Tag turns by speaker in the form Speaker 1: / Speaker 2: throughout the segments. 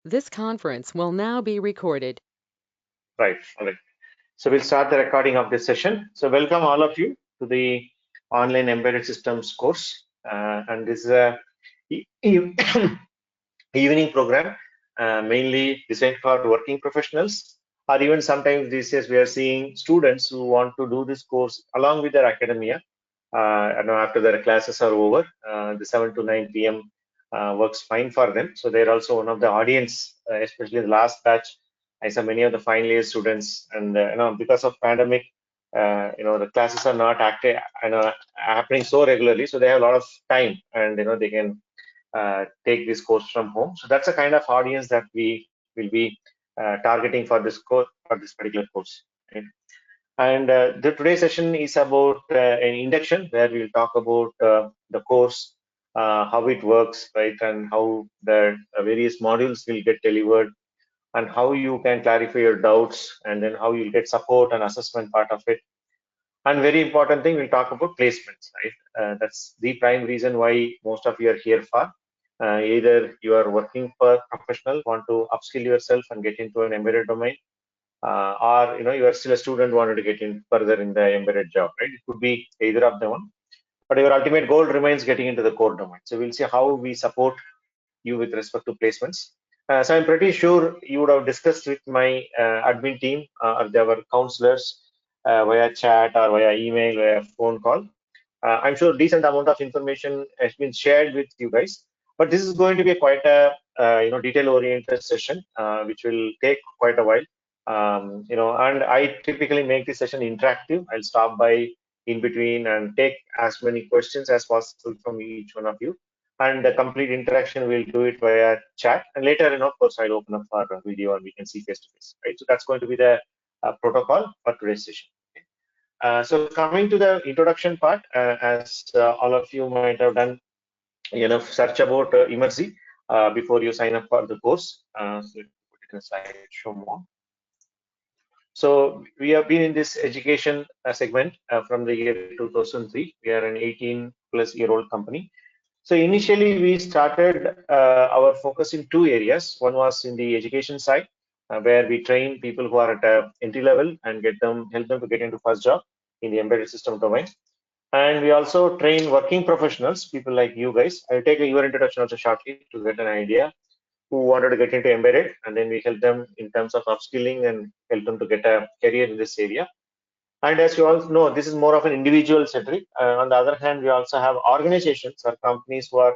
Speaker 1: This conference will now be recorded.
Speaker 2: Right. All right. So we'll start the recording of this session. So welcome all of you to the online embedded systems course. And this is a evening program, mainly designed for working professionals, or even sometimes these days we are seeing students who want to do this course along with their academia. After their classes are over, the 7 to 9 p.m. Works fine for them. So they're also one of the audience, especially the last batch. I saw many of the final year students, and because of pandemic, the classes are not active, happening so regularly. So they have a lot of time, and they can take this course from home. So that's the kind of audience that we will be targeting for this course, for this particular course. Right? And the today's session is about an induction, where we'll talk about the course, how it works, right, and how the various modules will get delivered, and how you can clarify your doubts, and then how you'll get support and assessment part of it. And very important thing, we'll talk about placements, right? That's the prime reason why most of you are here for. Either you are working for professional, want to upskill yourself and get into an embedded domain, or you are still a student, wanted to get in further in the embedded job, right? It could be either of them one, but your ultimate goal remains getting into the core domain. So we'll see how we support you with respect to placements. So I'm pretty sure you would have discussed with my admin team or our counselors via chat or via email, via phone call. I'm sure decent amount of information has been shared with you guys, but this is going to be quite a detail-oriented session, which will take quite a while. And I typically make this session interactive. I'll stop by in between and take as many questions as possible from each one of you. And the complete interaction, we'll do it via chat. And later, of course, I'll open up for a video and we can see face to face, right? So that's going to be the protocol for today's session. So coming to the introduction part, as all of you might have done, search about Emergy before you sign up for the course. So let me put it in a slideshow more. So we have been in this education segment from the year 2003. We are an 18-plus-year-old company. So initially, we started our focus in two areas. One was in the education side, where we train people who are at entry level and help them to get into first job in the embedded system domain. And we also train working professionals, people like you guys. I'll take your introduction also shortly to get an idea who wanted to get into embedded, and then we help them in terms of upskilling and help them to get a career in this area. And as you all know, this is more of an individual centric. On the other hand, we also have organizations or companies who are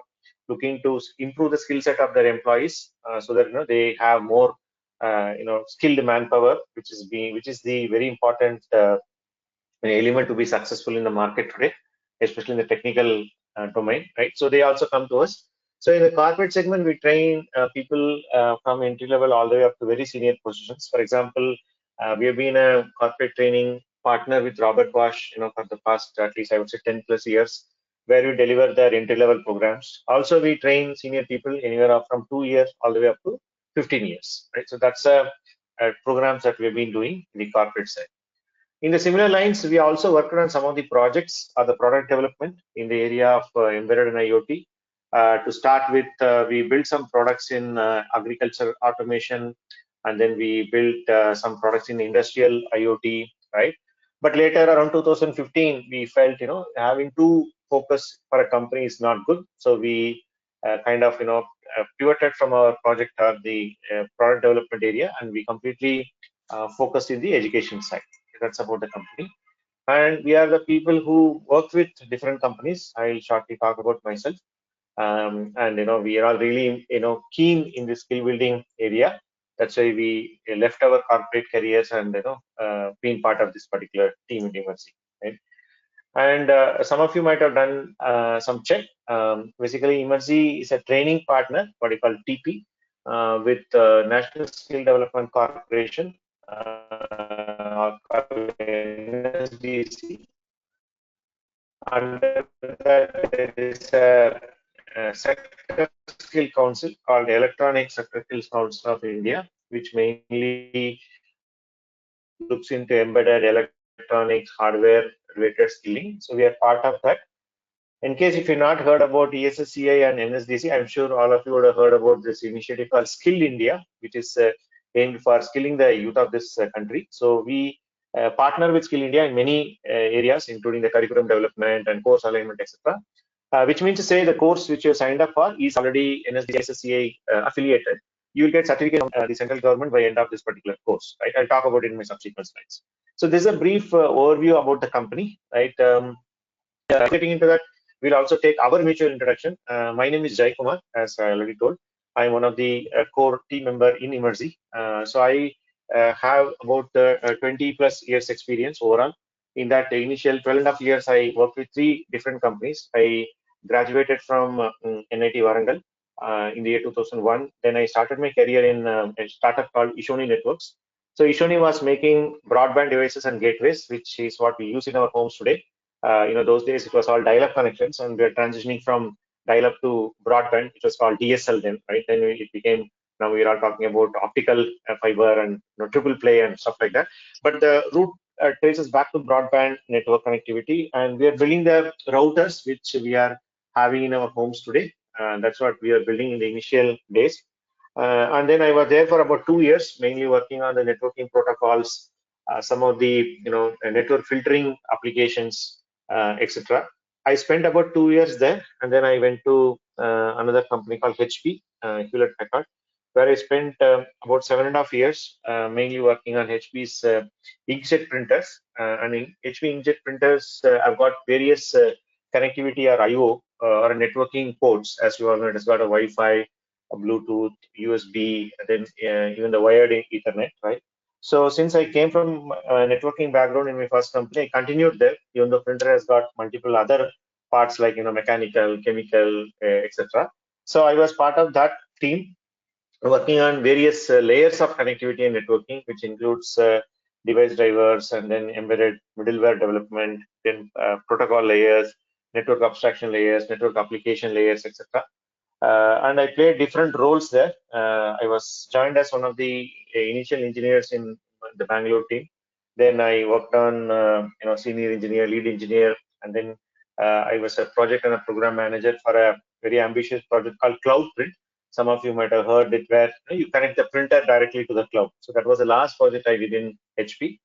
Speaker 2: looking to improve the skill set of their employees so that they have more skilled manpower, which is the very important element to be successful in the market today, especially in the technical domain, right? So they also come to us. So in the corporate segment, we train people from entry level all the way up to very senior positions. For example, we have been a corporate training partner with Robert Bosch, for the past at least I would say 10 plus years, where we deliver their entry level programs. Also, we train senior people anywhere up from 2 years all the way up to 15 years, right? So that's programs that we've been doing in the corporate side. In the similar lines, we also worked on some of the projects or the product development in the area of embedded and IoT. To start with, we built some products in agriculture automation, and then we built some products in industrial IoT, right? But later, around 2015, we felt, having two focus for a company is not good. So we pivoted from our project or the product development area, and we completely focused in the education side. That's about the company. And we are the people who work with different companies. I'll shortly talk about myself. And we are all really keen in the skill building area. That's why we left our corporate careers and been part of this particular team in university, right? And some of you might have done some check. Basically, Emergy is a training partner, what you call TP, with National Skill Development Corporation, or NSDC. Under that, there is a sector skill council called Electronic Sector Skills Council of India, which mainly looks into embedded electronics, hardware related skilling. So we are part of that. In case if you've not heard about ESSCI and NSDC, I'm sure all of you would have heard about this initiative called Skill India, which is aimed for skilling the youth of this country. So we partner with Skill India in many areas, including the curriculum development and course alignment, etc. Which means to say the course which you signed up for is already NSDC SSCI affiliated. You will get certificate from the central government by end of this particular course, right? I'll talk about it in my subsequent slides. So this is a brief overview about the company, right? Getting into that, we'll also take our mutual introduction. My name is Jai Kumar, as I already told. I'm one of the core team member in Emergy. So I have about 20 plus years experience overall. In that initial 12 and a half years, I worked with three different companies. I graduated from NIT Warangal in the year 2001. Then I started my career in a startup called Ishoni Networks. So Ishoni was making broadband devices and gateways, which is what we use in our homes today. Those days it was all dial-up connections, and we're transitioning from dial-up to broadband, which was called DSL then, right? Then it became, now we're all talking about optical fiber and triple play and stuff like that. But the root traces back to broadband network connectivity, and we are building the routers which we are having in our homes today. That's what we are building in the initial days. And then I was there for about 2 years, mainly working on the networking protocols, some of the network filtering applications, etc. I spent about 2 years there, and then I went to another company called HP, Hewlett Packard, where I spent about 7.5 years, mainly working on HP's inkjet printers. And in HP inkjet printers, I've got various connectivity or I/O or networking ports. As you all know, it has got a Wi-Fi, a Bluetooth, USB, and then even the wired Ethernet, right? So since I came from a networking background in my first company, I continued there, even though printer has got multiple other parts like mechanical, chemical, etc. So I was part of that team working on various layers of connectivity and networking, which includes device drivers and then embedded middleware development, then protocol layers, network abstraction layers, network application layers, etc. And I played different roles there. I was joined as one of the initial engineers in the Bangalore team. Then I worked on, senior engineer, lead engineer, and then I was a project and a program manager for a very ambitious project called Cloud Print. Some of you might have heard it, where you connect the printer directly to the cloud. So that was the last project I did in HP.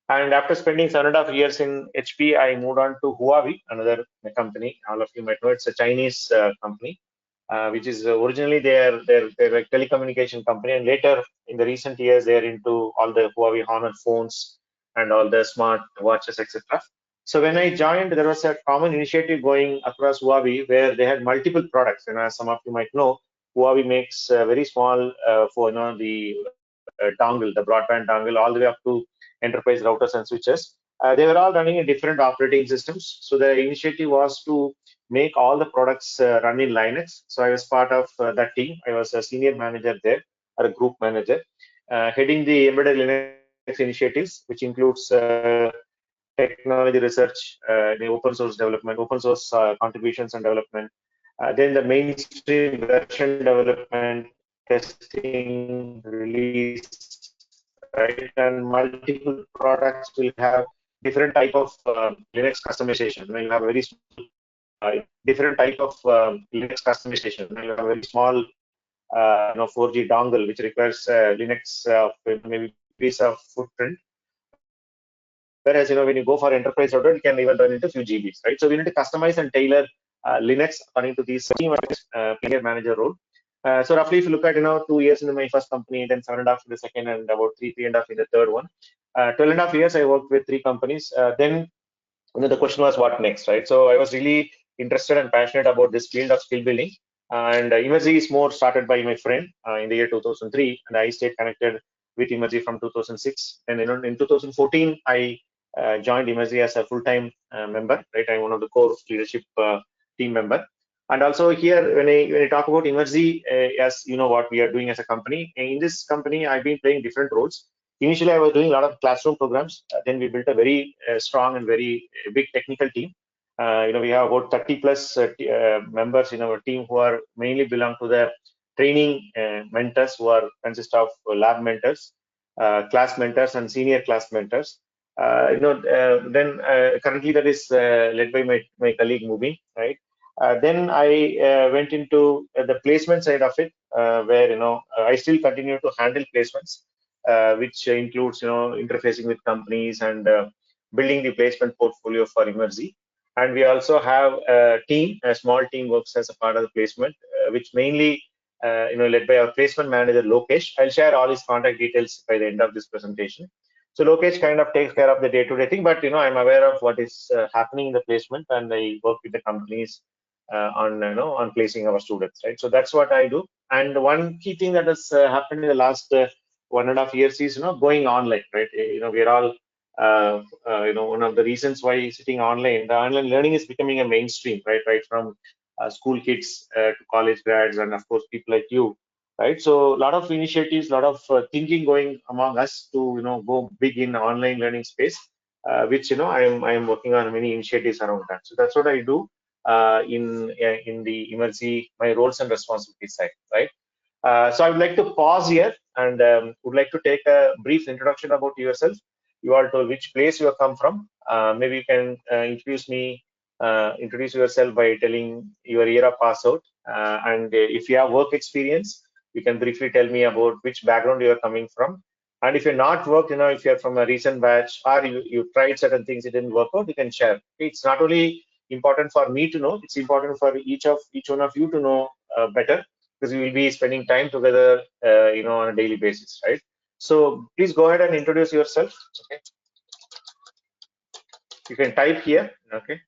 Speaker 2: And after spending 7.5 years in HP, I moved on to Huawei, another company. All of you might know it's a Chinese company, which is originally they're a telecommunication company, and later in the recent years they're into all the Huawei Honor phones and all the smart watches, etc. So when I joined, there was a common initiative going across Huawei where they had multiple products. And as some of you might know, Huawei makes very small for the dongle, the broadband dongle, all the way up to enterprise routers and switches. They were all running in different operating systems. So the initiative was to make all the products run in Linux. So I was part of that team. I was a senior manager there, or a group manager, heading the embedded Linux initiatives, which includes technology research, the open source development, open source contributions and development, then the mainstream version development, testing, release, right? And multiple products will have different type of Linux customization. You have a very different type of Linux customization. You have a very small 4G dongle, which requires Linux maybe piece of footprint. Whereas when you go for enterprise router, it can even run into a few GBs, right? So we need to customize and tailor Linux according to these team player manager role. So roughly, if you look at 2 years in my first company, then 7.5 in the second, and about 3.5 in the third one. 12.5 years I worked with three companies. Then the question was what next, right? So I was really interested and passionate about this field of skill building. And Emergy is more started by my friend in the year 2003, and I stayed connected with Emergy from 2006. And in 2014, I joined Emergy as a full-time member, right? I'm one of the core leadership team member. And also here, when I talk about Emergy, as you know what we are doing as a company, in this company, I've been playing different roles. Initially, I was doing a lot of classroom programs. Then we built a very strong and very big technical team. We have about 30 plus members in our team who are mainly belong to the training mentors, who are consist of lab mentors, class mentors, and senior class mentors. then currently that is led by my colleague Mubin, right? Then I went into the placement side of it, where I still continue to handle placements, which includes interfacing with companies and building the placement portfolio for Emergy. And we also have a small team works as a part of the placement, which mainly led by our placement manager Lokesh. I'll share all his contact details by the end of this presentation. So Lokesh kind of takes care of the day-to-day thing, but I'm aware of what is happening in the placement, and I work with the companies on placing our students, right? So that's what I do. And one key thing that has happened in the last 1.5 years is going online, right? We're all one of the reasons why sitting online, the online learning is becoming a mainstream, right? Right from school kids to college grads, and of course people like you, right? So a lot of initiatives, a lot of thinking going among us to go big in online learning space, which I am working on many initiatives around that. So that's what I do in the Emergy, my roles and responsibilities side, right? So I would like to pause here and would like to take a brief introduction about yourself. You all told which place you have come from. Maybe you can introduce yourself by telling your year of pass out, and if you have work experience, you can briefly tell me about which background you are coming from. And if you're not worked, if you're from a recent batch or you tried certain things, it didn't work out, you can share. It's not only important for me to know, it's important for each one of you to know better, because we will be spending time together, on a daily basis, right? So please go ahead and introduce yourself. Okay, you can type here. Okay.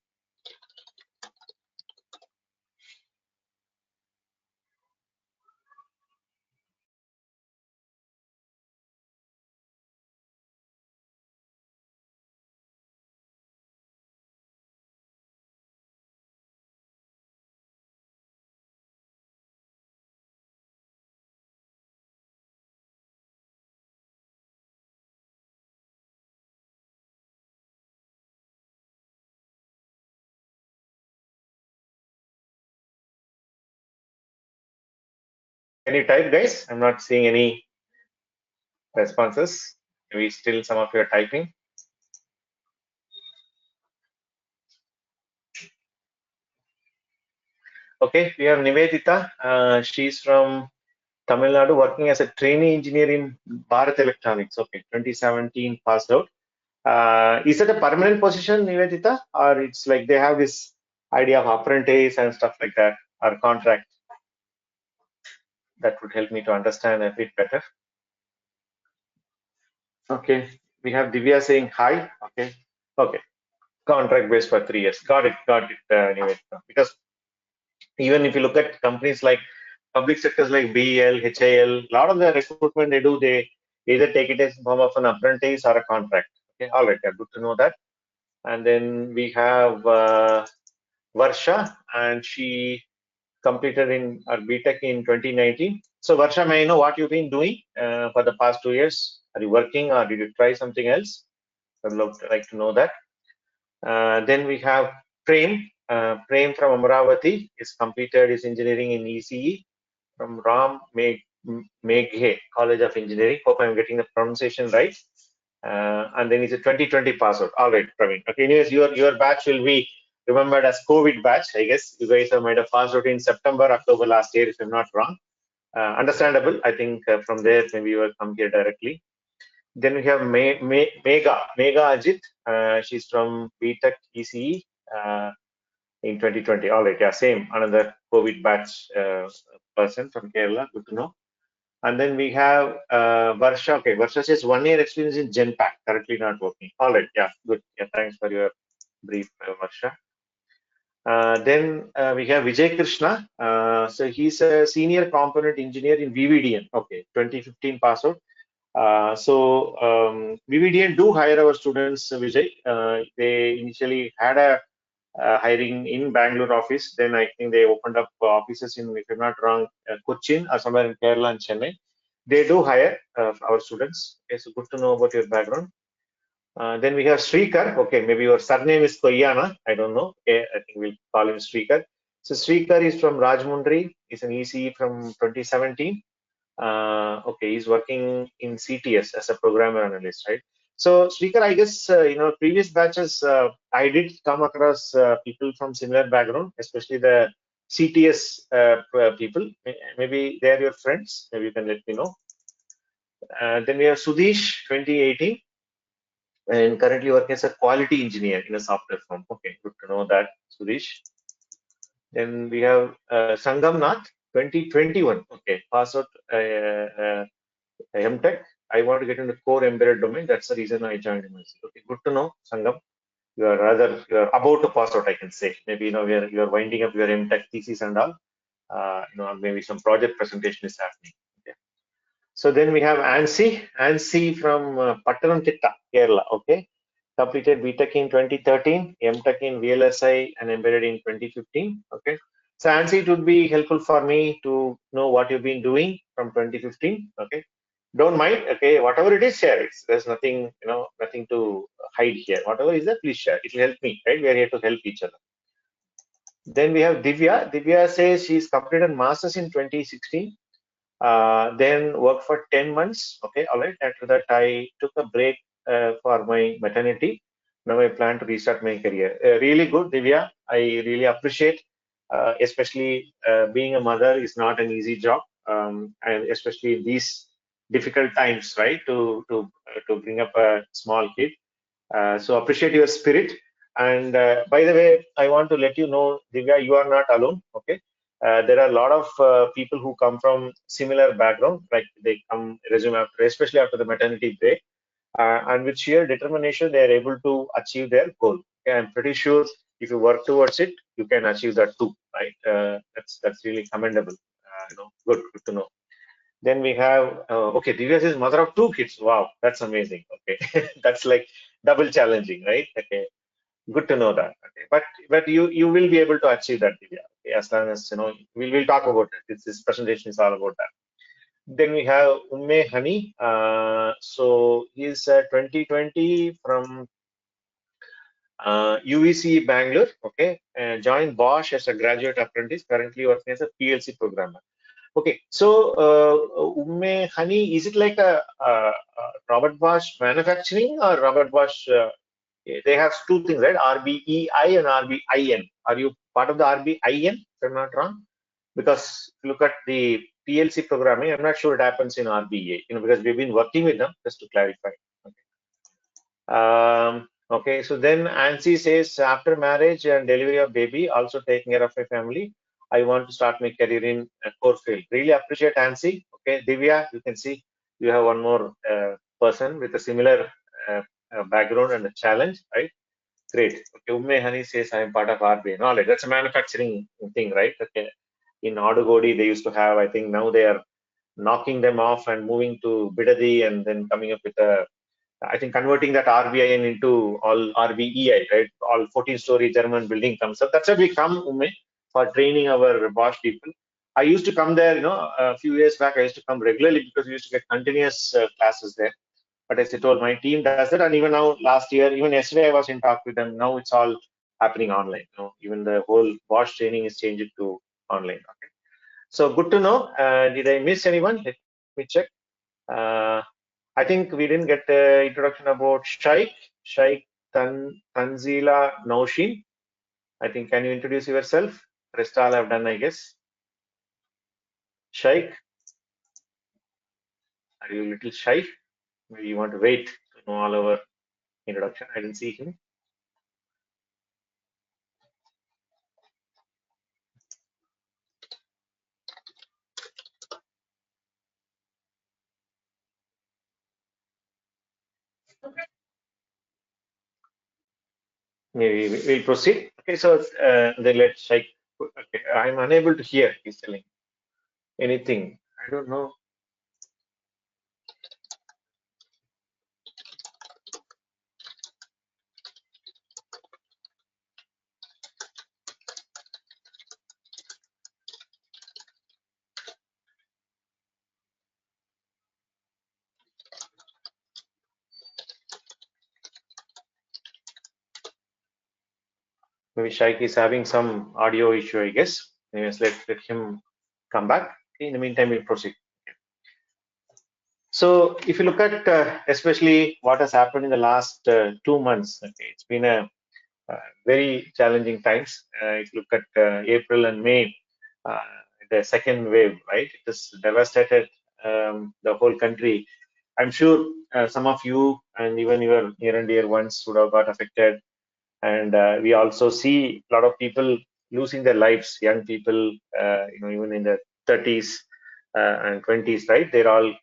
Speaker 2: Can you type, guys? I'm not seeing any responses. Maybe still some of you are typing. Okay, we have Nivedita. She's from Tamil Nadu, working as a trainee engineer in Bharat Electronics. Okay, 2017 passed out. Is it a permanent position, Nivedita, or it's like they have this idea of apprentice and stuff like that, or contract? That would help me to understand a bit better. Okay, we have Divya saying hi. Okay, okay, contract based for 3 years. Got it, Nivedita. Because even if you look at companies like public sectors like BEL, HAL, a lot of the recruitment they either take it as form of an apprentice or a contract. Okay, all right, yeah, good to know that. And then we have Varsha, and she completed in her BTech in 2019. So Varsha, may I know what you've been doing for the past 2 years? Are you working or did you try something else? I'd like to know that. Then we have Prem. Prem from Amravati is completed his engineering in ECE from Ram Meghe College of Engineering. Hope I'm getting the pronunciation right. And then he's a 2020 pass out. All right, Praveen. Okay, anyways, your batch will be remembered as COVID batch. I guess you guys have might have passed out in September, October last year, if I'm not wrong. Understandable. I think from there maybe you will come here directly. Then we have Mega Ajit. She's from BTech ECE in 2020. All right, yeah, same. Another COVID batch person from Kerala. Good to know. And then we have Varsha. Okay, Varsha says 1 year experience in Genpact, currently not working. All right, yeah, good. Yeah, thanks for your brief, Varsha. Then we have Vijay Krishna. So he's a senior component engineer in VVDN. Okay, 2015 pass out. VVDN do hire our students, Vijay. They initially had a hiring in Bangalore office. Then I think they opened up offices in, if I'm not wrong, Cochin or somewhere in Kerala and Chennai. They do hire our students. Okay, so good to know about your background. Then we have Srikar. Okay, maybe your surname is Koyana. I don't know. Okay, I think we'll call him Srikar. So Srikar is from Rajmundry. He's an ECE from 2017. Okay, he's working in CTS as a programmer analyst, right? So, speaker, I guess previous batches I did come across people from similar background, especially the CTS people. Maybe they are your friends. Maybe you can let me know. Then we have Sudesh, 2018, and currently working as a quality engineer in a software firm. Okay, good to know that, Sudesh. Then we have Sangam Nath, 2021. Okay, pass out MTech. I want to get into core embedded domain. That's the reason I joined MSc. Okay, good to know, Sangam. You are about to pass out, I can say. Maybe you are winding up your MTech thesis and all. Maybe some project presentation is happening. Okay. So then we have Ansi from Pattanamthitta, Kerala. Okay, completed BTech in 2013, MTech in VLSI, and embedded in 2015. Okay, so Ansi, it would be helpful for me to know what you've been doing from 2015. Okay, don't mind. Okay, whatever it is, share it. There's nothing, nothing to hide here. Whatever is there, please share. It will help me, right? We are here to help each other. Then we have Divya. Divya says she's completed masters in 2016. Then worked for 10 months. Okay, all right. After that, I took a break for my maternity. Now I plan to restart my career. Really good, Divya. I really appreciate, especially being a mother is not an easy job, and especially these difficult times, right? To bring up a small kid. So appreciate your spirit. And by the way, I want to let you know, Divya, you are not alone. Okay, there are a lot of people who come from similar background, like they come resume after, especially after the maternity break, and with sheer determination, they are able to achieve their goal. Okay, I'm pretty sure if you work towards it, you can achieve that too, right? That's really commendable. Good to know. Then we have, okay, Divya is mother of two kids. Wow, that's amazing. Okay, that's like double challenging, right? Okay, good to know that. Okay, but you will be able to achieve that, Divya. Okay, as long as we'll talk about it. This presentation is all about that. Then we have Umme Hani. So he's 2020 from UEC Bangalore. Okay, joined Bosch as a graduate apprentice. Currently working as a PLC programmer. Okay, so Umme Honey, is it like a Robert Bosch manufacturing or Robert Bosch? They have two things, right? RBEI and RBIN. Are you part of the RBIN, if I'm not wrong? Because if you look at the PLC programming, I'm not sure it happens in RBA, because we've been working with them, just to clarify. Okay, so then Ansi says, after marriage and delivery of baby, also taking care of my family, I want to start my career in core field. Really appreciate Ansi. Okay, Divya, you can see you have one more person with a similar background and a challenge, right? Great. Okay, Umme Hani says, I am part of RBA. Knowledge, that's a manufacturing thing, right? Okay. In Adugodi, they used to have, I think now they are knocking them off and moving to Bidadi and then coming up with I think converting that RBIN into all RBEI, right? All 14-story German building comes up. That's why we come, Ume, for training our Bosch people. I used to come there, a few years back, I used to come regularly because we used to get continuous classes there. But as I told, my team does that. And even now, last year, even yesterday, I was in talk with them. Now it's all happening online. Even the whole Bosch training is changed to online. Okay. So good to know. Did I miss anyone? Let me check. I think we didn't get the introduction about Shaikh Tanzila Naushin. I think, can you introduce yourself? Rest all I've done, I guess. Shaikh, are you a little shy? Maybe you want to wait to know all our introduction. I didn't see him. Maybe we'll proceed. Okay, so then let Shaikh. Okay, I'm unable to hear. He's telling anything. I don't know. Maybe Shaikh is having some audio issue, I guess. Anyways, let him come back. Okay, in the meantime, we'll proceed. So if you look at especially what has happened in the last 2 months, okay, it's been a very challenging times. If you look at April and May, uh, the second wave, right? It has devastated the whole country. I'm sure some of you and even your near and dear ones would have got affected. And we also see a lot of people losing their lives, young people, even in their 30s and 20s, right? They're all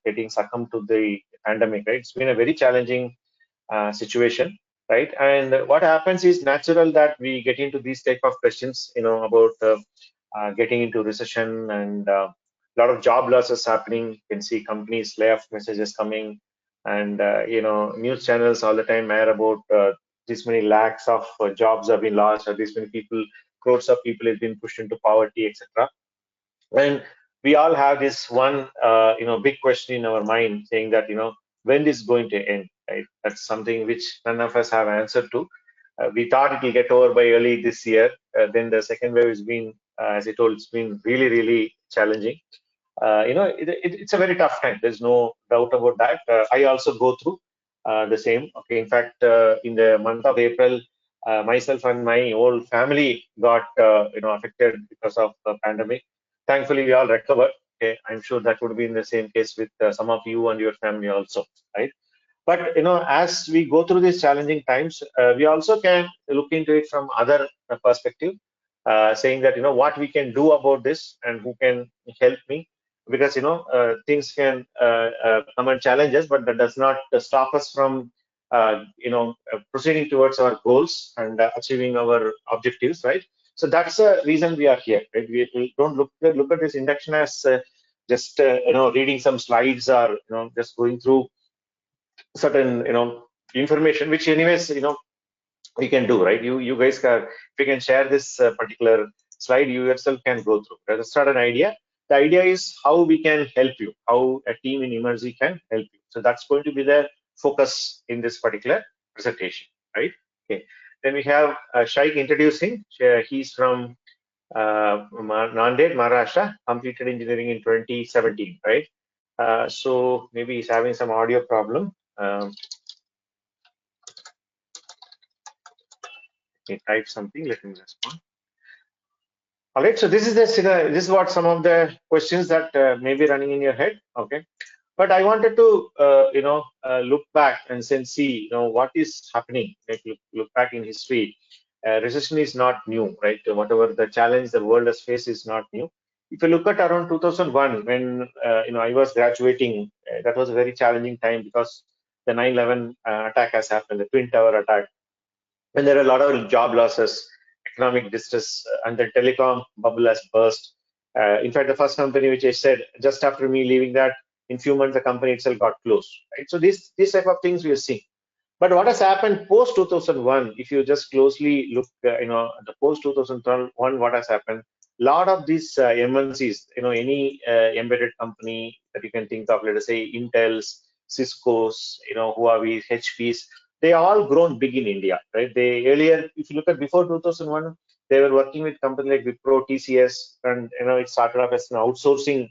Speaker 2: getting succumbed to the pandemic, right? It's been a very challenging situation, right? And what happens is natural that we get into these type of questions, about getting into recession and a lot of job losses happening. You can see companies layoff messages coming, and news channels all the time air about this many lakhs of jobs have been lost, or this many people, crores of people have been pushed into poverty, etc. And we all have this one big question in our mind saying that when this is going to end, right? That's something which none of us have answer to. We thought it will get over by early this year. Then the second wave has been, as I told, it's been really, really challenging. It's a very tough time. There's no doubt about that. I also go through the same. Okay, in fact, in the month of April, myself and my whole family got affected because of the pandemic. Thankfully, we all recovered. Okay, I'm sure that would be in the same case with some of you and your family also, right? But as we go through these challenging times, we also can look into it from other perspective, saying that what we can do about this and who can help me, because things can come and challenge us, but that does not stop us from proceeding towards our goals and achieving our objectives, right? So that's the reason we are here, right? We don't look at this induction as just reading some slides or just going through certain information, which anyways we can do, right? You guys can, if you can share this particular slide, you yourself can go through. Let's start an idea. The idea is how we can help you, how a team in Emergy can help you. So that's going to be the focus in this particular presentation, right? Okay. Then we have Shaikh introducing. He's from Nanded, Maharashtra, completed engineering in 2017, right? So maybe he's having some audio problem. He type something. Let me respond. All right. So this is this is what some of the questions that may be running in your head. Okay. But I wanted to look back and see what is happening. Like look back in history. Recession is not new, right? Whatever the challenge the world has faced is not new. If you look at around 2001, when I was graduating, that was a very challenging time because the 9/11 attack has happened, the Twin Tower attack, when there are a lot of job losses, economic distress, and the telecom bubble has burst. In fact, the first company which I said, just after me leaving that, in few months the company itself got closed. Right? So these type of things we are seeing. But what has happened post 2001? If you just closely look, the post 2001, what has happened? A lot of these MNCs, any embedded company that you can think of, let us say Intel's, Cisco's, Huawei's, HP's, they all grown big in India, right? They earlier, if you look at before 2001, they were working with companies like Wipro, TCS, and it started off as an outsourcing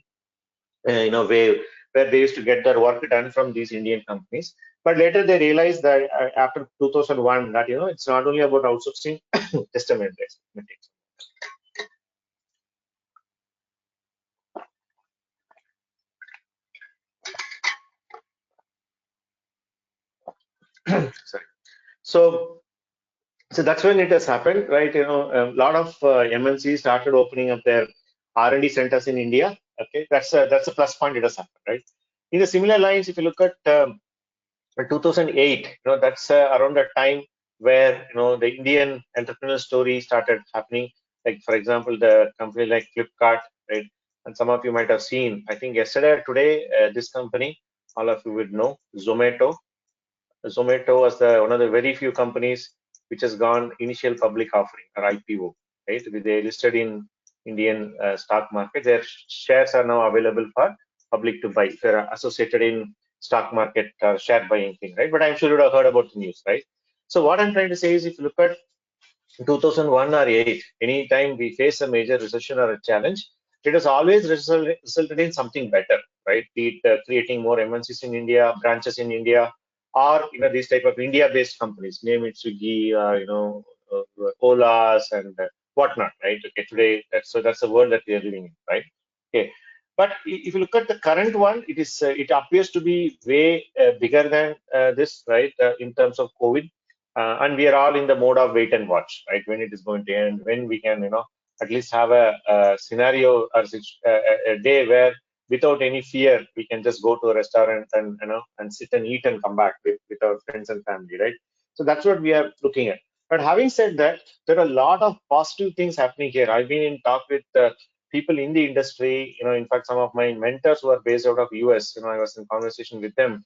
Speaker 2: way where they used to get their work done from these Indian companies. But later they realized that after 2001, that it's not only about outsourcing. Just a minute, sorry. So that's when it has happened, right? A lot of MNCs started opening up their R&D centers in India. Okay, that's a plus point. It has happened, right? In the similar lines, if you look at 2008, that's around the time where the Indian entrepreneur story started happening. Like for example, the company like Flipkart, right? And some of you might have seen. I think yesterday or today, this company, all of you would know, Zomato. Zomato was one of the very few companies which has gone initial public offering or IPO, right? They listed in Indian stock market. Their shares are now available for public to buy if they're associated in stock market share buying thing, right? But I'm sure you would have heard about the news, right? So what I'm trying to say is, if you look at 2001 or 8, anytime we face a major recession or a challenge, it has always resulted in something better, right? Be it creating more MNCs in India, branches in India, or these type of India-based companies, name it Swiggy, Olas and whatnot, right? Okay, today that's the world that we are living in, right? Okay, but if you look at the current one, it appears to be way bigger than this, right? In terms of COVID, and we are all in the mode of wait and watch, right? When it is going to end, when we can, at least have a scenario or a day where without any fear we can just go to a restaurant and and sit and eat and come back with our friends and family, right? So that's what we are looking at. But having said that, there are a lot of positive things happening here. I've been in talk with people in the industry. In fact, some of my mentors who are based out of US, I was in conversation with them.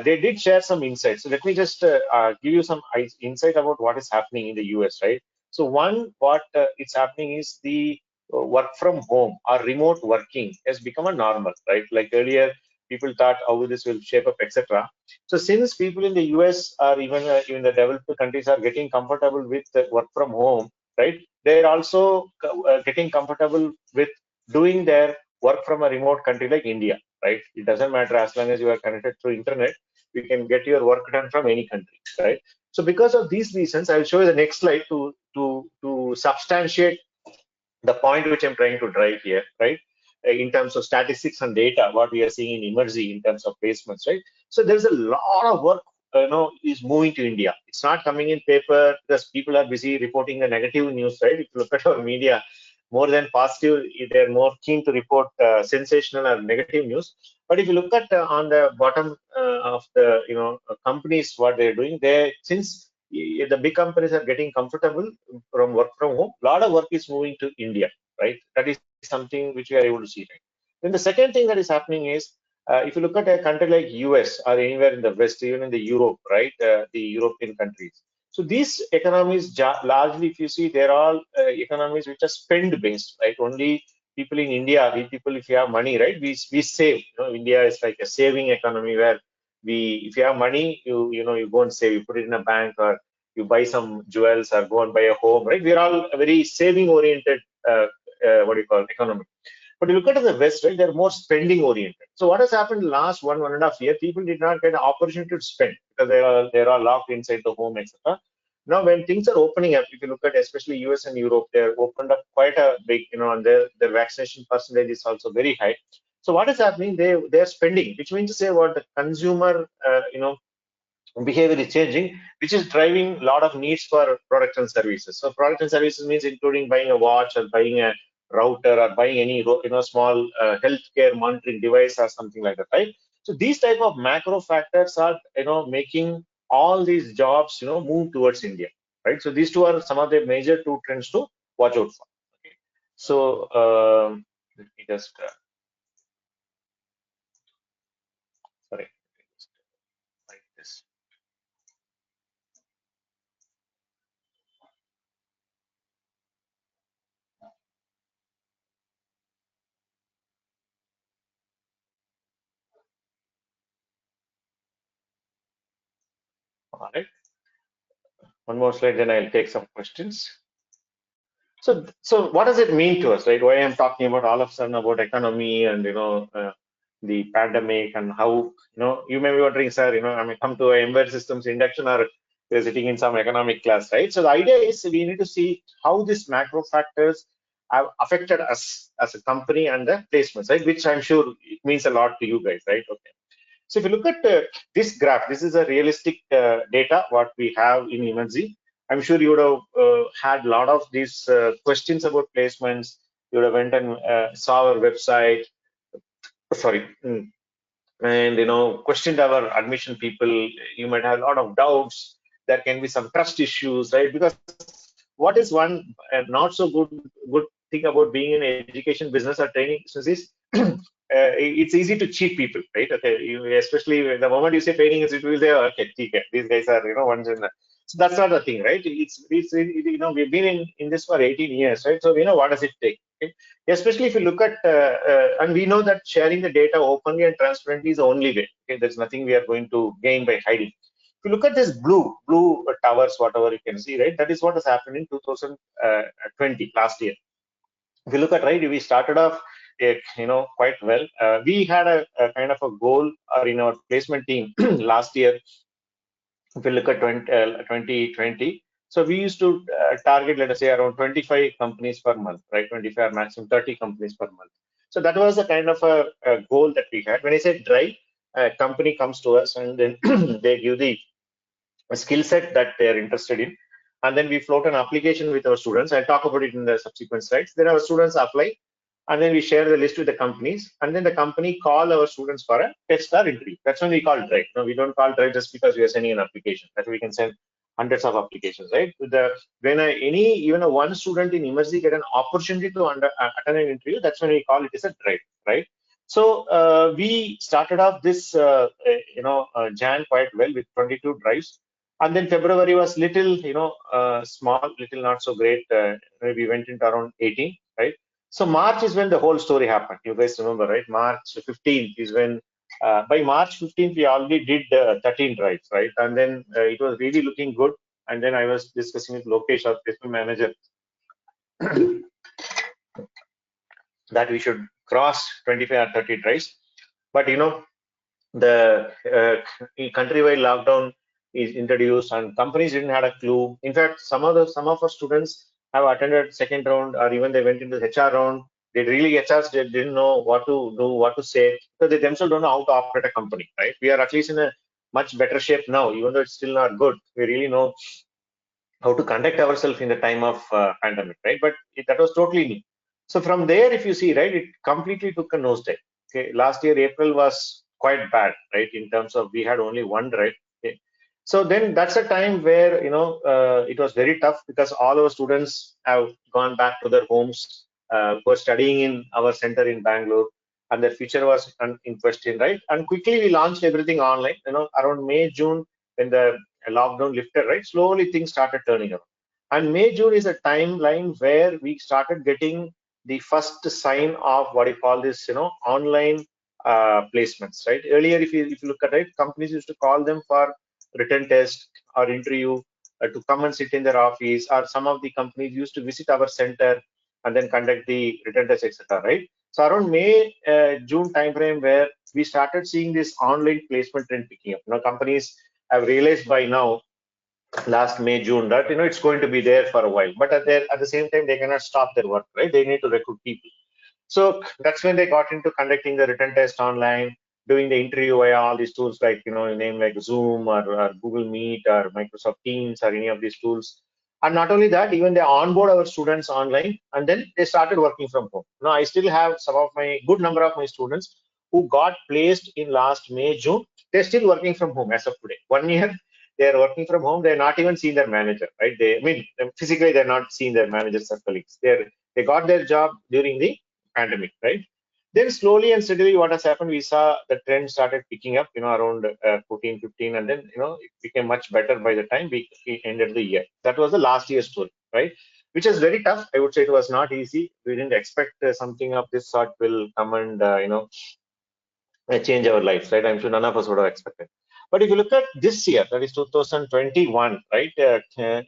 Speaker 2: They did share some insights. So let me just give you some insight about what is happening in the US, right? So one, what it's happening is the work from home or remote working has become a normal, right? Like earlier, people thought how this will shape up, etc. So since people in the US or even the developed countries are getting comfortable with work from home, right? They're also getting comfortable with doing their work from a remote country like India, right? It doesn't matter as long as you are connected through internet, you can get your work done from any country, right? So because of these reasons, I'll show you the next slide to substantiate the point which I'm trying to drive here, right? In terms of statistics and data, what we are seeing in Emergy in terms of placements, right? So there's a lot of work, is moving to India. It's not coming in paper because people are busy reporting the negative news, right? If you look at our media, more than positive, they're more keen to report sensational or negative news. But if you look at on the bottom of the companies, what they're doing, since the big companies are getting comfortable from work from home, a lot of work is moving to India, right? That is something which we are able to see. Right? Then the second thing that is happening is, if you look at a country like US or anywhere in the West, even in the Europe, right, the European countries. So these economies, largely, if you see, they're all economies which are spend based, right? Only people in India, we people, if you have money, right, we save. India is like a saving economy where if you have money, you go and save, you put it in a bank or you buy some jewels or go and buy a home, right? We're all a very saving oriented, what do you call, economy. But you look at the West, right? They're more spending oriented. So what has happened last 1.5 years? People did not get an opportunity to spend because they are locked inside the home, etc. Now, when things are opening up, if you look at especially US and Europe, they're opened up quite a big, and their vaccination percentage is also very high. So what is happening? They're spending, which means to say what the consumer, behavior is changing, which is driving a lot of needs for products and services. So products and services means including buying a watch or buying a router or buying any small healthcare monitoring device or something like that, right? So these type of macro factors are making all these jobs move towards India, right? So these two are some of the major two trends to watch out for. Okay. So let me just sorry, just write this. All right. One more slide, then I'll take some questions. So what does it mean to us, right? Why I'm talking about all of a sudden about economy and the pandemic and how you may be wondering, sir, I may come to a embedded systems induction or we're sitting in some economic class, right? So the idea is we need to see how these macro factors have affected us as a company and the placements, right? Which I'm sure it means a lot to you guys, right? Okay. So if you look at this graph, this is a realistic data what we have in Emergy. I'm sure you would have had a lot of these questions about placements. You would have went and saw our website. Sorry, and questioned our admission people. You might have a lot of doubts. There can be some trust issues, right? Because what is one not so good thing about being in education business or training business is it's easy to cheat people, right? Okay, especially the moment you say training is, it will say, oh, okay, these guys are ones in the. So that's not the thing, right? We've been in this for 18 years, right? So we know what does it take. Okay? Especially if you look at, and we know that sharing the data openly and transparently is the only way. Okay, there's nothing we are going to gain by hiding. If you look at this blue towers, whatever you can see, right? That is what has happened in 2020, last year. if you look at, right, we started off quite well. We had a kind of a goal or in our placement team last year. If you look at 2020, so we used to target, let us say, around 25 companies per month, right? 25 or maximum 30 companies per month. So that was a kind of a goal that we had. When I say drive, a company comes to us and then they give the skill set that they are interested in. And then we float an application with our students. I'll talk about it in the subsequent slides. Then our students apply, and then we share the list with the companies, and then the company call our students for a test or interview. That's when we call drive. No, we don't call drive just because we are sending an application. That we can send hundreds of applications, right? When even a one student in emergency get an opportunity to attend an interview, that's when we call it as a drive, right? So we started off this, Jan quite well with 22 drives, and then February was little, small, little not so great. We went into around 18, right? So March is when the whole story happened. You guys remember, right? March 15th is when, by March 15th, we already did 13 drives, right? And then it was really looking good. And then I was discussing with Lokesh, our placement manager, that we should cross 25 or 30 drives. But the countrywide lockdown is introduced and companies didn't have a clue. In fact, some of our students have attended second round or even they went into the HR round. They really HRs didn't know what to do, what to say, because they themselves don't know how to operate a company, right? We are at least in a much better shape now, even though it's still not good. We really know how to conduct ourselves in the time of pandemic, right? But that was totally new. So from there, if you see, right, it completely took a nosedive. Okay, last year April was quite bad, right? In terms of we had only one drive. Okay, so then that's a time where it was very tough because all our students have gone back to their homes, were studying in our center in Bangalore, and their future was in question, right? And quickly we launched everything online. Around May, June, when the lockdown lifted, right? Slowly things started turning around. And May, June is a timeline where we started getting the first sign of what you call this, online placements, right? Earlier, if you look at it, companies used to call them for written test or interview to come and sit in their office, or some of the companies used to visit our center and then conduct the written test, etc. Right? So around May, June timeframe, where we started seeing this online placement trend picking up. Companies have realized by now, last May, June, that it's going to be there for a while. But at the same time, they cannot stop their work, right? They need to recruit people. So that's when they got into conducting the written test online, doing the interview via all these tools like, name like Zoom or Google Meet or Microsoft Teams or any of these tools. And not only that, even they onboard our students online and then they started working from home. Now, I still have good number of my students who got placed in last May, June. They're still working from home as of today. 1 year, they are working from home. They're not even seeing their manager, right? Physically, they're not seeing their managers or colleagues. They got their job during the pandemic, right? Then slowly and steadily, what has happened, we saw the trend started picking up, around 14, 15, and then, it became much better by the time we ended the year. That was the last year's story, right? Which is very tough. I would say it was not easy. We didn't expect something of this sort will come and, change our lives, right? I'm sure none of us would have expected. But if you look at this year, that is 2021, right?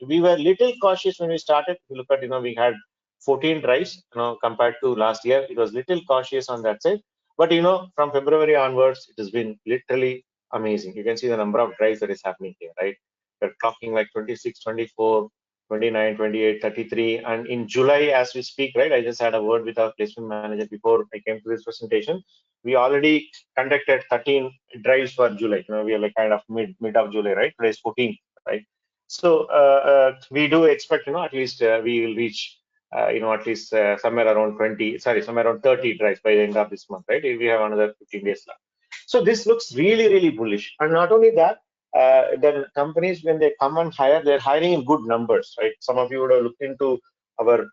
Speaker 2: We were little cautious when we started. If you look at, we had 14 drives, compared to last year. It was little cautious on that side. But, from February onwards, it has been literally amazing. You can see the number of drives that is happening here, right? We're talking like 26, 24, 29, 28, 33. And in July, as we speak, right, I just had a word with our placement manager before I came to this presentation. We already conducted 13 drives for July. We are like kind of mid of July, right? Today is 14th, right? So we do expect, at least we will reach, at least somewhere around 30 drives by the end of this month, right? We have another 15 days left. So this looks really, really bullish. And not only that, the companies, when they come and hire, they're hiring in good numbers, right? Some of you would have looked into our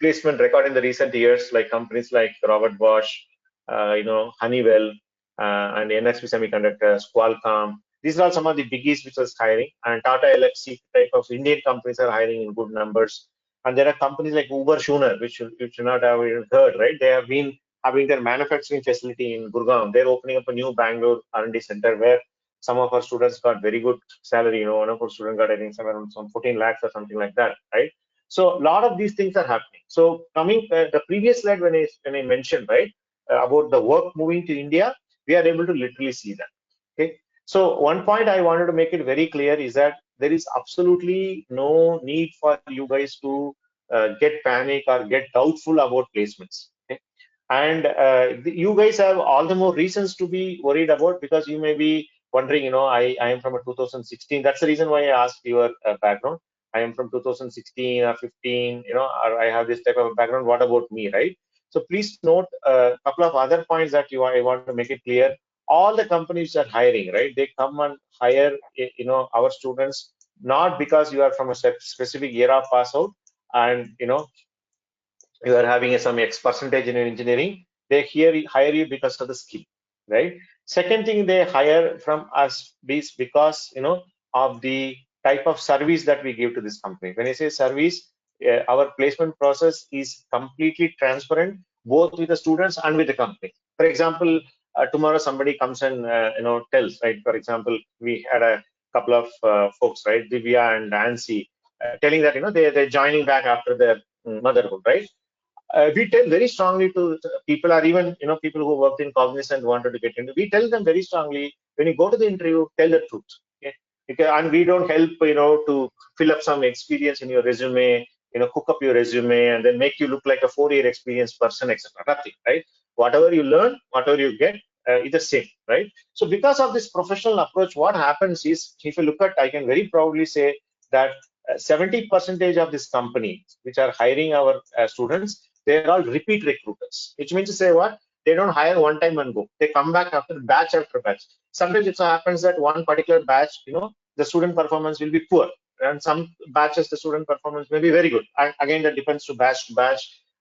Speaker 2: placement record in the recent years, like companies like Robert Bosch, Honeywell, and NXP Semiconductors, Qualcomm. These are all some of the biggies which was hiring, and Tata Elxsi type of Indian companies are hiring in good numbers. And there are companies like Uber Schuner, which you should not have even heard, right? They have been having their manufacturing facility in Gurgaon. They're opening up a new Bangalore R&D center where some of our students got very good salary. One of our students got, I think, somewhere around some 14 lakhs or something like that, right? So a lot of these things are happening. So coming the previous slide when I mentioned right about the work moving to India, we are able to literally see that. Okay. So one point I wanted to make it very clear is that there is absolutely no need for you guys to get panic or get doubtful about placements. Okay? And you guys have all the more reasons to be worried about, because you may be wondering, I am from a 2016. That's the reason why I asked your background. I am from 2016 or 15, or I have this type of background. What about me, right? So please note a couple of other points that I want to make it clear. All the companies are hiring, right? They come and hire, our students, not because you are from a specific year of pass out, and you are having some X percentage in engineering, they hire you because of the skill, right? Second thing, they hire from us is because of the type of service that we give to this company. When I say service, our placement process is completely transparent, both with the students and with the company. For example, tomorrow somebody comes and tells, right? For example, we had a couple of folks, right, Divya and Nancy, telling that they're joining back after their motherhood, right? We tell very strongly to people, or even people who worked in Cognizant wanted to get into. We tell them very strongly, when you go to the interview, tell the truth. Okay? And we don't help to fill up some experience in your resume, cook up your resume and then make you look like a 4-year experienced person, etc. Nothing, right? Whatever you learn, whatever you get, is the same, right? So because of this professional approach, what happens is, if you look at, I can very proudly say that 70% of this company which are hiring our students, they're all repeat recruiters, which means to say what? They don't hire one time and go. They come back after batch after batch. Sometimes it so happens that one particular batch, the student performance will be poor. And some batches, the student performance may be very good. And again, that depends to batch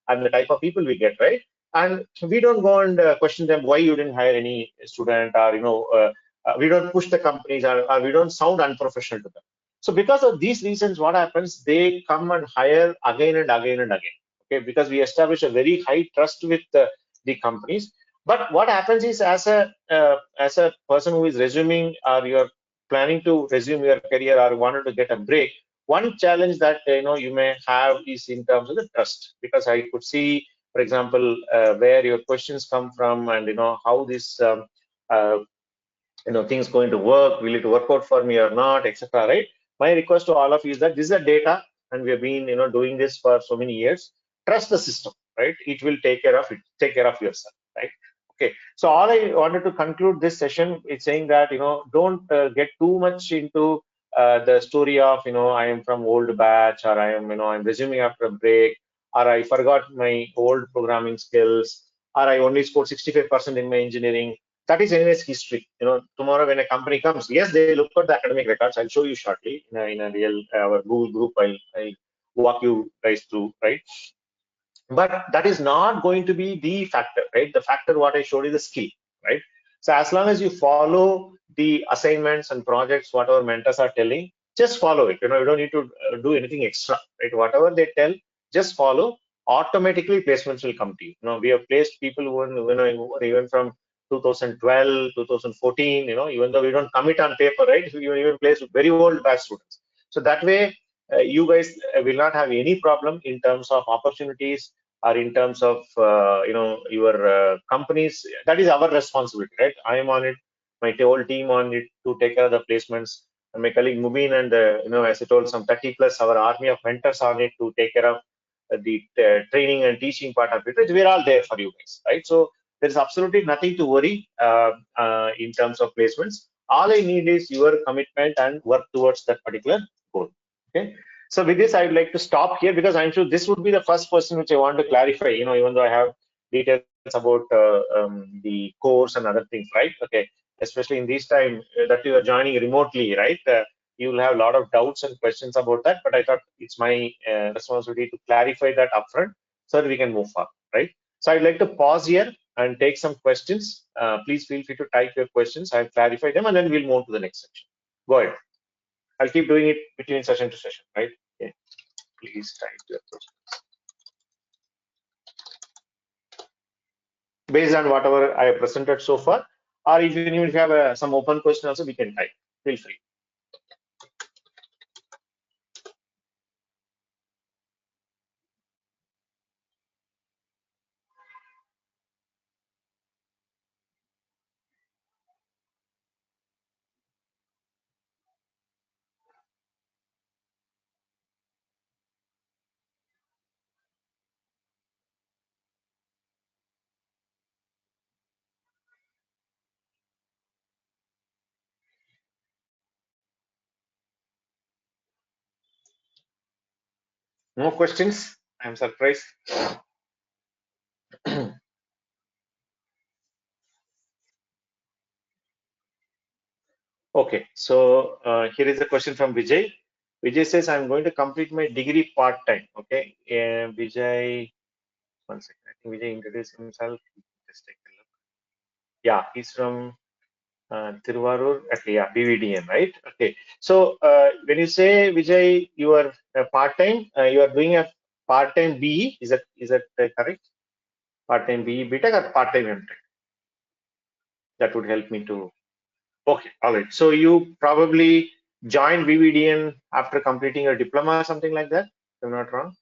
Speaker 2: and the type of people we get, right? And we don't go and question them why you didn't hire any student, or, we don't push the companies, or we don't sound unprofessional to them. So because of these reasons, what happens? They come and hire again and again and again. Okay, because we establish a very high trust with the companies. But what happens is, as a person who is resuming, or you're planning to resume your career or wanted to get a break, one challenge that you may have is in terms of the trust, because I could see, for example, where your questions come from, and how this uh, things going to work, will it work out for me or not, etc., right? My request to all of you is that this is a data, and we have been doing this for so many years. Trust the system, right? It will take care of it. Take care of yourself, right? Okay, so all I wanted to conclude this session is saying that don't get too much into the story of I am from old batch, or I am I'm resuming after a break, or I forgot my old programming skills, or I only scored 65% in my engineering. That is anyways history. Tomorrow when a company comes, yes, they look at the academic records. I'll show you shortly in a real our Google group. I'll walk you guys through, right? But that is not going to be the factor, right? The factor what I showed is the skill, right? So as long as you follow the assignments and projects, what our mentors are telling, just follow it. You don't need to do anything extra, right? Whatever they tell, just follow. Automatically placements will come to you. We have placed people who are even from 2012, 2014, even though we don't commit on paper, right? We even place very old batch students. So that way, you guys will not have any problem in terms of opportunities, or in terms of your companies. That is our responsibility, right? I am on it, my whole team on it to take care of the placements, and my colleague Mubin, and as I told, some 30 plus our army of mentors on it to take care of the training and teaching part of it. We're all there for you guys, right? So there is absolutely nothing to worry in terms of placements. All I need is your commitment and work towards that particular goal. Okay, so with this, I would like to stop here, because I'm sure this would be the first question which I want to clarify, even though I have details about the course and other things, right? Okay, especially in this time that you are joining remotely, right? You will have a lot of doubts and questions about that, but I thought it's my responsibility to clarify that upfront so that we can move forward, right? So I'd like to pause here and take some questions. Please feel free to type your questions. I'll clarify them, and then we'll move to the next section. Go ahead. I'll keep doing it between session to session, right? Okay. Please type your question. Based on whatever I have presented so far, or even if you have some open question also, we can type. Feel free. No questions? I'm surprised. Okay, so here is a question from Vijay. Vijay says, I'm going to complete my degree part-time. Okay, Vijay, one second. I think Vijay introduced himself. Just take a look. Yeah, he's from Tiruvarur. Okay, yeah, BVDM, right? Okay, so when you say, Vijay, you are part-time, you are doing a part-time BE, is that correct? Part-time BE BTech or part-time MTech? That would help me to. Okay, all right. So you probably joined VVDN after completing your diploma or something like that, if I'm not wrong.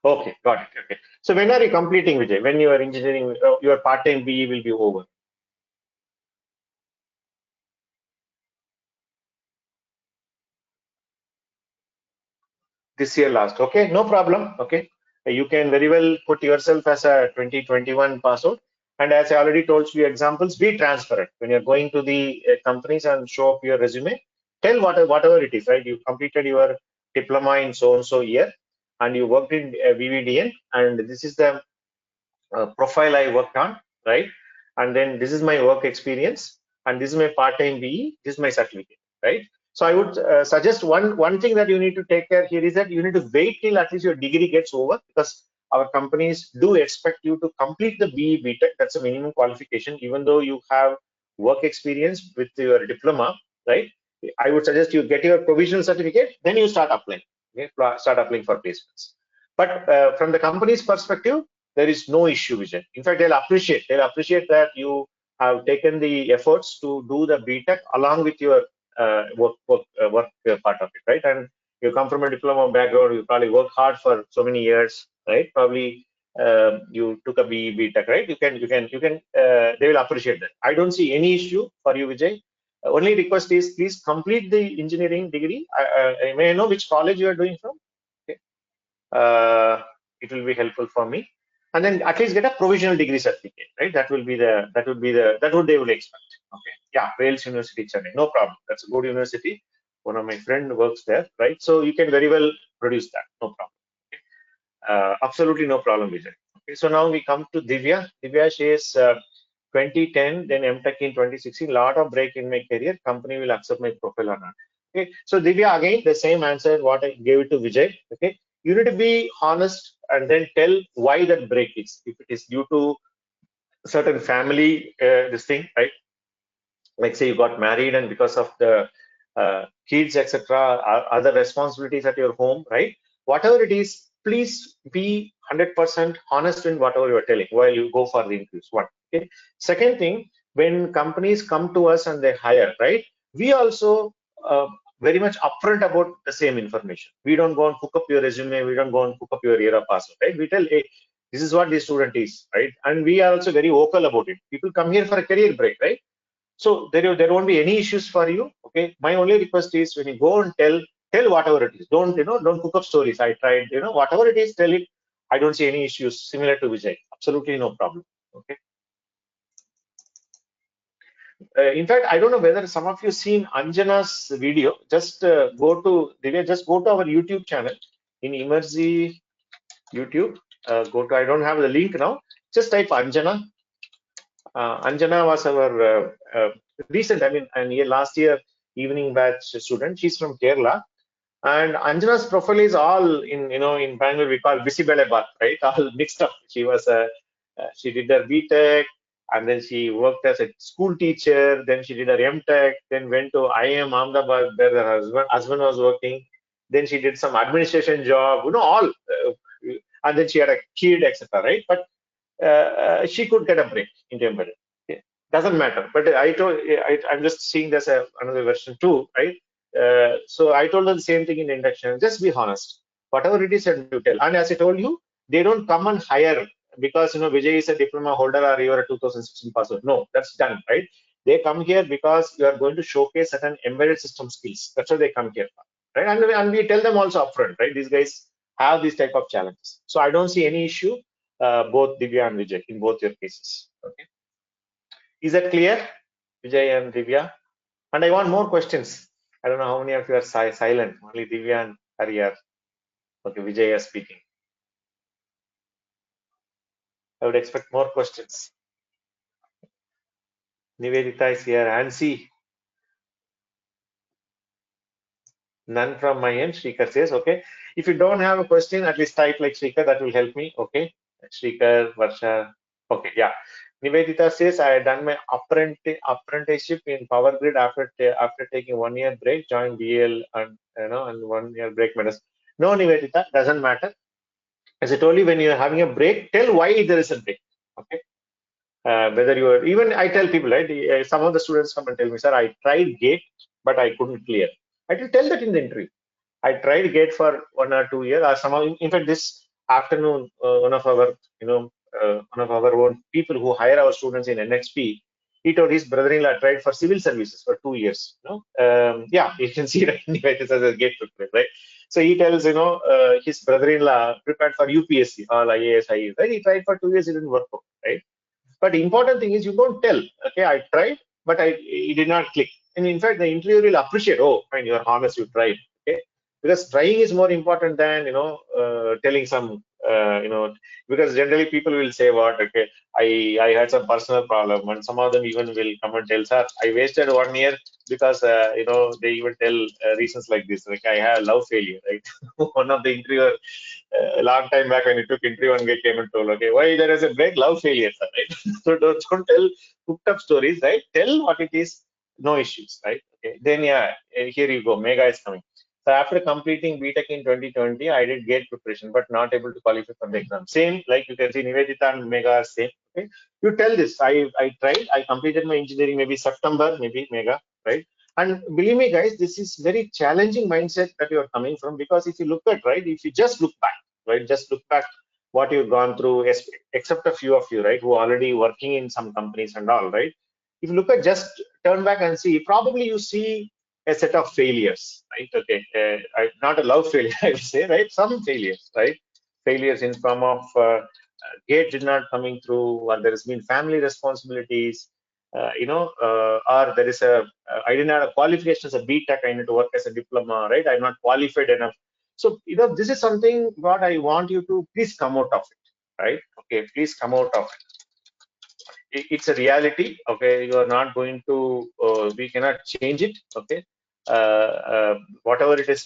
Speaker 2: Okay, got it. Okay. So when are you completing, Vijay? When your engineering, your part-time BE will be over? This year last. Okay, no problem. Okay. You can very well put yourself as a 2021 pass out. And as I already told you examples, be transparent. When you're going to the companies and show up your resume, tell whatever it is, right? You completed your diploma in so and so year and you worked in VVDN, and this is the profile I worked on, right? And then this is my work experience, and this is my part-time BE, this is my certificate, right? So I would suggest one thing that you need to take care here is that you need to wait till at least your degree gets over, because our companies do expect you to complete the BE BTech. That's a minimum qualification, even though you have work experience with your diploma, right? I would suggest you get your provisional certificate, then you start applying. Okay? Start applying for placements. But from the company's perspective, there is no issue with it. In fact, they'll appreciate that you have taken the efforts to do the BTech along with your work part of it, right? And you come from a diploma background, you probably work hard for so many years, right? Probably you took a BTech, right? They will appreciate that. I don't see any issue for you, Vijay. Only request is please complete the engineering degree. May I know which college you are doing from? Okay. uh, it will be helpful for me. And then at least get a provisional degree certificate, right? That would they will expect. Okay, yeah, Wales University, Chennai, no problem. That's a good university. One of my friend works there, right? So you can very well produce that, no problem. Okay. Absolutely no problem with it. Okay, so now we come to Divya. Divya, she is 2010, then MTech in 2016. Lot of break in my career. Company will accept my profile or not. Okay, so Divya, again the same answer what I gave it to Vijay. Okay, you need to be honest and then tell why that break is. If it is due to certain family, this thing, right? Like say you got married and because of the kids, etc., other responsibilities at your home, right? Whatever it is, please be 100% honest in whatever you are telling while you go for the increase. One. Okay. Second thing, when companies come to us and they hire, right? We also very much upfront about the same information. We don't go and cook up your resume. We don't go and cook up your year of password, right? We tell, hey, this is what the student is, right? And we are also very vocal about it. People come here for a career break, right? So there won't be any issues for you. Okay. My only request is when you go and tell whatever it is. Don't cook up stories. I tried, whatever it is, tell it. I don't see any issues similar to Vijay. Absolutely no problem. Okay. In fact, I don't know whether some of you seen Anjana's video. Just just go to our YouTube channel in Emergy YouTube. I don't have the link now. Just type Anjana. Anjana was our recent, and last year evening batch student. She's from Kerala, and Anjana's profile is all in Bangalore we call Bisibele Bath, right? All mixed up. She did her BTech, and then she worked as a school teacher. Then she did her MTech. Then went to IIM Ahmedabad where her husband was working. Then she did some administration job. All. And then she had a kid, etc. Right? But she could get a break in temporary. Okay. Doesn't matter. But I'm just seeing this as another version too, right? So I told her the same thing in induction. Just be honest. Whatever it is that you tell. And as I told you, they don't come and hire because Vijay is a diploma holder or you are a 2016 passer. No, that's done, right? They come here because you are going to showcase certain embedded system skills. That's what they come here for, right? And we tell them also upfront, right? These guys have these type of challenges. So I don't see any issue, both Divya and Vijay in both your cases. Okay, is that clear, Vijay and Divya? And I want more questions. I don't know how many of you are silent. Only Divya and Hari are. Okay, Vijay is speaking. I would expect more questions. Nivedita is here. Ansi, none from my end. Shrikar says, okay. If you don't have a question, at least type like Shrikar. That will help me. Okay. Shrikar, Varsha. Okay, yeah. Nivedita says, I had done my apprenticeship in Power Grid after taking 1 year break, joined DL and and 1 year break matters. No, Nivedita, doesn't matter. As I told you, when you're having a break, tell why there is a break. Okay. Whether you are, even I tell people, right? Some of the students come and tell me, sir, I tried GATE, but I couldn't clear. I will tell that in the interview. I tried GATE for 1 or 2 years, or somehow, in fact, this afternoon, one of our, one of our own people who hire our students in NXP, he told his brother-in-law tried for civil services for 2 years. Yeah, you can see that anyway, this as a GATE prepared, right? So he tells, his brother-in-law prepared for UPSC, all IAS, IAS, right? He tried for 2 years, it didn't work out, right? But the important thing is you don't tell, okay, I tried, but it did not click. And in fact, the interviewer will appreciate, oh, fine, you're honest, you tried, okay? Because trying is more important than, telling some, because generally people will say what, okay, I had some personal problem, and some of them even will come and tell, sir, I wasted 1 year because, they even tell reasons like this, like I have love failure, right? One of the interviewer a long time back when he took interview, one guy came and told, okay, why there is a break? Love failure, sir, right? So don't tell cooked up stories, right? Tell what it is, no issues, right? Okay. Then yeah, here you go. Mega is coming. So after completing BTech in 2020, I did GATE preparation, but not able to qualify for the exam. Same, like you can see, Nivedita and Mega are same. Okay, you tell this. I tried. I completed my engineering maybe September, maybe Mega, right? And believe me, guys, this is very challenging mindset that you are coming from, because if you look at, right, if you just look back, right, just look back what you've gone through, except a few of you, right, who are already working in some companies and all, right? If you look at, just turn back and see, probably you see a set of failures, right? Okay, not a love failure, I would say, right? Some failures, right? Failures in form of gate did not coming through, or there has been family responsibilities, or there is I didn't have a qualification as a BTech, I need to work as a diploma, right? I'm not qualified enough. So, this is something what I want you to please come out of it, right? Okay, please come out of it. It's a reality. Okay, you are not going to, we cannot change it. Okay, whatever it is,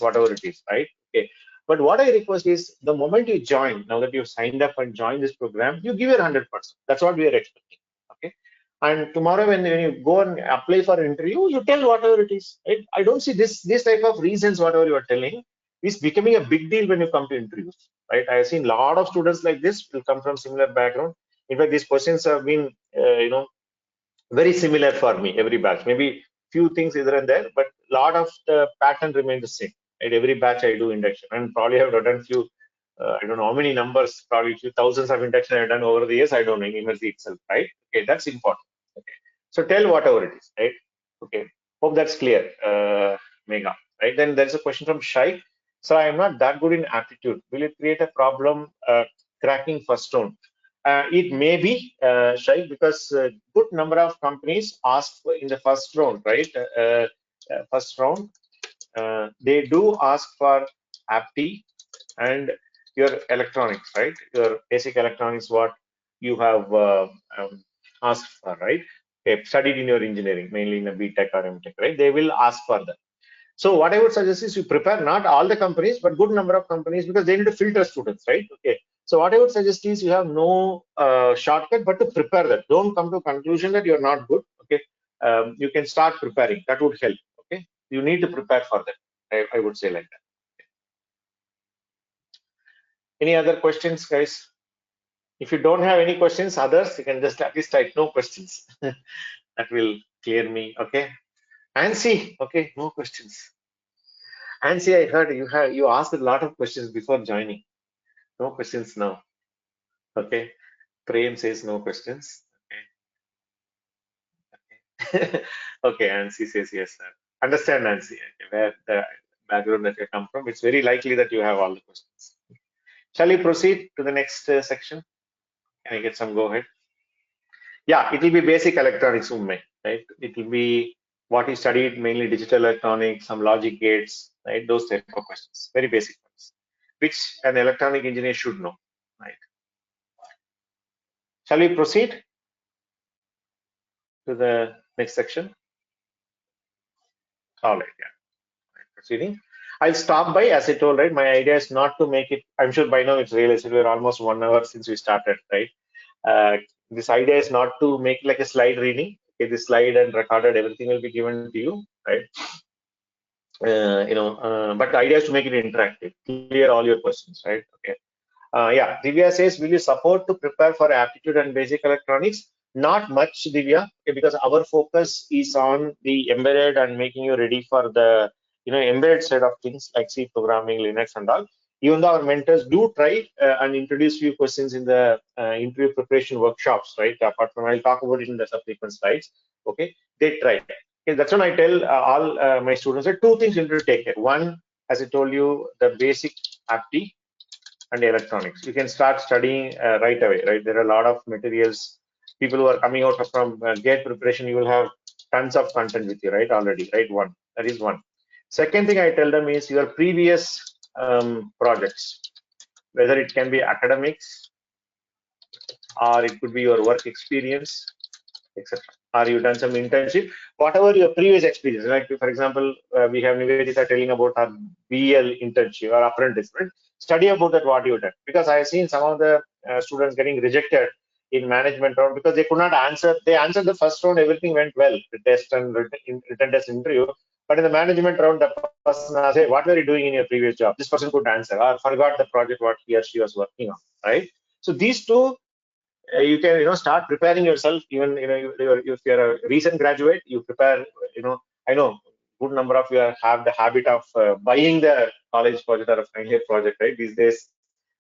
Speaker 2: right? Okay. But what I request is, the moment you join, now that you've signed up and joined this program, you give your 100%. That's what we are expecting. Okay. And tomorrow, when you go and apply for an interview, you tell whatever it is. Right? I don't see this type of reasons, whatever you are telling, is becoming a big deal when you come to interviews. Right? I have seen a lot of students like this will come from similar background. In fact, these questions have been, very similar for me every batch. Maybe few things either and there, but a lot of the pattern remains the same. At every batch, I do induction, and probably have done few. I don't know how many numbers, probably few thousands of induction I've done over the years. I don't know, in university itself, right? Okay, that's important. Okay, so tell whatever it is, right? Okay, hope that's clear, Mega. Right? Then there's a question from Shai. So I am not that good in aptitude. Will it create a problem cracking first round? It may be, Shai, because good number of companies ask in the first round, right? First round, they do ask for apti and your electronics, right? Your basic electronics, what you have asked for, right? Studied in your engineering, mainly in a BTech or MTech, right? They will ask for that. So what I would suggest is you prepare not all the companies, but good number of companies, because they need to filter students, right? Okay. So what I would suggest is you have no shortcut, but to prepare that. Don't come to a conclusion that you're not good. Okay. You can start preparing. That would help. Okay. You need to prepare for that. I would say like that. Any other questions, guys? If you don't have any questions, others, you can just at least type no questions. That will clear me. Okay. Ansi, okay, no questions. Ansi, I heard you asked a lot of questions before joining. No questions now. Okay. Prem says no questions. Okay. Okay. Nancy says yes, sir. Understand, Nancy. Okay. Where the background that you come from, it's very likely that you have all the questions. Shall we proceed to the next section? Can I get some go ahead? Yeah, it will be basic electronics, right? It will be what you studied, mainly digital electronics, some logic gates, right? Those type of questions, very basic ones, which an electronic engineer should know, right? Shall we proceed to the next section? All right, yeah, proceeding. I'll stop by, as I told, right? My idea is not to make it, I'm sure by now it's realized we're almost 1 hour since we started, right? This idea is not to make like a slide reading. Okay, this slide and recorded, everything will be given to you, right? But the idea is to make it interactive, clear all your questions, right? Okay. Yeah, Divya says, will you support to prepare for aptitude and basic electronics? Not much, Divya, okay, because our focus is on the embedded and making you ready for the embedded side of things like C programming, Linux, and all. Even though our mentors do try and introduce few questions in the interview preparation workshops, right? Apart from, I'll talk about it in the subsequent slides. Okay, they try. Okay, that's when I tell all my students that two things you need to take care. One, as I told you, the basic aptitude and electronics. You can start studying right away, right? There are a lot of materials. People who are coming out from GATE preparation, you will have tons of content with you, right? Already, right? One. That is one. Second thing I tell them is your previous projects, whether it can be academics or it could be your work experience, etc. Or you done some internship, whatever your previous experience. Like for example, we have Nivedita telling about her BL internship or apprentice, right? Study about that what you done, because I have seen some of the students getting rejected in management round because they could not answer. They answered the first round, everything went well, the test and written test interview. But in the management round, the person asked, hey, what were you doing in your previous job? This person could answer or forgot the project what he or she was working on, right? So these two you can start preparing yourself. Even if you're a recent graduate, you prepare. I know good number of you have the habit of buying the college project or a final year project, right? These days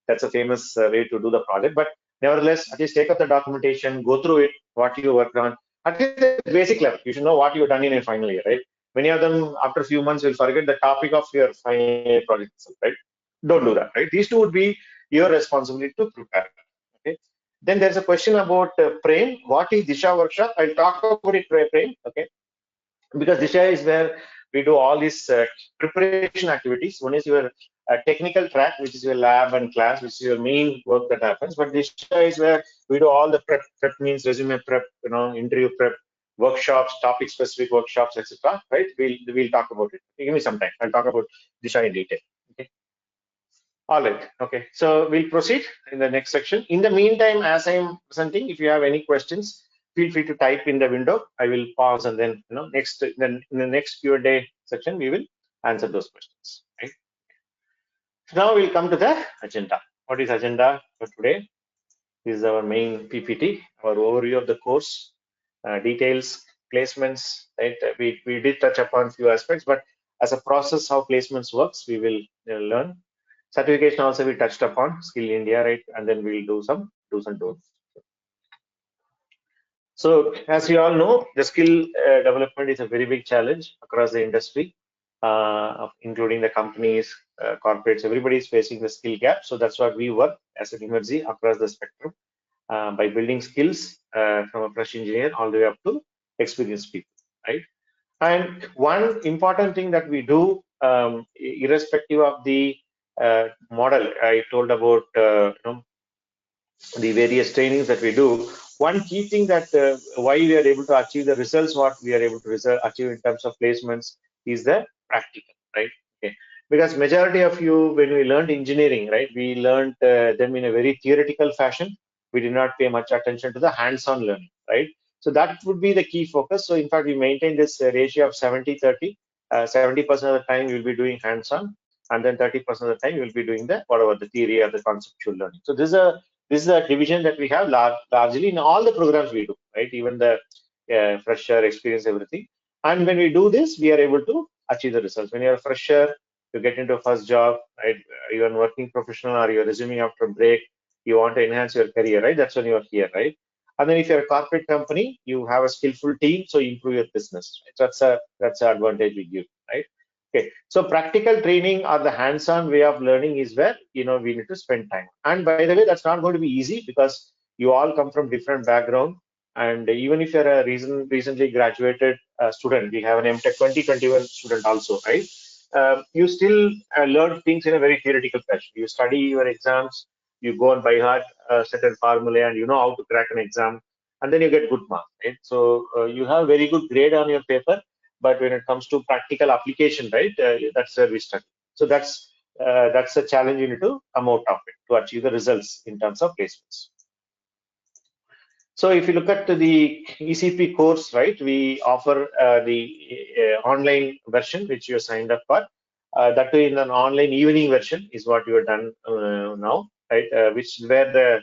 Speaker 2: that's a famous way to do the project. But nevertheless, at least take up the documentation, go through it, what you worked on at least the basic level. You should know what you've done in a final year, right? Many of them after a few months will forget the topic of your final year project itself, right? Don't do that, right? These two would be your responsibility to prepare. Okay. Then there's a question about Prem. What is Disha workshop? I'll talk about it, Prem. Okay. Because Disha is where we do all these preparation activities. One is your technical track, which is your lab and class, which is your main work that happens. But Disha is where we do all the prep. Prep means resume prep, interview prep, workshops, topic specific workshops, etc. Right? We'll talk about it. Give me some time. I'll talk about Disha in detail. Okay. All right. Okay. So we'll proceed in the next section. In the meantime, as I'm presenting, if you have any questions, feel free to type in the window. I will pause and then, next then in the next Q&A section, we will answer those questions. Right. So now we'll come to the agenda. What is agenda for today? This is our main PPT, our overview of the course, details, placements. Right. We did touch upon few aspects, but as a process, how placements works, we will learn. Certification also we touched upon, Skill India, right? And then we'll do some do's and don'ts. So as you all know, the skill development is a very big challenge across the industry, including the companies, corporates, everybody is facing the skill gap. So that's what we work as an emergency across the spectrum by building skills from a fresh engineer all the way up to experienced people, right? And one important thing that we do, irrespective of the model I told about, the various trainings that we do, one key thing that why we are able to achieve the results what we are able to achieve in terms of placements is the practical, right? Okay. Because majority of you, when we learned engineering, right, we learned them in a very theoretical fashion. We did not pay much attention to the hands-on learning, right? So that would be the key focus. So in fact, we maintain this ratio of 70-30. 70% of the time you'll be doing hands-on, and then 30% of the time you'll be doing the whatever the theory or the conceptual learning. So this is a division that we have largely in all the programs we do, right? Even the fresher experience, everything. And when we do this, we are able to achieve the results. When you're a fresher, you get into a first job, right? You're a working professional or you're resuming after a break, you want to enhance your career, right? That's when you're here, right? And then if you're a corporate company, you have a skillful team, so you improve your business. Right? So that's an advantage we give, right? Okay, so practical training or the hands-on way of learning is where we need to spend time. And by the way, that's not going to be easy because you all come from different background, And even if you're a recently graduated student, we have an MTech 2021 student also, right? You still learn things in a very theoretical fashion. You study your exams, you go and by heart certain formulae, and you know how to crack an exam, and then you get good marks, right? So you have very good grade on your paper, but when it comes to practical application, right, that's where we struggle. So that's a challenge you need to come out of it to achieve the results in terms of placements. So if you look at the ECP course, right, we offer the online version which you signed up for. That way, in an online evening version is what you have done now, right? Which where the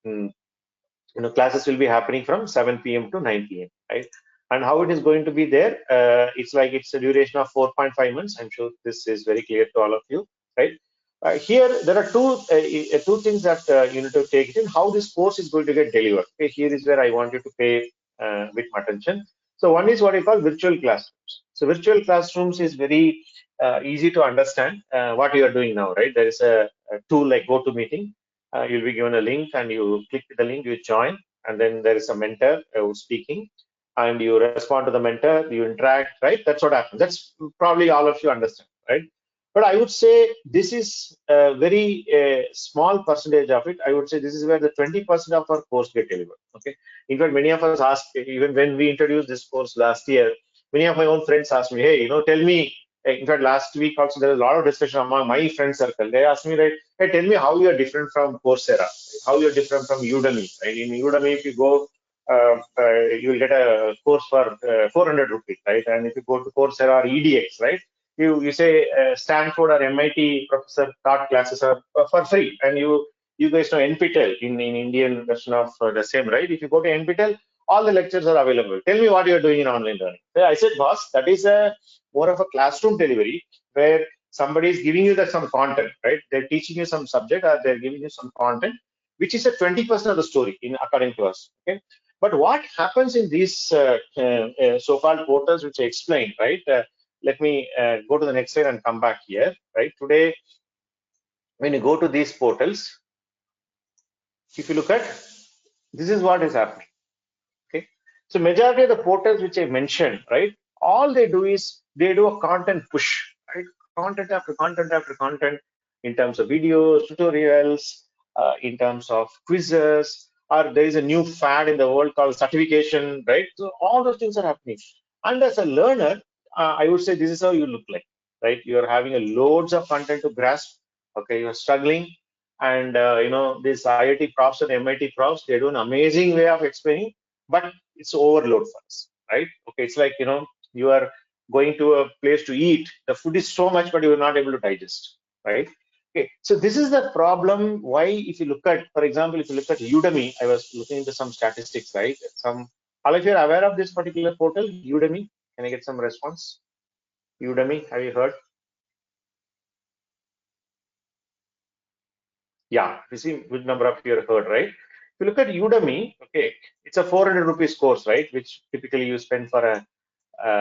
Speaker 2: mm, classes will be happening from 7 p.m. to 9 p.m. right? And how it is going to be there? It's a duration of 4.5 months. I'm sure this is very clear to all of you, right? Here there are two things that you need to take it in. How this course is going to get delivered. Okay, here is where I want you to pay a bit more attention. So one is what I call virtual classrooms. So virtual classrooms is very easy to understand what you are doing now, right? There is a tool like GoToMeeting. You'll be given a link and you click the link, you join, and then there is a mentor who's speaking, and you respond to the mentor, you interact, right? That's what happens. That's probably all of you understand, right? But I would say this is a very small percentage of it. I would say this is where the 20% of our course get delivered. Okay. In fact, many of us asked, even when we introduced this course last year, many of my own friends asked me, hey, tell me. In fact, last week also there was a lot of discussion among my friend circle. They asked me, right, hey, tell me how you are different from Coursera, how you're different from Udemy. Right? In Udemy, if you go, you will get a course for 400 rupees, right? And if you go to Coursera or EDX, right? You say Stanford or MIT professor taught classes are for free, and you guys know NPTEL in Indian version of the same, right? If you go to NPTEL, all the lectures are available. Tell me what you're doing in online learning. So I said, boss, that is a more of a classroom delivery where somebody is giving you some content, right? They're teaching you some subject or they're giving you some content, which is a 20% of the story in according to us. Okay. But what happens in these so-called portals, which I explained, right? Let me go to the next slide and come back here, right? Today, when you go to these portals, if you look at, this is what is happening. Okay. So majority of the portals which I mentioned, right? All they do is they do a content push, right? Content after content after content in terms of videos, tutorials, in terms of quizzes, or there is a new fad in the world called certification, right? So all those things are happening. And as a learner, I would say this is how you look like, right? You are having a loads of content to grasp. Okay, you are struggling, and these IIT profs and MIT profs, they do an amazing way of explaining, but it's overload for us, right? Okay, it's like you are going to a place to eat, the food is so much but you are not able to digest, right? Okay, so this is the problem. Why, if you look at, for example, if you look at Udemy, I was looking into some statistics, right? All of you are aware of this particular portal, Udemy? Can I get some response? Udemy, have you heard? Yeah, you see, good number of you have heard, right? If you look at Udemy, okay, it's a 400 rupees course, right? Which typically you spend for a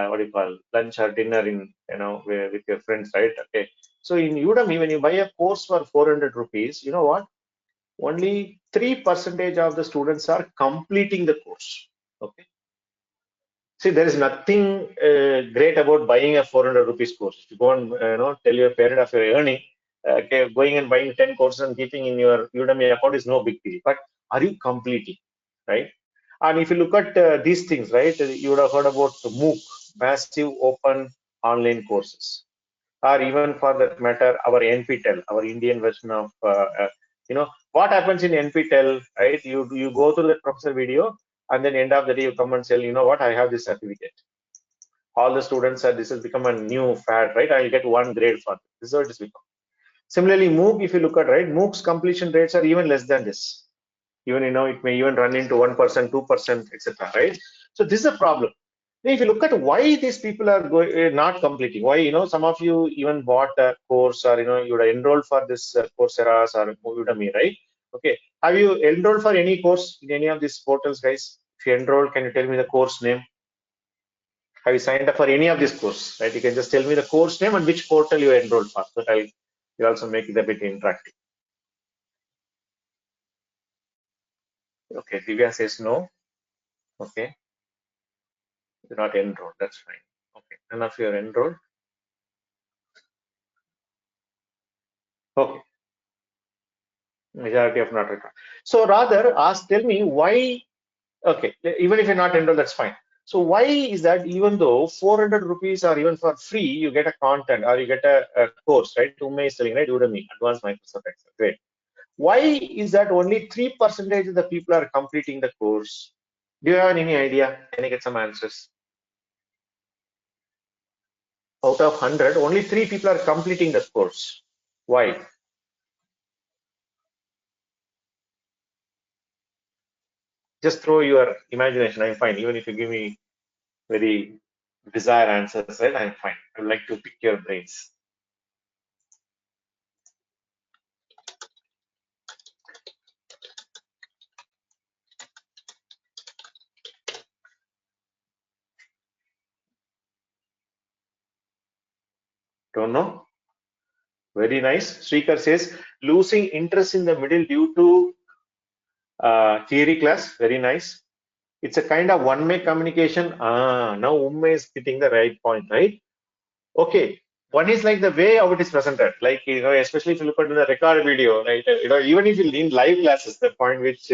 Speaker 2: what do you call, lunch or dinner in with your friends, right? Okay, so in Udemy, when you buy a course for 400 rupees, you know what, only 3% of the students are completing the course. Okay, see, there is nothing great about buying a 400 rupees course. If you go and tell your parent of your earning, okay, going and buying 10 courses and keeping in your Udemy account is no big deal, but are you completing, right? And if you look at these things, right, you would have heard about the MOOC, massive open online courses, or even for that matter, our NPTEL, our Indian version of, what happens in NPTEL, right? You go through the professor video, and then end of the day, you come and say, you know what, I have this certificate. All the students said this has become a new fad, right? I'll get one grade for this. This is what it has become. Similarly, MOOC, if you look at, right, MOOC's completion rates are even less than this. Even it may even run into 1%, 2%, etc. Right? So this is a problem. If you look at why these people are not completing, why some of you even bought a course, or you would have enrolled for this Coursera or Udemy, right? Okay, have you enrolled for any course in any of these portals, guys? If you enrolled, can you tell me the course name? Have you signed up for any of this course? Right, you can just tell me the course name and which portal you enrolled for. So I'll also make it a bit interactive. Okay, Divya says no. Okay, you're not enrolled. That's fine. Okay, none of you are enrolled. Okay, majority of not enrolled. So rather, tell me why. Okay, even if you're not enrolled, that's fine. So why is that even though 400 rupees or even for free, you get a content or you get a course, right? Ume is selling, right? Udemy, Advanced Microsoft Excel. Great. Why is that only 3% of the people are completing the course? Do you have any idea? Can I get some answers? Out of 100, only 3 people are completing the course. Why? Just throw your imagination. I'm fine. Even if you give me very bizarre answers, right? I'm fine. I would like to pick your brains. Don't know. Very nice. Srikar says losing interest in the middle due to theory class. Very nice. It's a kind of one-way communication. Now Umme is hitting the right point, right? Okay. One is like the way how it is presented, like, especially if you look at the record video, right? Even if you in live classes, the point which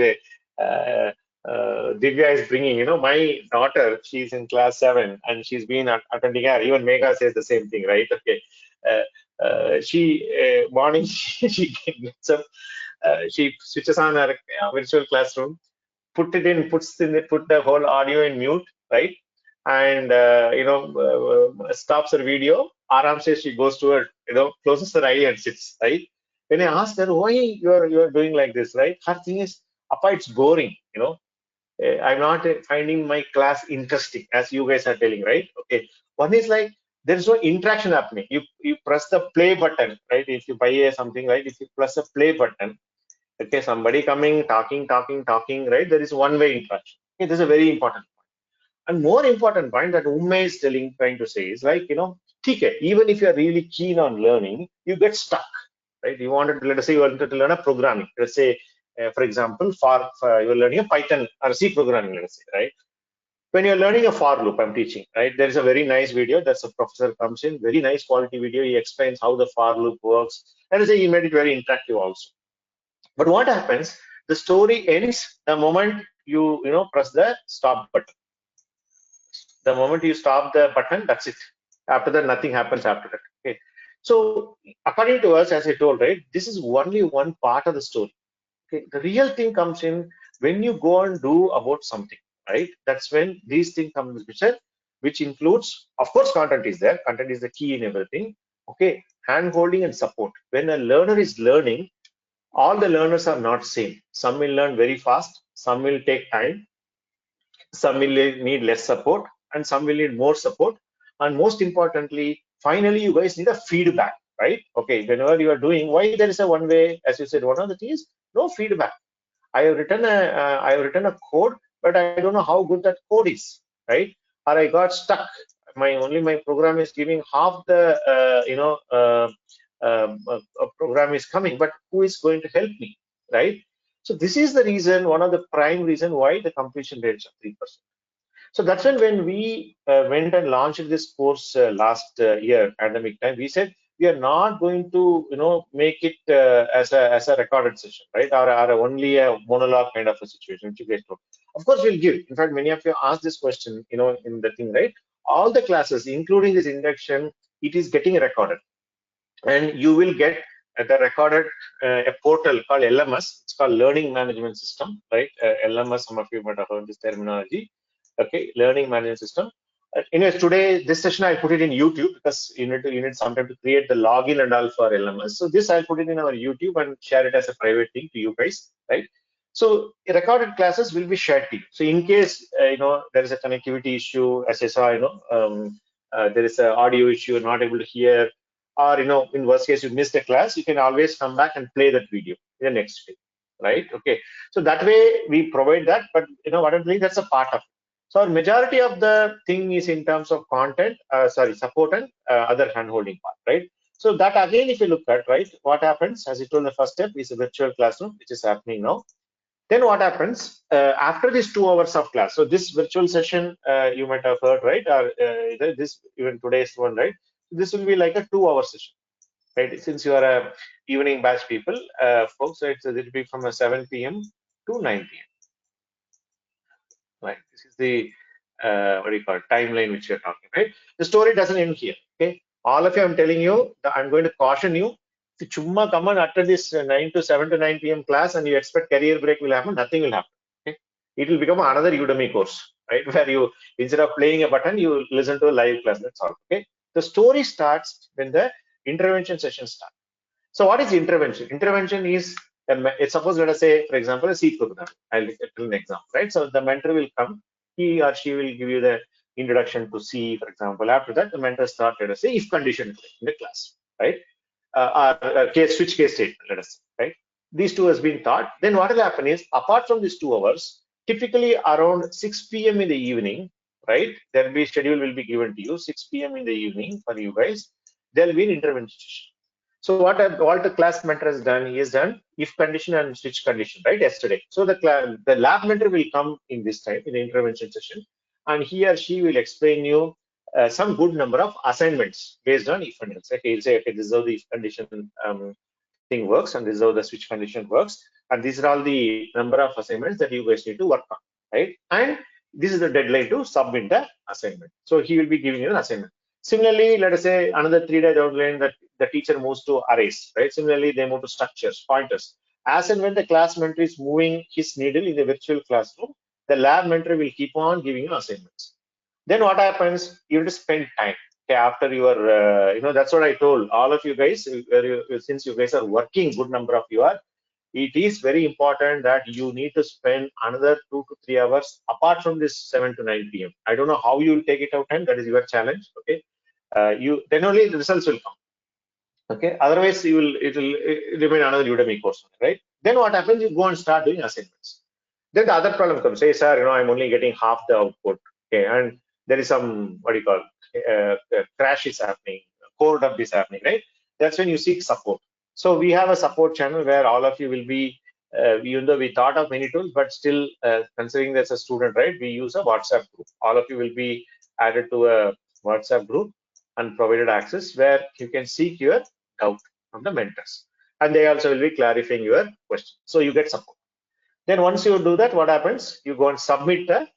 Speaker 2: Divya is bringing, my daughter, she's in class 7 and she's been attending her. Even Megha says the same thing, right? Okay. She morning she gets up, she switches on her virtual classroom, put the whole audio in mute, right? And stops her video. Aram says she goes to her, closes her eye and sits, right? When I asked her why you're doing like this, right? Her thing is, Appa, it's boring, I'm not finding my class interesting, as you guys are telling, right? Okay. One is like there is no interaction happening. You press the play button, right? If you buy something, right? If you press the play button, okay, somebody coming, talking, right? There is one-way interaction. Okay, this is a very important point. And more important point that Umme is trying to say is like, TK, even if you're really keen on learning, you get stuck, right? You wanted to, let us say you wanted to learn a programming. Let's say, for example, for you're learning a Python or C programming, let us say, right? When you're learning a for loop, I'm teaching, right? There is a very nice video that's a professor comes in, very nice quality video. He explains how the for loop works. Let us say he made it very interactive also. But what happens? The story ends the moment you press the stop button. The moment you stop the button, that's it. After that, nothing happens after that. Okay. So according to us, as I told, right, this is only one part of the story. Okay. The real thing comes in when you go and do about something, right? That's when these things come in the picture, which includes, of course, content is there. Content is the key in everything. Okay. Hand holding and support. When a learner is learning, all the learners are not same. Some will learn very fast, some will take time, some will need less support, and some will need more support. And most importantly, finally, you guys need a feedback, right? Okay, whenever you are doing, why there is a one way, as you said, one of the things, no feedback. I have written a code, but I don't know how good that code is, right? Or I got stuck. My program is giving half the program is coming, but who is going to help me, right? So this is the reason, one of the prime reason why the completion rates are 3%. So that's when we went and launched this course last year, pandemic time. We said we are not going to, make it as a recorded session, right? Or only a monologue kind of a situation, which you guys know. Of course, we'll give. In fact, many of you asked this question, in the thing, right? All the classes, including this induction, it is getting recorded, and you will get the recorded a portal called LMS. It's called Learning Management System, right? LMS. Some of you might have heard this terminology. Okay, Learning Management System. Anyways, today this session I'll put it in YouTube because you need some time to create the login and all for LMS. So this I'll put it in our YouTube and share it as a private thing to you guys, right? So recorded classes will be shared to you. So in case there is a connectivity issue, as I saw, there is an audio issue, not able to hear, or in worst case you missed a class, you can always come back and play that video in the next day, right? Okay, so that way we provide that, but what I'm doing, that's a part of it. So our majority of the thing is in terms of content, support and other hand-holding part, right? So that again, if you look at, right, what happens, as I told, the first step is a virtual classroom, which is happening now. Then what happens after these 2 hours of class? So this virtual session you might have heard, right? Or this even today's one, right? This will be like a 2-hour session, right? Since you are a evening batch people, folks, right? So it will be from a 7 p.m. to 9 p.m. Right. This is the what do you call it, timeline which you're talking, right? The story doesn't end here. Okay. All of you, I'm telling you, I'm going to caution you. If you chumma come and after this 7 to 9 p.m. class and you expect career break will happen, nothing will happen. Okay. It will become another Udemy course, right? Where you, instead of playing a button, you listen to a live class. That's all. Okay. The story starts when the intervention session starts. So what is intervention? Intervention is, it's suppose, let us say, for example, a C program. I'll tell an example, right? So the mentor will come, he or she will give you the introduction to C, for example. After that, the mentor starts, let us say, if condition in the class, right? Or case switch case statement, let us say, right? These two has been taught. Then what will happen is, apart from these 2 hours, typically around 6 p.m. in the evening, right? There will be schedule will be given to you 6 p.m. in the evening for you guys. There will be an intervention session. So what the class mentor has done, he has done if condition and switch condition, right? Yesterday. So the lab mentor will come in this time in the intervention session, and he or she will explain you some good number of assignments based on if and else. Okay, he'll say, okay, this is how the if condition thing works, and this is how the switch condition works, and these are all the number of assignments that you guys need to work on, right? And this is the deadline to submit the assignment. So he will be giving you an assignment. Similarly, let us say another 3 days down the line that the teacher moves to arrays, right? Similarly, they move to structures, pointers. As and when the class mentor is moving his needle in the virtual classroom, the lab mentor will keep on giving you assignments. Then what happens? You have to spend time. Okay, after your, that's what I told all of you guys. Since you guys are working, good number of you are. It is very important that you need to spend another 2 to 3 hours apart from this 7 to 9 p.m. I don't know how you will take it out, and that is your challenge. Okay, you then only the results will come. Okay, otherwise it will remain another Udemy course, right? Then what happens? You go and start doing assignments. Then the other problem comes. Say, sir, I'm only getting half the output. Okay, and there is some what do you call crash is happening, core dump is happening, right? That's when you seek support. So we have a support channel where all of you will be. Even though we thought of many tools, but still considering that's a student, right? We use a WhatsApp group. All of you will be added to a WhatsApp group and provided access where you can seek your doubt from the mentors, and they also will be clarifying your question. So you get support. Then once you do that, what happens? You go and submit a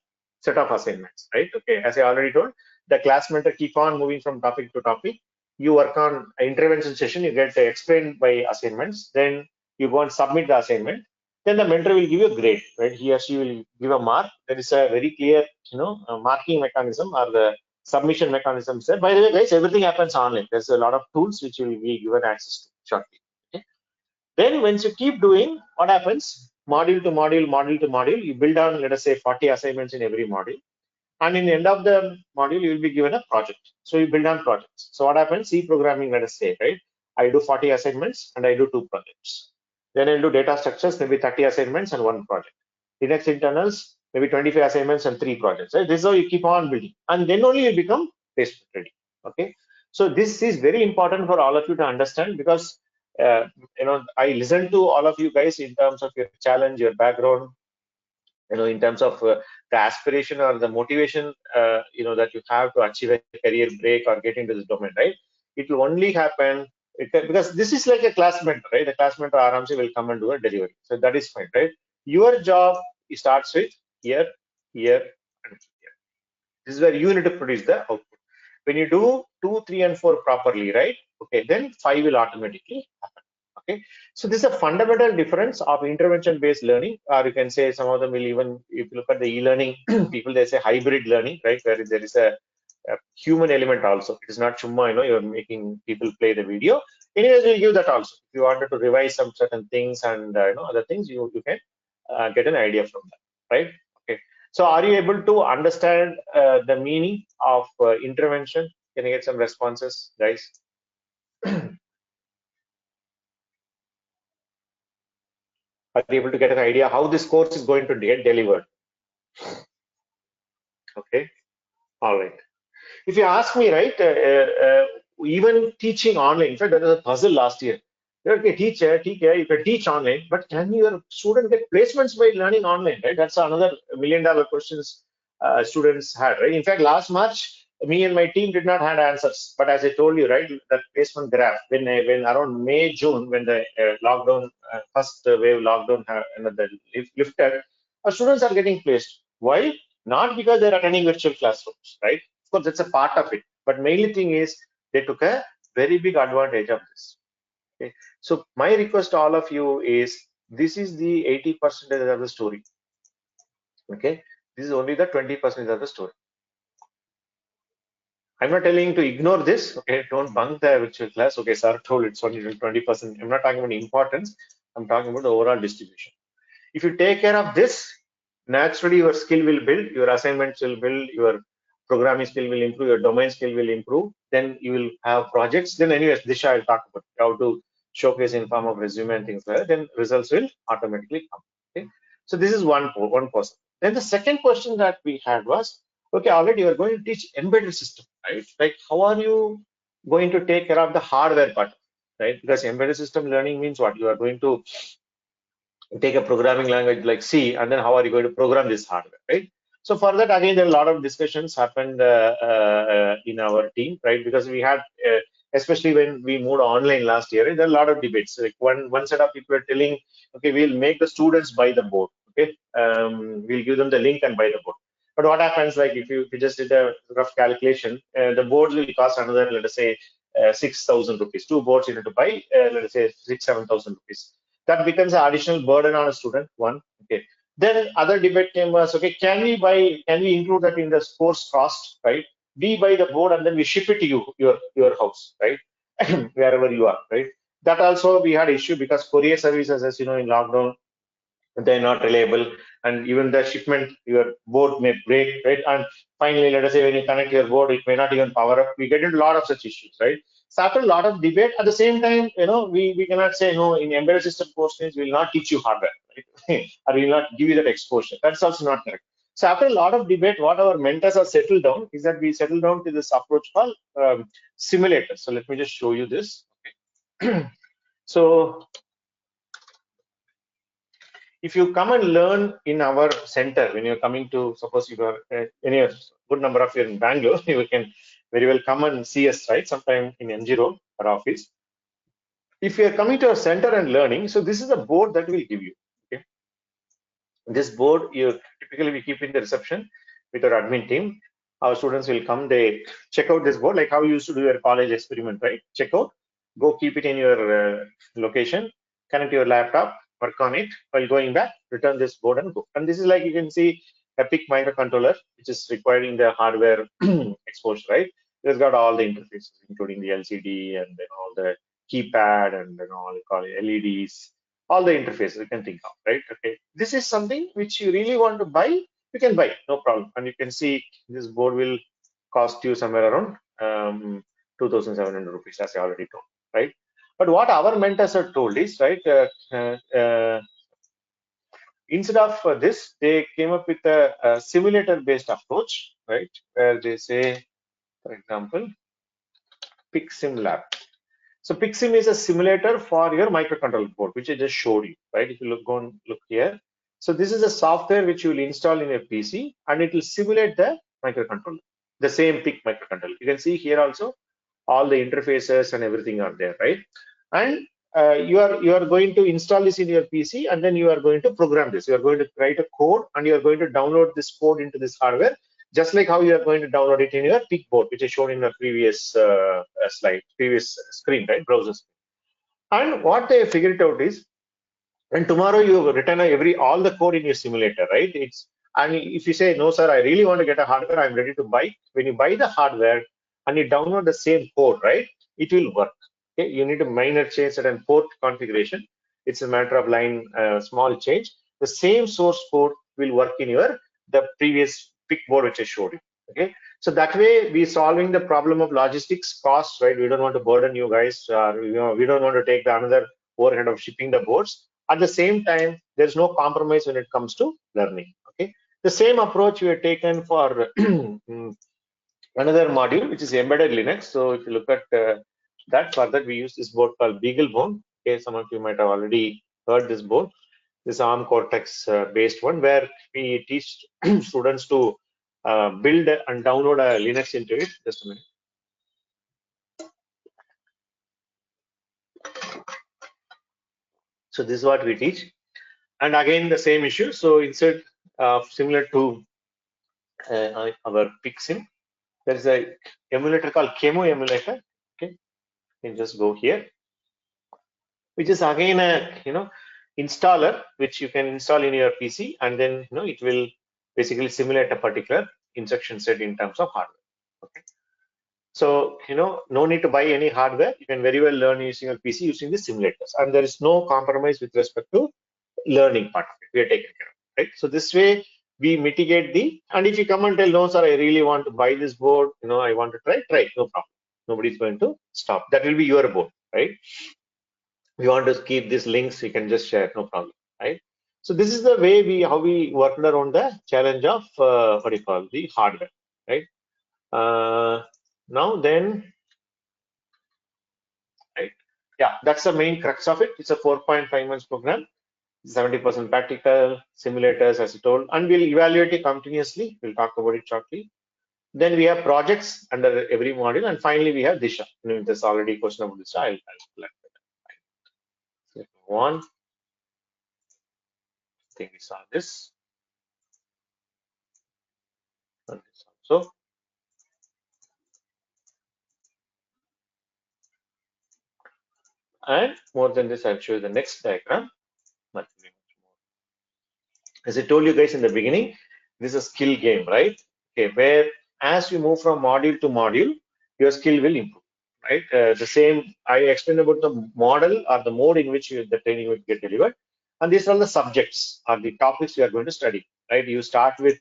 Speaker 2: set of assignments, right? Okay, as I already told, the class mentor keep on moving from topic to topic. You work on intervention session, you get explained by assignments. Then you go and submit the assignment. Then the mentor will give you a grade, right? He or she will give a mark. There is a very clear, marking mechanism or the submission mechanism said. By the way, guys, everything happens online. There's a lot of tools which will be given access to shortly. Okay? Then once you keep doing, what happens? Module to module, module to module, you build on, let us say, 40 assignments in every module. And in the end of the module, you will be given a project. So you build on projects. So what happens? C programming, let us say, right? I do 40 assignments and I do 2 projects. Then I'll do data structures, maybe 30 assignments and 1 project. Linux internals, maybe 25 assignments and 3 projects. Right? This is how you keep on building. And then only you become Facebook ready. Okay. So this is very important for all of you to understand, because I listen to all of you guys in terms of your challenge, your background, in terms of the aspiration or the motivation, that you have to achieve a career break or get into this domain, right? It will only happen because this is like a class mentor, right? The class mentor RMC will come and do a delivery. So that is fine, right? Your job starts with here, here, and here. This is where you need to produce the output. When you do 2, 3, and 4 properly, right? Okay, then 5 will automatically happen. Okay, so this is a fundamental difference of intervention based learning, or you can say some of them will even, if you look at the e-learning people, they say hybrid learning, right, where there is a human element also. It is not chumma, you're making people play the video. Anyways, we'll give that also. If you wanted to revise some certain things and other things, you can get an idea from that, right? Okay, so are you able to understand the meaning of intervention? Can I get some responses, guys? Are you able to get an idea how this course is going to get delivered? Okay, all right. If you ask me, right, even teaching online, in fact, that was a puzzle last year. Okay, teacher, you can teach online, but can your student get placements by learning online, right? That's another $1 million questions students had, right? In fact, last March, me and my team did not have answers. But as I told you, right, that placement graph, when around May, June, when the lockdown, first wave lockdown the lifted, our students are getting placed. Why? Not because they're attending virtual classrooms, right? Of course, that's a part of it. But mainly thing is they took a very big advantage of this. Okay. So my request to all of you is, this is the 80% of the story. Okay. This is only the 20% of the story. I'm not telling you to ignore this. Okay. Don't bunk the virtual class. Okay. Sir told it's only 20%. I'm not talking about importance. I'm talking about the overall distribution. If you take care of this, naturally your skill will build, your assignments will build, your programming skill will improve, your domain skill will improve. Then you will have projects. Then anyways, Disha I'll talk about how to showcase in form of resume and things like that. Then results will automatically come. Okay. So this is one person. Then the second question that we had was, okay, already you are going to teach embedded system, right? Like how are you going to take care of the hardware part, right? Because embedded system learning means what? You are going to take a programming language like C, and then how are you going to program this hardware, right? So for that, again, there are a lot of discussions happened in our team, right? Because we had, especially when we moved online last year, there are a lot of debates. Like one set of people are telling, okay, we'll make the students buy the board, okay? We'll give them the link and buy the board. But what happens, like if you just did a rough calculation, the boards will cost another, let us say, 6,000 rupees. Two boards you need to buy, let us say 7,000 rupees. That becomes an additional burden on a student. One, okay. Then other debate came was, okay, can we include that in the course cost, right? We buy the board and then we ship it to you, your house, right? Wherever you are, right? That also we had issue because courier services, as you know, in lockdown, they're not reliable, and even the shipment, your board may break, right? And finally, let us say when you connect your board, it may not even power up. We get into a lot of such issues, right? So after a lot of debate, at the same time, we cannot say no, in embedded system courses we will not teach you hardware, right? Or we will not give you that exposure. That's also not correct. So after a lot of debate, what our mentors have settled down is that we settled down to this approach called simulator. So let me just show you this. Okay. So if you come and learn in our center, when you're coming to, suppose you are any good number of you in Bangalore, you can very well come and see us, right? Sometime in MG Road, our office. If you are coming to our center and learning, so this is a board that we'll give you. Okay, this board you typically we keep in the reception with our admin team. Our students will come, they check out this board, like how you used to do your college experiment, right? Check out, go keep it in your location, connect your laptop, work on it. While going back, return this board and go. And this is like you can see a PIC microcontroller, which is requiring the hardware exposure, right? It's got all the interfaces, including the LCD and then all the keypad and then all call it LEDs, all the interfaces you can think of, right? Okay, this is something which you really want to buy, you can buy, no problem. And you can see this board will cost you somewhere around 2,700 rupees, as I already told, right? But what our mentors are told is, right, instead of this, they came up with a simulator-based approach, right, where they say, for example, PICSIM Lab. So PICSIM is a simulator for your microcontroller board, which I just showed you, right? If you go and look here. So this is a software which you will install in your PC and it will simulate the microcontroller, the same PIC microcontroller. You can see here also all the interfaces and everything are there, right? And you are going to install this in your PC and then you are going to program this. You are going to write a code and you are going to download this code into this hardware, just like how you are going to download it in your PIC board, which is shown in the previous previous screen, right? Browser screen. And what they figured out is, when tomorrow you return all the code in your simulator, right? And if you say no, sir, I really want to get a hardware, I'm ready to buy. When you buy the hardware and you download the same code, right? It will work. Okay, you need a minor change certain port configuration. It's a matter of line small change. The same source code will work in the previous PIC board which I showed you. Okay, so that way we solving the problem of logistics costs, right? We don't want to burden you guys, we don't want to take the another overhead of shipping the boards. At the same time, there's no compromise when it comes to learning. Okay, the same approach we have taken for another module, which is embedded Linux. So if you look at that, for that we use this board called BeagleBone. Okay, some of you might have already heard this board. This ARM Cortex based one, where we teach students to build and download a Linux into it. Just a minute. So this is what we teach. And again, the same issue. So instead, similar to our PICSIM, there's a emulator called Chemo emulator. Okay, you can just go here, which is again a installer which you can install in your PC, and then it will basically simulate a particular instruction set in terms of hardware. Okay, so no need to buy any hardware. You can very well learn using your PC using the simulators, and there is no compromise with respect to learning part of it. We are taking care of it, right? So this way we mitigate and if you come and tell, no sir, I really want to buy this board, I want to try, no problem. Nobody's going to stop. That will be your board, right? If you want to keep these links, you can just share, no problem, right? So this is the way how we worked around the challenge of what do you call the hardware, right? Now then, right? Yeah, that's the main crux of it. It's a 4.5 months program. 70% practical, simulators as I told, and we'll evaluate it continuously. We'll talk about it shortly. Then we have projects under every module, and finally we have Disha. There's already a question about Disha. I'll move on. I think we saw this. And this also. And more than this, I'll show you the next diagram. As I told you guys in the beginning, this is a skill game, right? Okay, where as you move from module to module, your skill will improve, right? The same I explained about the model or the mode in which the training will get delivered, and these are the subjects or the topics you are going to study, right? You start with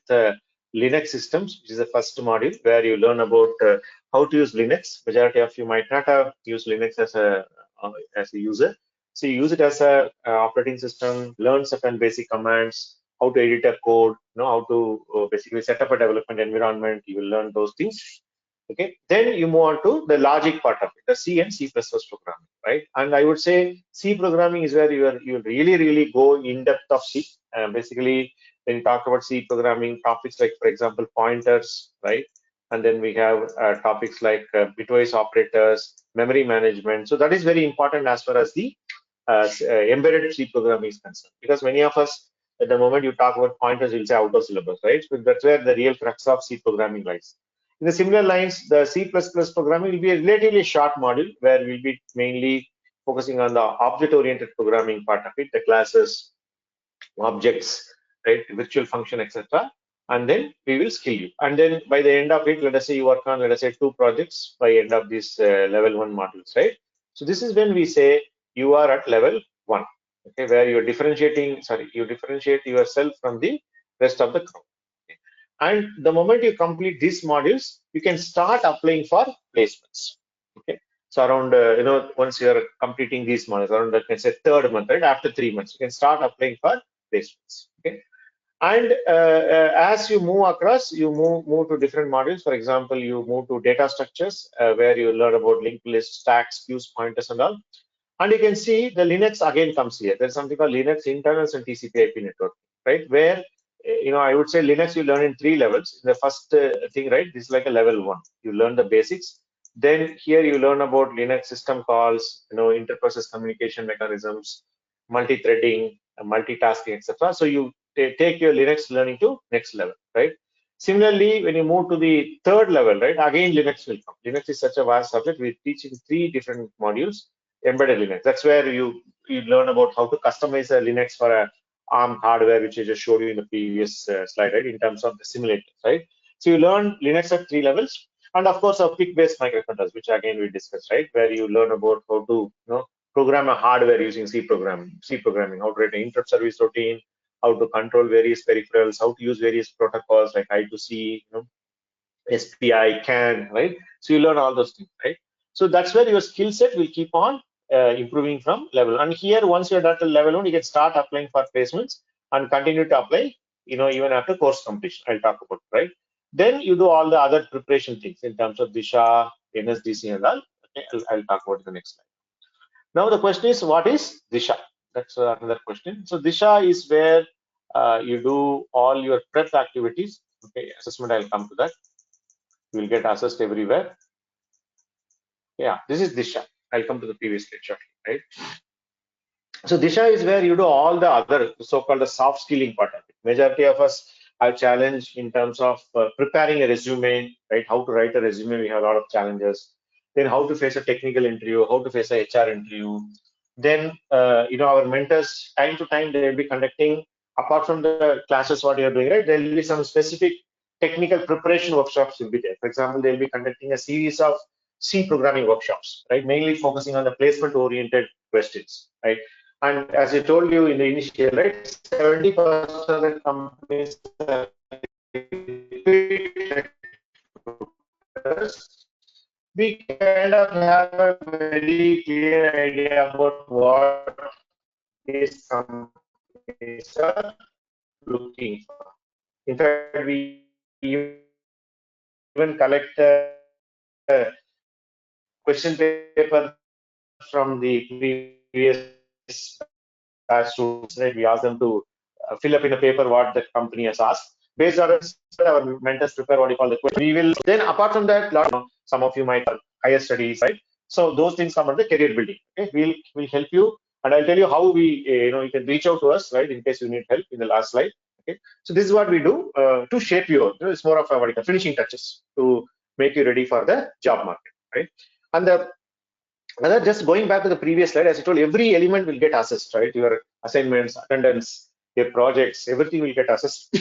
Speaker 2: Linux systems, which is the first module where you learn about how to use Linux. Majority of you might not have used Linux as a user, so you use it as a operating system, learn certain basic commands, how to edit a code, how to basically set up a development environment. You will learn those things. Okay, then you move on to the logic part of it, the C and C++ programming, right? And I would say C programming is where you really go in depth of C. Basically, when you talk about C programming topics like, for example, pointers, right? And then we have topics like bitwise operators, memory management. So that is very important as far as the embedded C programming is concerned, because many of us, at the moment you talk about pointers, you'll say out of syllabus, right? So that's where the real crux of C programming lies. In the similar lines, the C++ programming will be a relatively short module where we'll be mainly focusing on the object-oriented programming part of it, the classes, objects, right, virtual function, etc. And then we will skill you. And then by the end of it, let us say you work on, let us say, 2 projects by end of this level 1 modules, right? So this is when we say you are at level 1, okay, where you differentiate yourself from the rest of the crowd. Okay? And the moment you complete these modules, you can start applying for placements. Okay, so around once you are completing these modules, around let's say 3rd month, right, after 3 months, you can start applying for placements. Okay, and as you move across, you move to different modules. For example, you move to data structures, where you learn about linked lists, stacks, queues, pointers, and all. And you can see the Linux again comes here. There's something called Linux internals and TCP/IP network, right? Where I would say Linux you learn in 3 levels. The first thing, right? This is like a level 1. You learn the basics. Then here you learn about Linux system calls, interprocess communication mechanisms, multi-threading, multitasking, etc. So you take your Linux learning to next level, right? Similarly, when you move to the 3rd level, right, again Linux will come. Linux is such a vast subject. We teach in 3 different modules. Embedded Linux. That's where you learn about how to customize a Linux for a ARM hardware, which I just showed you in the previous slide, right? In terms of the simulators, right? So you learn Linux at 3 levels, and of course, a PIC-based microcontrollers, which again we discussed, right? Where you learn about how to program a hardware using C programming, how to write an interrupt service routine, how to control various peripherals, how to use various protocols like I2C, SPI, CAN, right? So you learn all those things, right? So that's where your skill set will keep on improving from level. And here, once you're at level 1, you can start applying for placements and continue to apply, even after course completion. I'll talk about, right? Then you do all the other preparation things in terms of Disha, NSDC, and all. Okay, I'll talk about the next slide. Now the question is, what is Disha? That's another question. So Disha is where you do all your prep activities. Okay, assessment, I'll come to that. You will get assessed everywhere. Yeah, this is Disha. I'll come to the previous slide shortly, right? So Disha is where you do all the other so-called the soft skilling part of it. Majority of us are challenged in terms of preparing a resume, right? How to write a resume, we have a lot of challenges. Then how to face a technical interview, how to face a HR interview. Then our mentors, time to time, they will be conducting, apart from the classes what you are doing, right? There will be some specific technical preparation workshops will be there. For example, they'll be conducting a series of C programming workshops, right? Mainly focusing on the placement oriented questions, right? And as I told you in the initial, right, 70% of the companies are repeat recruiters. We kind of have a very clear idea about what these companies are looking for. In fact, we even collect question paper from the previous batch students, right? We ask them to fill up in a paper what the company has asked. Based on it, our mentors prepare what you call the question. We will then, apart from that, some of you might have higher studies, right? So those things come under career building. Okay, we'll help you, and I'll tell you how we, you can reach out to us, right, in case you need help in the last slide. Okay, so this is what we do to shape you. It's more of a what you call finishing touches to make you ready for the job market, right? And the just going back to the previous slide, as I told, every element will get assessed, right? Your assignments, attendance, your projects, everything will get assessed.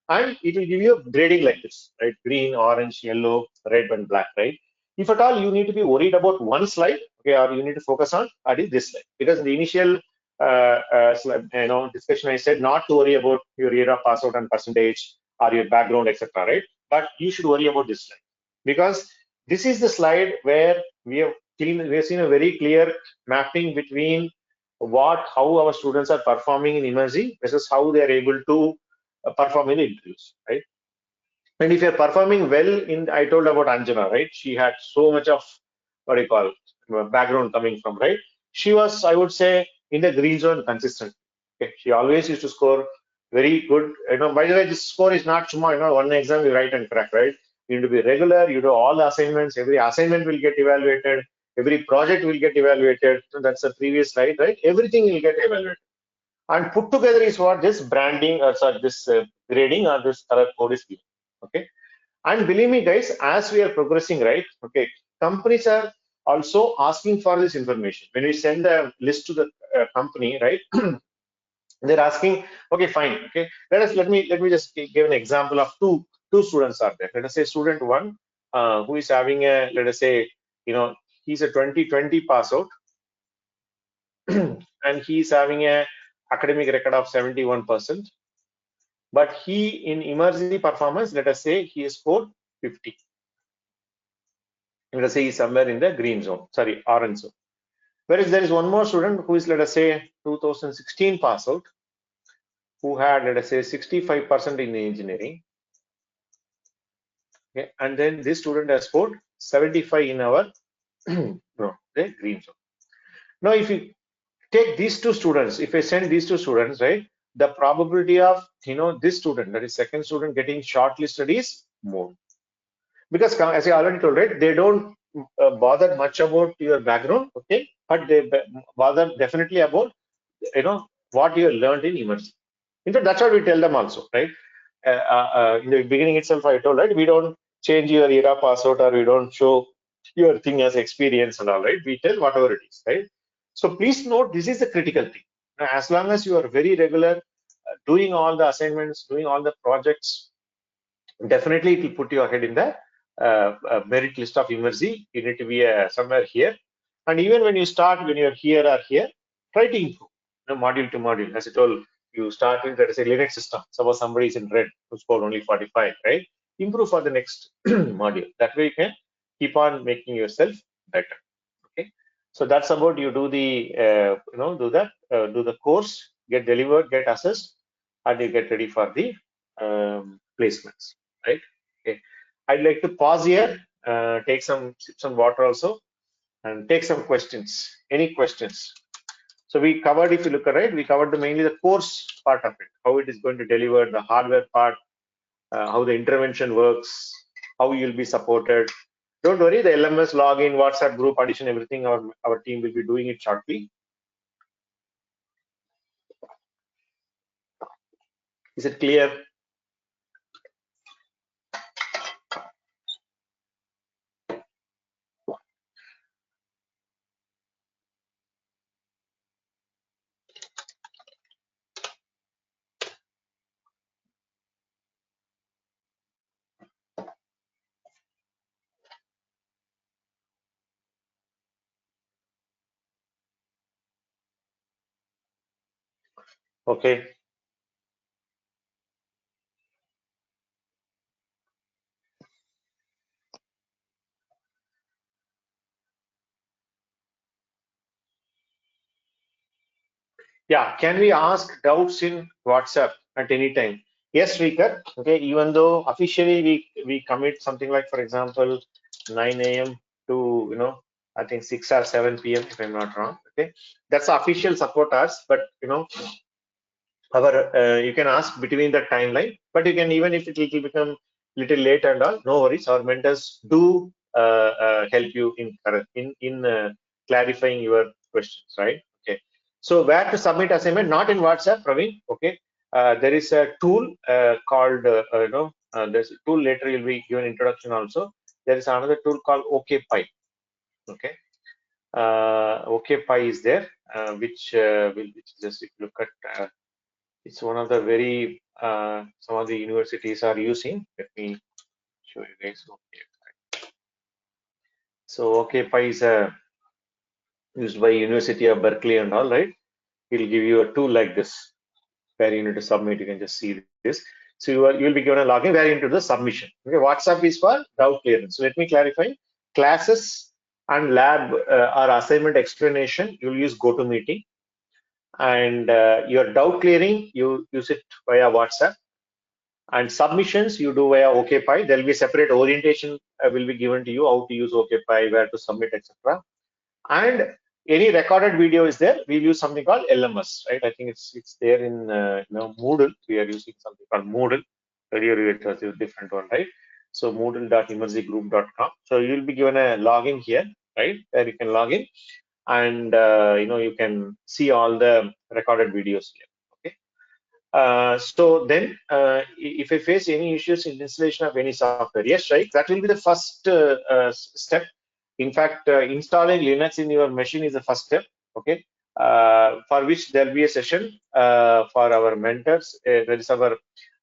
Speaker 2: And it will give you a grading like this, right? Green, orange, yellow, red, and black, right? If at all you need to be worried about one slide, okay, or you need to focus on, that is this slide. Because in the initial slide, discussion, I said not to worry about your year of pass out and percentage or your background, etc., right? But you should worry about this slide, because this is the slide where we have seen a very clear mapping between how our students are performing in Emergy versus how they are able to perform in interviews, right? And if you're performing well in, I told about Anjana, right? She had so much of what do you call background coming from, right? She was, I would say, in the green zone consistent. Okay, she always used to score very good. By the way, this score is not tomorrow. One exam you write and crack, right? You need to be regular. You do all the assignments. Every assignment will get evaluated. Every project will get evaluated. So that's the previous slide, right? Everything will get evaluated. And put together is what this branding or sorry, this grading or this color code is given. Okay. And believe me, guys, as we are progressing, right? Okay, companies are also asking for this information. When we send a list to the company, right? They're asking, okay, fine, okay. Let me just give an example of two students are there. Let us say student one, who is having a, let us say, he's a 2020 pass out, and he's having a academic record of 71%. But he in emergency performance, let us say he has scored 50. Let us say he's somewhere in the green zone, sorry, orange zone. Whereas there is one more student who is, let us say, 2016 pass out, who had, let us say, 65% in engineering. Okay, and then this student has scored 75 in our the green zone. Now, if you take these two students, if I send these two students, right, the probability of this student, that is second student, getting shortlisted is more. Because as I already told, right, they don't bother much about your background, okay, but they bother definitely about what you learned in emergency. In fact, that's what we tell them also, right? In the beginning itself, I told, right, we don't change your era pass out, or we don't show your thing as experience and all, right? We tell whatever it is, right? So please note, this is the critical thing. As long as you are very regular, doing all the assignments, doing all the projects, definitely it will put your head in the merit list of Emergy. You need to be somewhere here. And even when you start, when you're here or here, try to improve module to module. As I told, you start with, let us say, Linux system. Suppose somebody is in red who scored only 45, right? Improve for the next module. That way you can keep on making yourself better. Okay. So that's about, you do the, do the course, get delivered, get assessed, and you get ready for the placements, right? Okay. I'd like to pause here, take some water also. and take some questions. Any questions? So we covered, if you look at it, we covered mainly the course part of it, how it is going to deliver, the hardware part, how the intervention works, how you'll be supported. Don't worry, the LMS login, WhatsApp group addition, everything, our team will be doing it shortly. Is it clear? Okay. Yeah, can we ask doubts in WhatsApp at any time? Yes, Srikar. Okay, even though officially we commit something like, for example, 9 a.m. to, I think 6 or 7 p.m. if I'm not wrong. Okay, that's the official support hours, but our you can ask between the timeline, but you can, even if it will become little late and all, no worries. Our mentors do help you in clarifying your questions, right? Okay. So where to submit assignment? Not in WhatsApp, Praveen. Okay. There is a tool called there's a tool, later you'll be given introduction also. There is another tool called OKPy. Okay. OKPy is there, which just, if you look at, it's one of the very some of the universities are using. Let me show you guys. Okay. So OKPy is used by University of Berkeley and all, right? It'll give you a tool like this where you need to submit. You can just see this. So you'll be given a login where you into the submission. Okay. WhatsApp is for doubt clearance. So let me clarify. Classes and lab or assignment explanation, you'll use GoToMeeting, and your doubt clearing, you use it via WhatsApp. And submissions you do via OKPy. There will be separate orientation will be given to you, how to use OKPy, where to submit, etc. And any recorded video is there. We'll use something called LMS, right? I think it's there in Moodle. We are using something called Moodle. Earlier it was a different one, right? So moodle.emergygroup.com. So you'll be given a login here, right? Where you can log in, and you can see all the recorded videos here. Okay. So then, if I face any issues in installation of any software, yes, right, that will be the first step. In fact, installing Linux in your machine is the first step. Okay, for which there will be a session for our mentors. There is our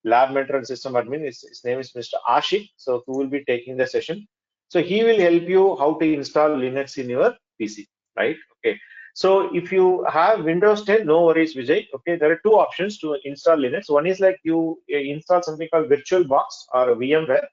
Speaker 2: lab mentor and system admin. His name is Mr. Ashik. So who will be taking the session? So he will help you how to install Linux in your PC, right? Okay. So if you have Windows 10, no worries, Vijay. Okay, there are two options to install Linux. One is like you install something called VirtualBox or VMware.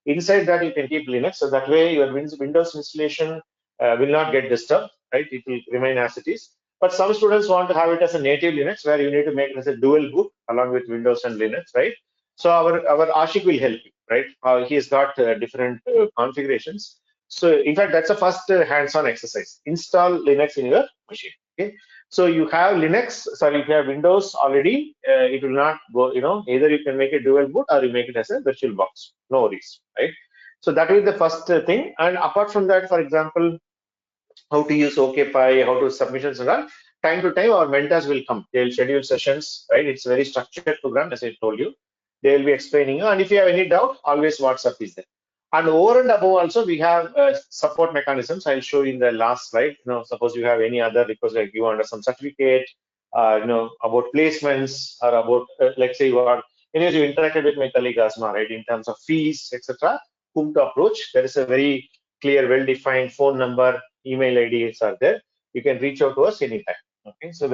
Speaker 2: Inside that, you can keep Linux. So that way, your Windows installation will not get disturbed, right? It will remain as it is. But some students want to have it as a native Linux, where you need to make it as a dual boot along with Windows and Linux, right? So our Ashik will help you, right? He has got different configurations. So in fact, that's the first hands-on exercise. Install Linux in your machine. Okay. So you have Linux, sorry, if you have Windows already, it will not go, either you can make it dual boot or you make it as a virtual box. No worries, right? So that is the first thing. And apart from that, for example, how to use OKPy, how to submissions and all, time to time our mentors will come. They'll schedule sessions, right? It's a very structured program, as I told you. They will be explaining you. And if you have any doubt, always WhatsApp is there. And over and above also, we have support mechanisms. I'll show you in the last slide. Suppose you have any other request, like you want some certificate, about placements, or about, let's say you are, anyways, you interacted with my colleague Asma, right, in terms of fees, etc., whom to approach. There is a very clear, well-defined phone number, email IDs are there. You can reach out to us anytime. Okay, so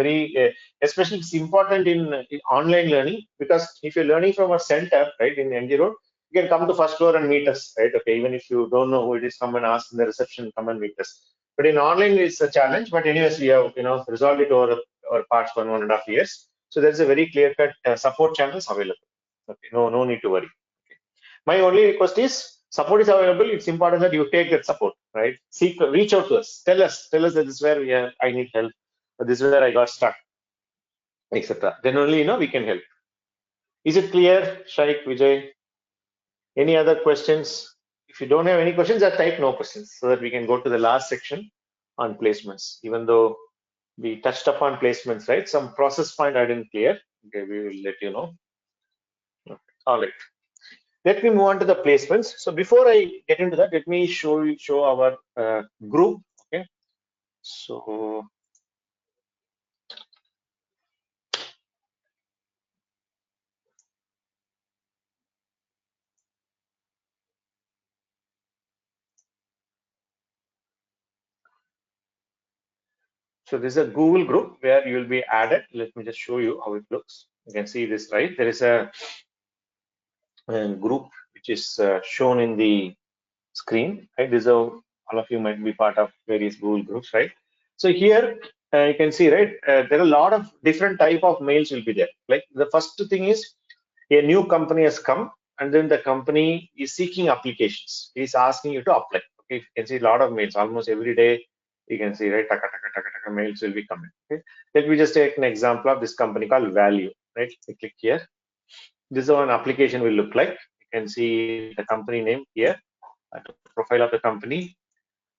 Speaker 2: especially it's important in online learning, because if you're learning from a center, right, in MG Road, you can come to first floor and meet us, right? Okay, even if you don't know who it is, come and ask in the reception, come and meet us. But in online, it's a challenge. But anyways, we have resolved it over past 1.5 years. So there's a very clear-cut support channels available. Okay, no need to worry. Okay. My only request is Support is available. It's important that you take that support, right? Reach out to us. Tell us that this is where we are. I need help. Or this is where I got stuck, etc. Then only we can help. Is it clear, Shaikh, Vijay? Any other questions? If you don't have any questions, just type no questions so that we can go to the last section on placements. Even though we touched upon placements, right? Some process point I didn't clear. Okay, we will let you know. Okay. All right. Let me move on to the placements. So before I get into that, let me show our group. Okay. So this is a Google group where you will be added. Let me just show you how it looks. You can see this, right? There is a group which is shown in the screen, right? This is all of you might be part of various Google groups, right? So here you can see, right? There are a lot of different type of mails will be there. Like the first thing is a new company has come, and then the company is seeking applications. He's asking you to apply. Okay, you can see a lot of mails almost every day. You can see, right? Taka, taka, taka, taka, mails will be coming. Okay, let me just take an example of this company called Value. Right, I click here. This is how an application will look like. You can see the company name here, profile of the company,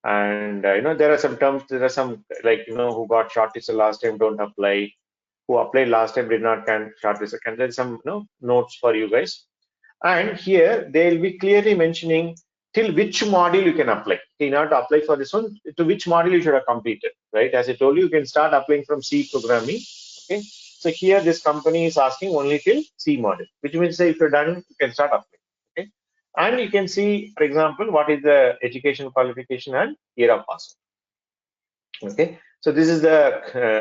Speaker 2: and there are some terms. There are some like who got shortlisted last time don't apply. Who applied last time did not can shortlist. Can there some notes for you guys? And here they will be clearly mentioning till which module you can apply. In order to apply for this one, to which module you should have completed, right? As I told you, you can start applying from C programming. Okay. So here this company is asking only till C module, which means if you're done, you can start applying. Okay. And you can see, for example, what is the education qualification and year of passing. Okay. So this is the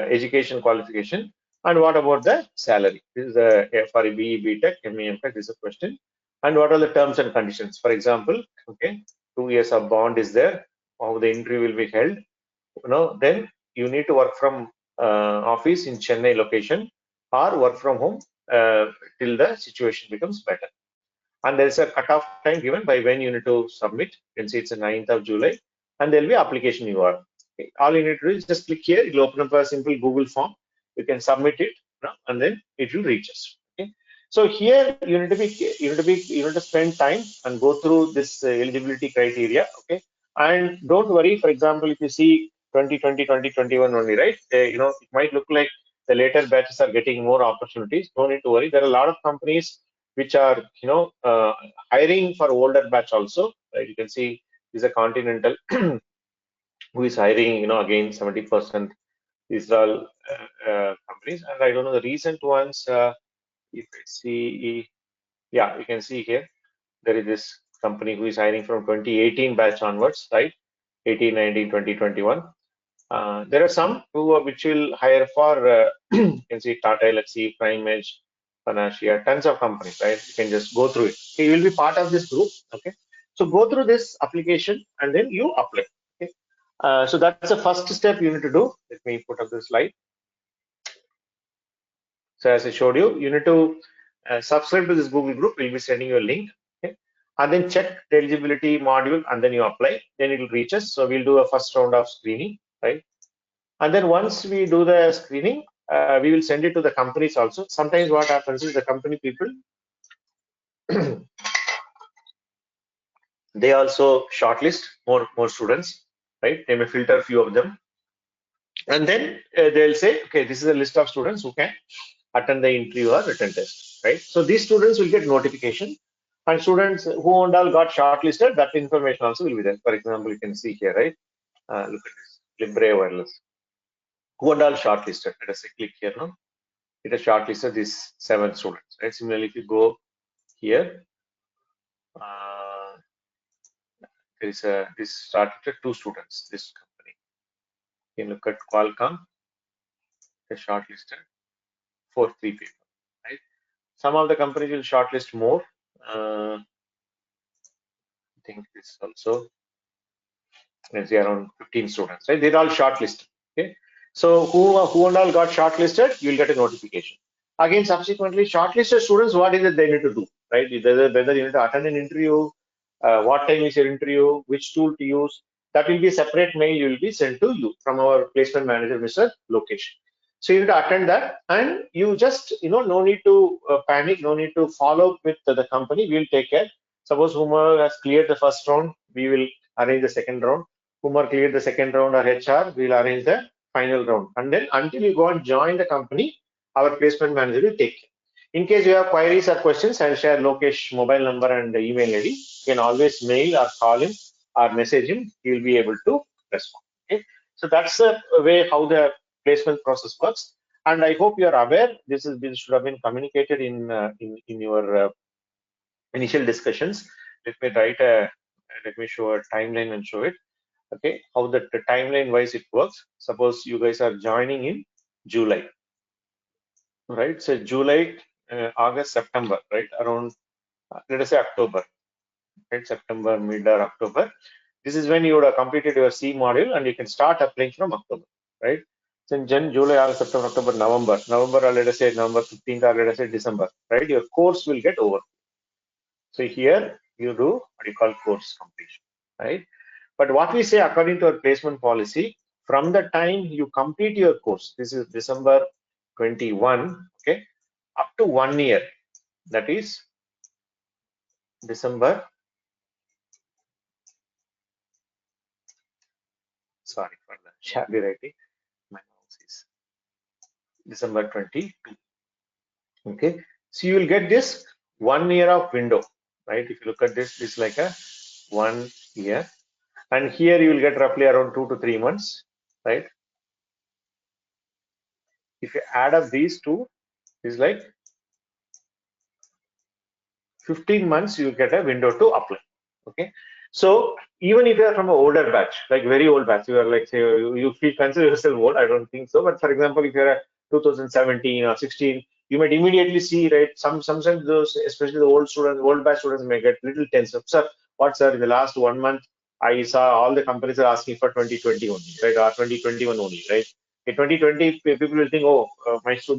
Speaker 2: education qualification. And what about the salary? This is the for BE, BTech, ME, MTech. This is a question. And what are the terms and conditions? For example, okay, 2 years of bond is there. How the interview will be held? Then you need to work from office in Chennai location or work from home till the situation becomes better. And there is a cutoff time given by when you need to submit. You can see it's the 9th of July, and there will be application URL. Okay. All you need to do is just click here. It will open up a simple Google form. You can submit it, and then it will reach us. Okay. So here you need to spend time and go through this eligibility criteria. Okay. And don't worry. For example, if you see 2020, 2021 only, right? It might look like the later batches are getting more opportunities. Don't need to worry. There are a lot of companies which are hiring for older batch also, right? You can see is a Continental who is hiring, again 70%. These are all companies, and I don't know the recent ones. If I see, yeah, you can see here there is this company who is hiring from 2018 batch onwards, right? 18, 19, 20, 21. There are some which will hire for you can see Tata, LHC, Prime Edge, Panacea, tons of companies, right? You can just go through it. Okay, you will be part of this group. Okay, so go through this application and then you apply. Okay, so that's the first step you need to do. Let me put up the slide. So as I showed you, you need to subscribe to this Google group. We'll be sending you a link. Okay, and then check the eligibility module and then you apply. Then it will reach us. So we'll do a first round of screening, right? And then once we do the screening, we will send it to the companies also. Sometimes what happens is the company people, they also shortlist more students, right? They may filter a few of them. And then they'll say, okay, this is a list of students who can attend the interview or written test, right? So these students will get notification. And students who all got shortlisted, that information also will be there. For example, you can see here, right? Look at this, Libre Wireless. Who all shortlisted? Let us click here now. It has shortlisted these 7 students, right? Similarly, if you go here, there is this started 2 students, this company. You can look at Qualcomm, they shortlisted for 3 people, right? Some of the companies will shortlist more. I think this also, let's say around 15 students, right? They're all shortlisted, okay? So who all got shortlisted, you'll get a notification. Again, subsequently, shortlisted students, what is it they need to do, right? Whether you need to attend an interview, what time is your interview, which tool to use. That will be a separate mail you will be sent to you from our placement manager, Mr. Lokesh. So you need to attend that, and you just, no need to panic, no need to follow up with the company. We will take care. Suppose whomever has cleared the first round, we will arrange the second round. Whomever cleared the second round or HR, we will arrange the final round. And then until you go and join the company, our placement manager will take care. In case you have queries or questions, I'll share Lokesh mobile number and email ID. You can always mail or call him or message him. He will be able to respond. Okay. So that's the way how the placement process works. And I hope you are aware. This should have been communicated in your initial discussions. Let me show a timeline and show it. Okay, how the timeline wise it works. Suppose you guys are joining in July, right? So July, August, September, right? Around let us say October, right? September, mid or October. This is when you would have completed your C module and you can start applying from October, right? So in July, August, September, October, November, or let us say November 15th, or let us say December, right? Your course will get over. So here you do what you call course completion, right? But what we say according to our placement policy, from the time you complete your course, this is December 21, okay, up to 1 year, that is December, sorry for the shabby writing, my mouse is December 22, okay. So you will get this 1 year of window, right? If you look at this, it's like a 1 year, and here you will get roughly around 2 to 3 months, right? If you add up these two, it's like 15 months you get a window to apply. Okay, so even if you are from an older batch, like very old batch, you are like, say, you feel consider yourself old, I don't think so, but for example, if you're a 2017 or 16, you might immediately see, right, sometimes those, especially the old batch students may get little tense up. Sir, what, sir, in the last 1 month I saw all the companies are asking for 2020 only, right, or 2021 only, right? In 2020, people will think, oh,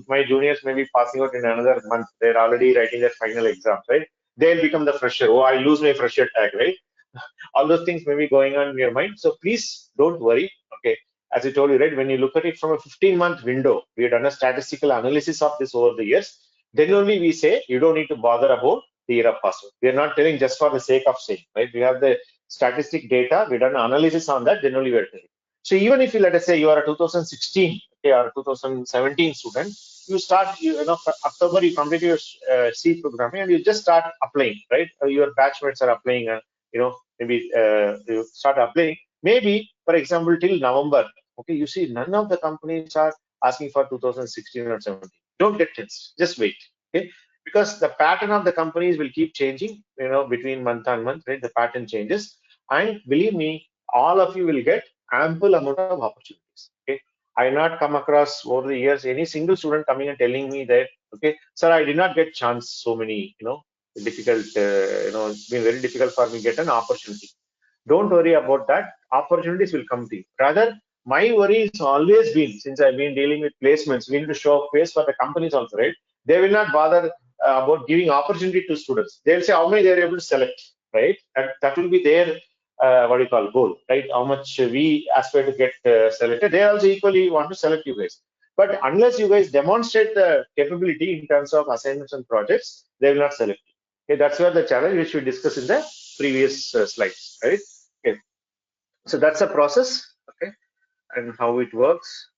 Speaker 2: my juniors may be passing out in another month. They're already writing their final exams, right? They'll become the fresher. Oh, I lose my fresher tag, right? All those things may be going on in your mind. So please don't worry. Okay. As I told you, right, when you look at it from a 15-month window, we have done a statistical analysis of this over the years. Then only we say you don't need to bother about the year of password. We are not telling just for the sake of saying, right? We have the statistic data, we've done analysis on that, then only we are telling. So even if you, let us say you are a 2016, okay, or a 2017 student, you start, October you complete your C programming and you just start applying, right? Your batchmates are applying, maybe you start applying. Maybe, for example, till November, okay, you see none of the companies are asking for 2016 or 17. Don't get tense, just wait, okay? Because the pattern of the companies will keep changing, between month on month, right? The pattern changes. And believe me, all of you will get ample amount of opportunities, okay? I have not come across over the years any single student coming and telling me that, okay, sir, I did not get chance so many, difficult, it's been very difficult for me to get an opportunity. Don't worry about that. Opportunities will come to you. Rather, my worry has always been, since I've been dealing with placements, we need to show face for the companies also, right? They will not bother about giving opportunity to students. They'll say how many they're able to select, right? That will be their what do you call goal, right? How much we aspire to get selected. They also equally want to select you guys. But unless you guys demonstrate the capability in terms of assignments and projects, they will not select you. Okay, that's where the challenge which we discussed in the previous slides, right? Okay, so that's a process, okay, and how it works,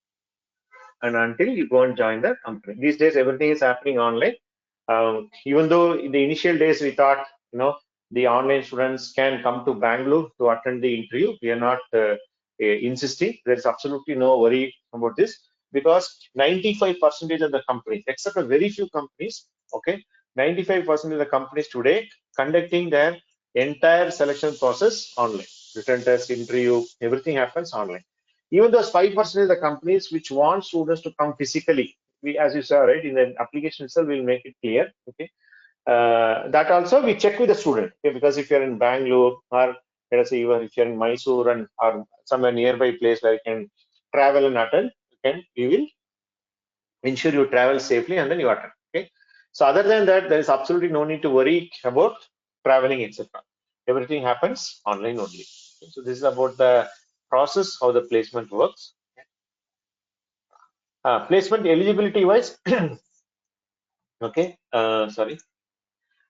Speaker 2: and until you go and join the company. These days, everything is happening online. Even though in the initial days we thought, the online students can come to Bangalore to attend the interview. We are not insisting. There is absolutely no worry about this because 95% of the companies, except a very few companies, okay, 95% of the companies today conducting their entire selection process online. Written test, interview, everything happens online. Even those 5% of the companies which want students to come physically, we, as you saw, right, in the application itself, we'll make it clear, okay. That also we check with the student, okay, because if you're in Bangalore or let us say even if you're in Mysore and or somewhere nearby place where you can travel and attend, we will ensure you travel safely and then you attend, okay. So other than that, there is absolutely no need to worry about traveling, etc. everything happens online only. So this is about the process, how the placement works. Placement eligibility wise, okay, sorry,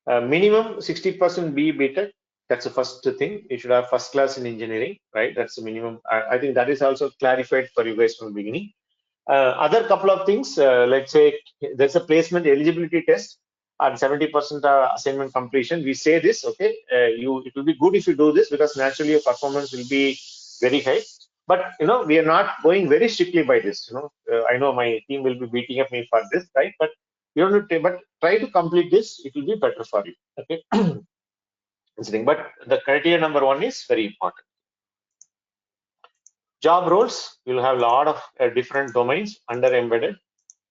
Speaker 2: minimum 60% B BTech. That's the first thing. You should have first class in engineering, right? That's the minimum. I think that is also clarified for you guys from the beginning. Other couple of things, let's say there's a placement eligibility test and 70% assignment completion. We say this, okay, it will be good if you do this because naturally your performance will be very high. But we are not going very strictly by this. I know my team will be beating up me for this, right? But you don't have to, but try to complete this. It will be better for you, okay? But the criteria number one is very important. Job roles, you'll have a lot of different domains under embedded,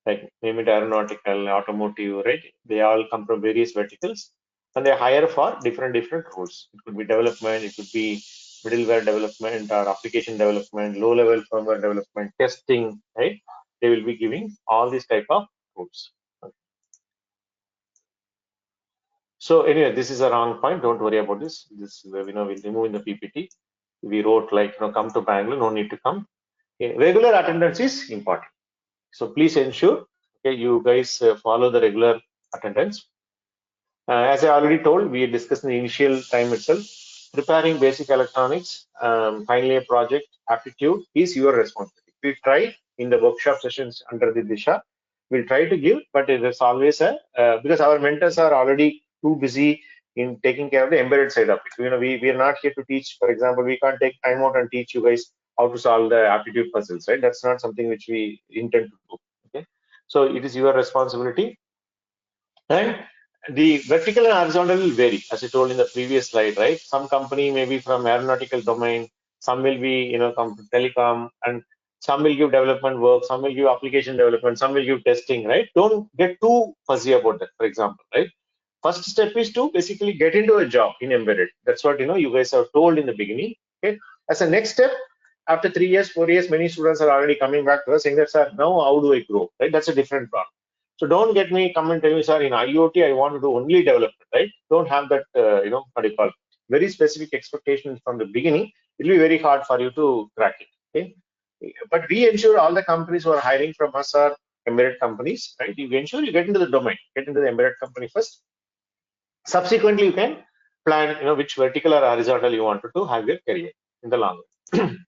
Speaker 2: like name it aeronautical, automotive, right? They all come from various verticals and they hire for different roles. It could be development, it could be middleware development or application development, low level firmware development, testing, right? They will be giving all these type of roles. So anyway, this is a wrong point. Don't worry about this. This we'll remove in the PPT. We wrote like come to Bangalore, no need to come. Okay. Regular attendance is important. So please ensure you guys follow the regular attendance. As I already told, we discussed in the initial time itself, preparing basic electronics, final year project, aptitude is your responsibility. We try in the workshop sessions under the Disha, we'll try to give, but it is always because our mentors are already too busy in taking care of the embedded side of it. We are not here to teach. For example, we can't take time out and teach you guys how to solve the aptitude puzzles, right? That's not something which we intend to do. Okay, so it is your responsibility. And the vertical and horizontal will vary, as I told in the previous slide, right? Some company may be from aeronautical domain, some will be, come from telecom, and some will give development work, some will give application development, some will give testing, right? Don't get too fuzzy about that, for example, right? First step is to basically get into a job in embedded. That's what you guys are told in the beginning. Okay. As a next step, after 3 years, 4 years, many students are already coming back to us saying that, sir, now how do I grow? Right? That's a different problem. So don't get me come and tell me, sir, in IoT, I want to do only development, right? Don't have that, what do you call, very specific expectations from the beginning. It will be very hard for you to crack it, okay? But we ensure all the companies who are hiring from us are embedded companies, right? You ensure you get into the domain, get into the embedded company first. Subsequently, you can plan, which vertical or horizontal you wanted to have your career in the long run.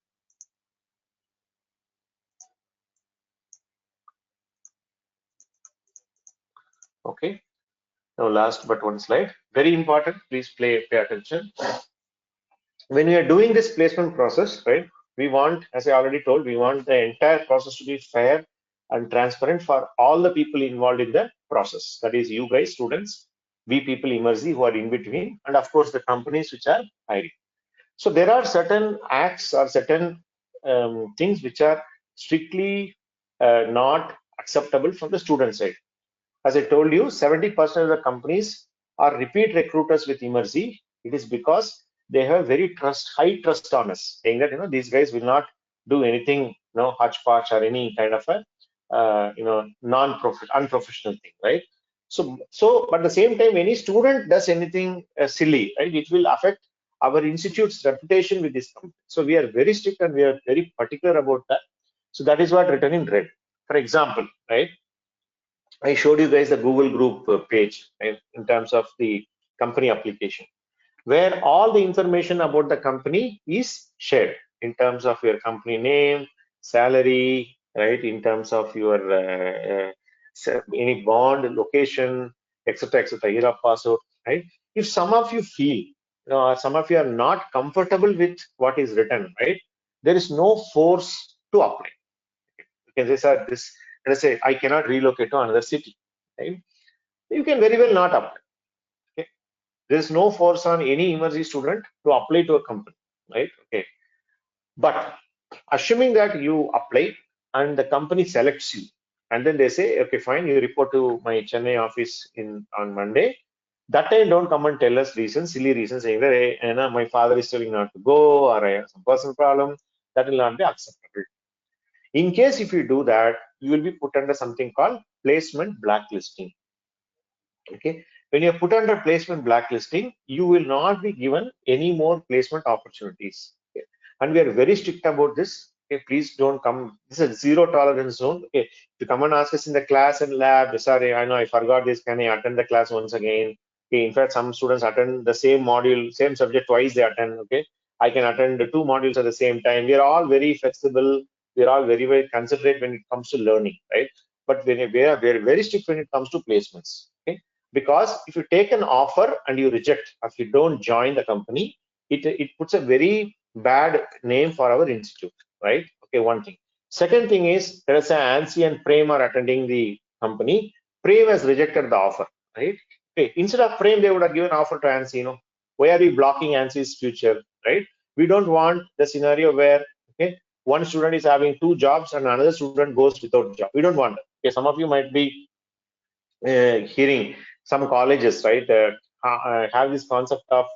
Speaker 2: Okay. Now, last but one slide, very important. Please pay attention. When we are doing this placement process, right? We want, as I already told, we want the entire process to be fair and transparent for all the people involved in the process. That is, you guys, students, we people immersive who are in between, and of course the companies which are hiring. So there are certain acts or certain things which are strictly not acceptable from the student side. As I told you, 70% of the companies are repeat recruiters with Immersive. It is because they have very high trust on us, saying that these guys will not do anything, hodgepodge or any kind of a unprofessional thing, right? But at the same time, any student does anything silly, right? It will affect our institute's reputation with this company. So we are very strict and we are very particular about that. So that is what written in red. For example, right? I showed you guys the Google Group page, right, in terms of the company application, where all the information about the company is shared in terms of your company name, salary, right, in terms of your any bond, location, etc., year of password, right? If some of you feel, some of you are not comfortable with what is written, right, there is no force to apply. You can say, sir, let's say I cannot relocate to another city, right? You can very well not apply. Okay? There is no force on any emergency student to apply to a company, right? Okay. But assuming that you apply and the company selects you, and then they say, okay, fine, you report to my Chennai office on Monday. That time, don't come and tell us reasons, silly reasons, saying that hey, my father is telling not to go, or I have some personal problem. That will not be acceptable. In case if you do that, you will be put under something called placement blacklisting. Okay, When you're put under placement blacklisting, you will not be given any more placement opportunities. Okay? And we are very strict about this. Okay, please don't come. This is a zero tolerance zone. Okay, if you come and ask us in the class and lab, sorry, I know I forgot this. Can I attend the class once again? Okay, in fact, some students attend the same module, same subject twice they attend. Okay, I can attend the two modules at the same time. We are all very flexible. We are all very, very considerate when it comes to learning, right? But when we are very, very strict when it comes to placements. Okay, because if you take an offer and you reject, if you don't join the company, it puts a very bad name for our institute, right? Okay, one thing. Second thing is, there is an ANSI and Prem are attending the company. Prem has rejected the offer, right? Okay, instead of Prem, they would have given offer to ANSI. Why are we blocking ANSI's future, right? We don't want the scenario where, okay, one student is having two jobs and another student goes without job. We don't want that. Okay, some of you might be hearing some colleges, right, have this concept of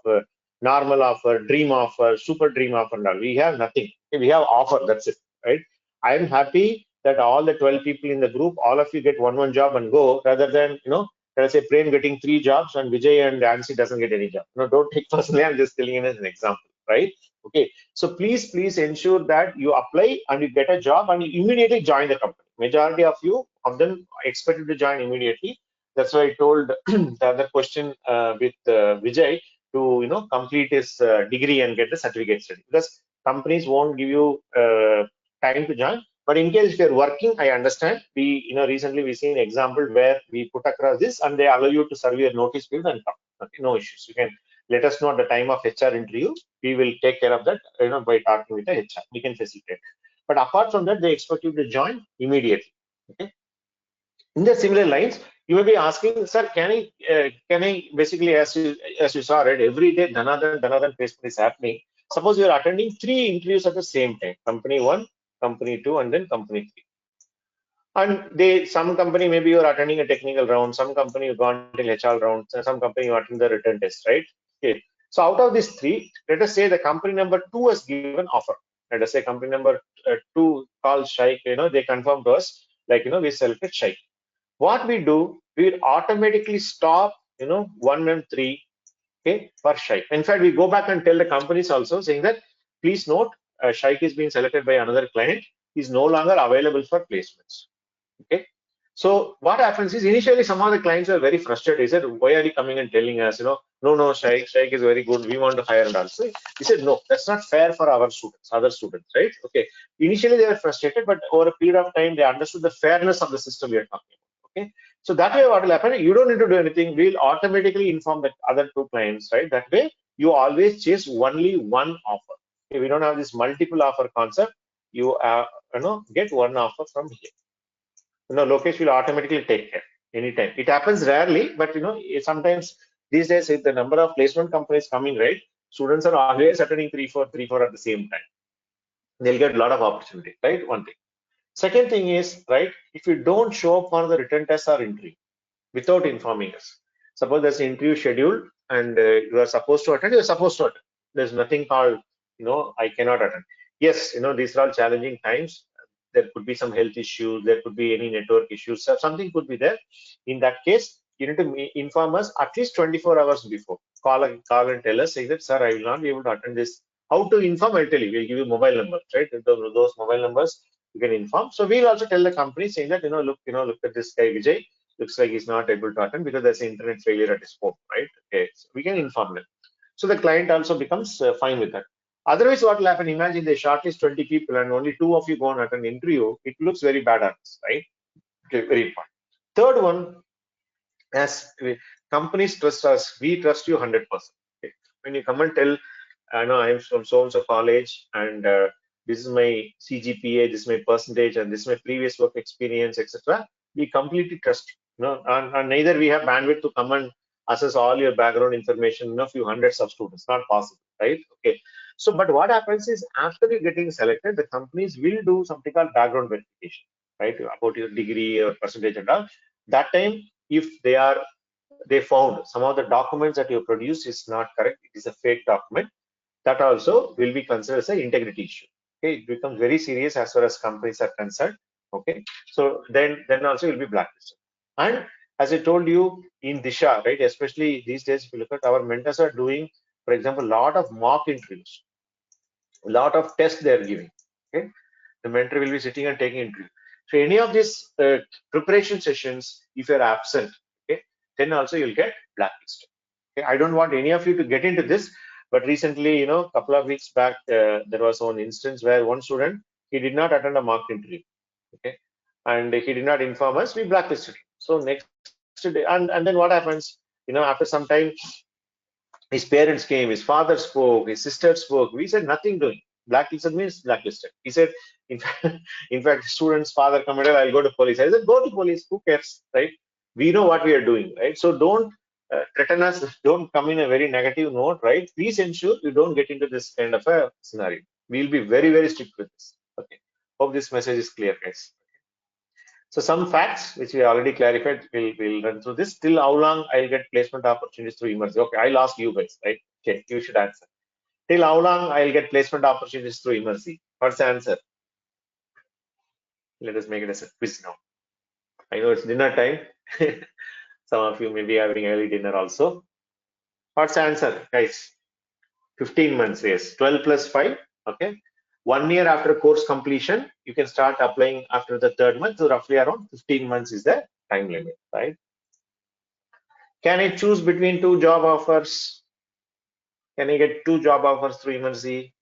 Speaker 2: normal offer, dream offer, super dream offer. Now we have nothing. We have offer. That's it, right? I am happy that all the 12 people in the group, all of you get one job and go, rather than let's say Prem getting 3 jobs and Vijay and Ansi doesn't get any job. Don't take personally. I'm just telling you as an example, right? Okay. So please ensure that you apply and you get a job and you immediately join the company. Majority of them expected to join immediately. That's why I told the other question with Vijay to complete his degree and get the certificate study, because companies won't give you time to join. But in case if you're working, I understand. We recently we seen an example where we put across this and they allow you to serve your notice period and come. Okay, no issues. You can let us know at the time of HR interview. We will take care of that. By talking with the HR, we can facilitate. But apart from that, they expect you to join immediately. Okay. In the similar lines, you may be asking, sir, can I basically, as you saw, right, every day Dhanadhan placement is happening. Suppose you are attending 3 interviews at the same time, company 1, company 2, and then company 3. And some company, maybe you're attending a technical round, some company you've gone till HR round, some company you attend the written test, right? Okay. So out of these 3, let us say the company number 2 has given offer. Let us say company number 2 called Shaikh, they confirm to us, like, we selected Shaikh. What we do, we automatically stop, 1 and 3, okay, for Shaikh. In fact, we go back and tell the companies also saying that, please note, Shaikh is being selected by another client. He's no longer available for placements. Okay. So what happens is, initially some of the clients were very frustrated. He said, why are you coming and telling us, no, Shaikh is very good. We want to hire and also. He said, no, that's not fair for our students, other students, right? Okay. Initially they were frustrated, but over a period of time, they understood the fairness of the system we are talking about. Okay. So that way what will happen, you don't need to do anything. We'll automatically inform the other 2 clients, right? That way you always chase only one offer. Okay. We don't have this multiple offer concept. You get one offer from here. Lokesh will automatically take care anytime. It happens rarely, but sometimes these days with the number of placement companies coming, right, students are always attending three, four at the same time. They'll get a lot of opportunity, right? One thing. Second thing is, right, if you don't show up for the written test or interview without informing us, suppose there's an interview scheduled and you are supposed to attend, you're supposed to attend. There's nothing called, I cannot attend. Yes, these are all challenging times. There could be some health issues, there could be any network issues, something could be there. In that case, you need to inform us at least 24 hours before. Call and tell us, say that, sir, I will not be able to attend this. How to inform? I'll tell you. We'll give you mobile numbers, right? Those mobile numbers you can inform. So we'll also tell the company saying that, look at this guy Vijay. Looks like he's not able to attend because there's an internet failure at his phone, right? Okay, so we can inform them. So the client also becomes fine with that. Otherwise, what will happen? Imagine they shortlist 20 people and only 2 of you go and attend an interview. It looks very bad on us, right? Okay, very important. Third one, as companies trust us, we trust you 100%. Okay. When you come and tell, I know I'm from so-and-so college and this is my CGPA, this is my percentage, and this is my previous work experience, etc. We completely trust you. And neither we have bandwidth to come and assess all your background information, few hundreds of students. Not possible, right? Okay. So, but what happens is after you're getting selected, the companies will do something called background verification, right? About your degree or percentage and all. That time, if they found some of the documents that you produce is not correct, it is a fake document, that also will be considered as an integrity issue. Okay, it becomes very serious as far as companies are concerned. Okay, so then also you'll be blacklisted. And As I told you in Disha, right? Especially these days, if you look at our mentors are doing, for example, a lot of mock interviews, a lot of tests they are giving. Okay, the mentor will be sitting and taking interview. So any of these preparation sessions, if you're absent, okay, then also you'll get blacklisted. Okay, I don't want any of you to get into this, but recently, a couple of weeks back, there was one instance where one student, he did not attend a mock interview, okay, and he did not inform us, we blacklisted him. So next day, and then what happens, after some time, his parents came, his father spoke, his sister spoke. We said nothing doing. Blacklisted means blacklisted. He said, in fact, student's father commented, I'll go to police. I said, go to police. Who cares, right? We know what we are doing, right? So don't threaten us. Don't come in a very negative note, right? Please ensure you don't get into this kind of a scenario. We'll be very, very strict with this. Okay. Hope this message is clear, guys. So some facts which we already clarified, we'll run through this. Till how long I'll get placement opportunities through emergency? Okay, I'll ask you guys, right? Okay, you should answer. Till how long I'll get placement opportunities through emergency? What's the answer? Let us make it as a quiz now. I know it's dinner time. Some of you may be having early dinner also. What's the answer, guys? 15 months, yes. 12 plus 5, okay. 1 year after course completion, you can start applying after the third month. So roughly around 15 months is the time limit, right? Can I choose between two job offers? Can I get two job offers through emergency?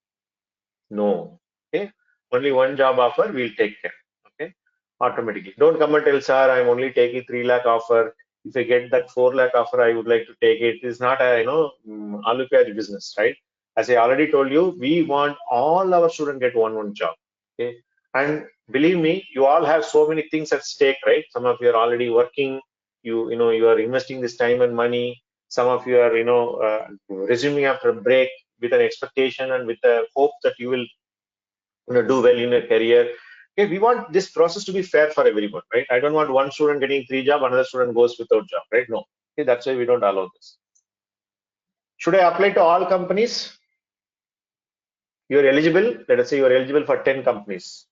Speaker 2: No. Okay. Only one job offer, we'll take care. Okay. Automatically. Don't come and tell, sir, I'm only taking 3 lakh offer. If I get that 4 lakh offer, I would like to take it. It's not a, alu pyaj business, right? As I already told you, we want all our students get one job. Okay. And believe me, you all have so many things at stake, right? Some of you are already working. You are investing this time and money. Some of you are, resuming after a break with an expectation and with a hope that you will do well in your career. Okay, we want this process to be fair for everyone, right? I don't want one student getting 3 jobs, another student goes without job, right? No. Okay, that's why we don't allow this. Should I apply to all companies? You're eligible. Let us say you're eligible for 10 companies.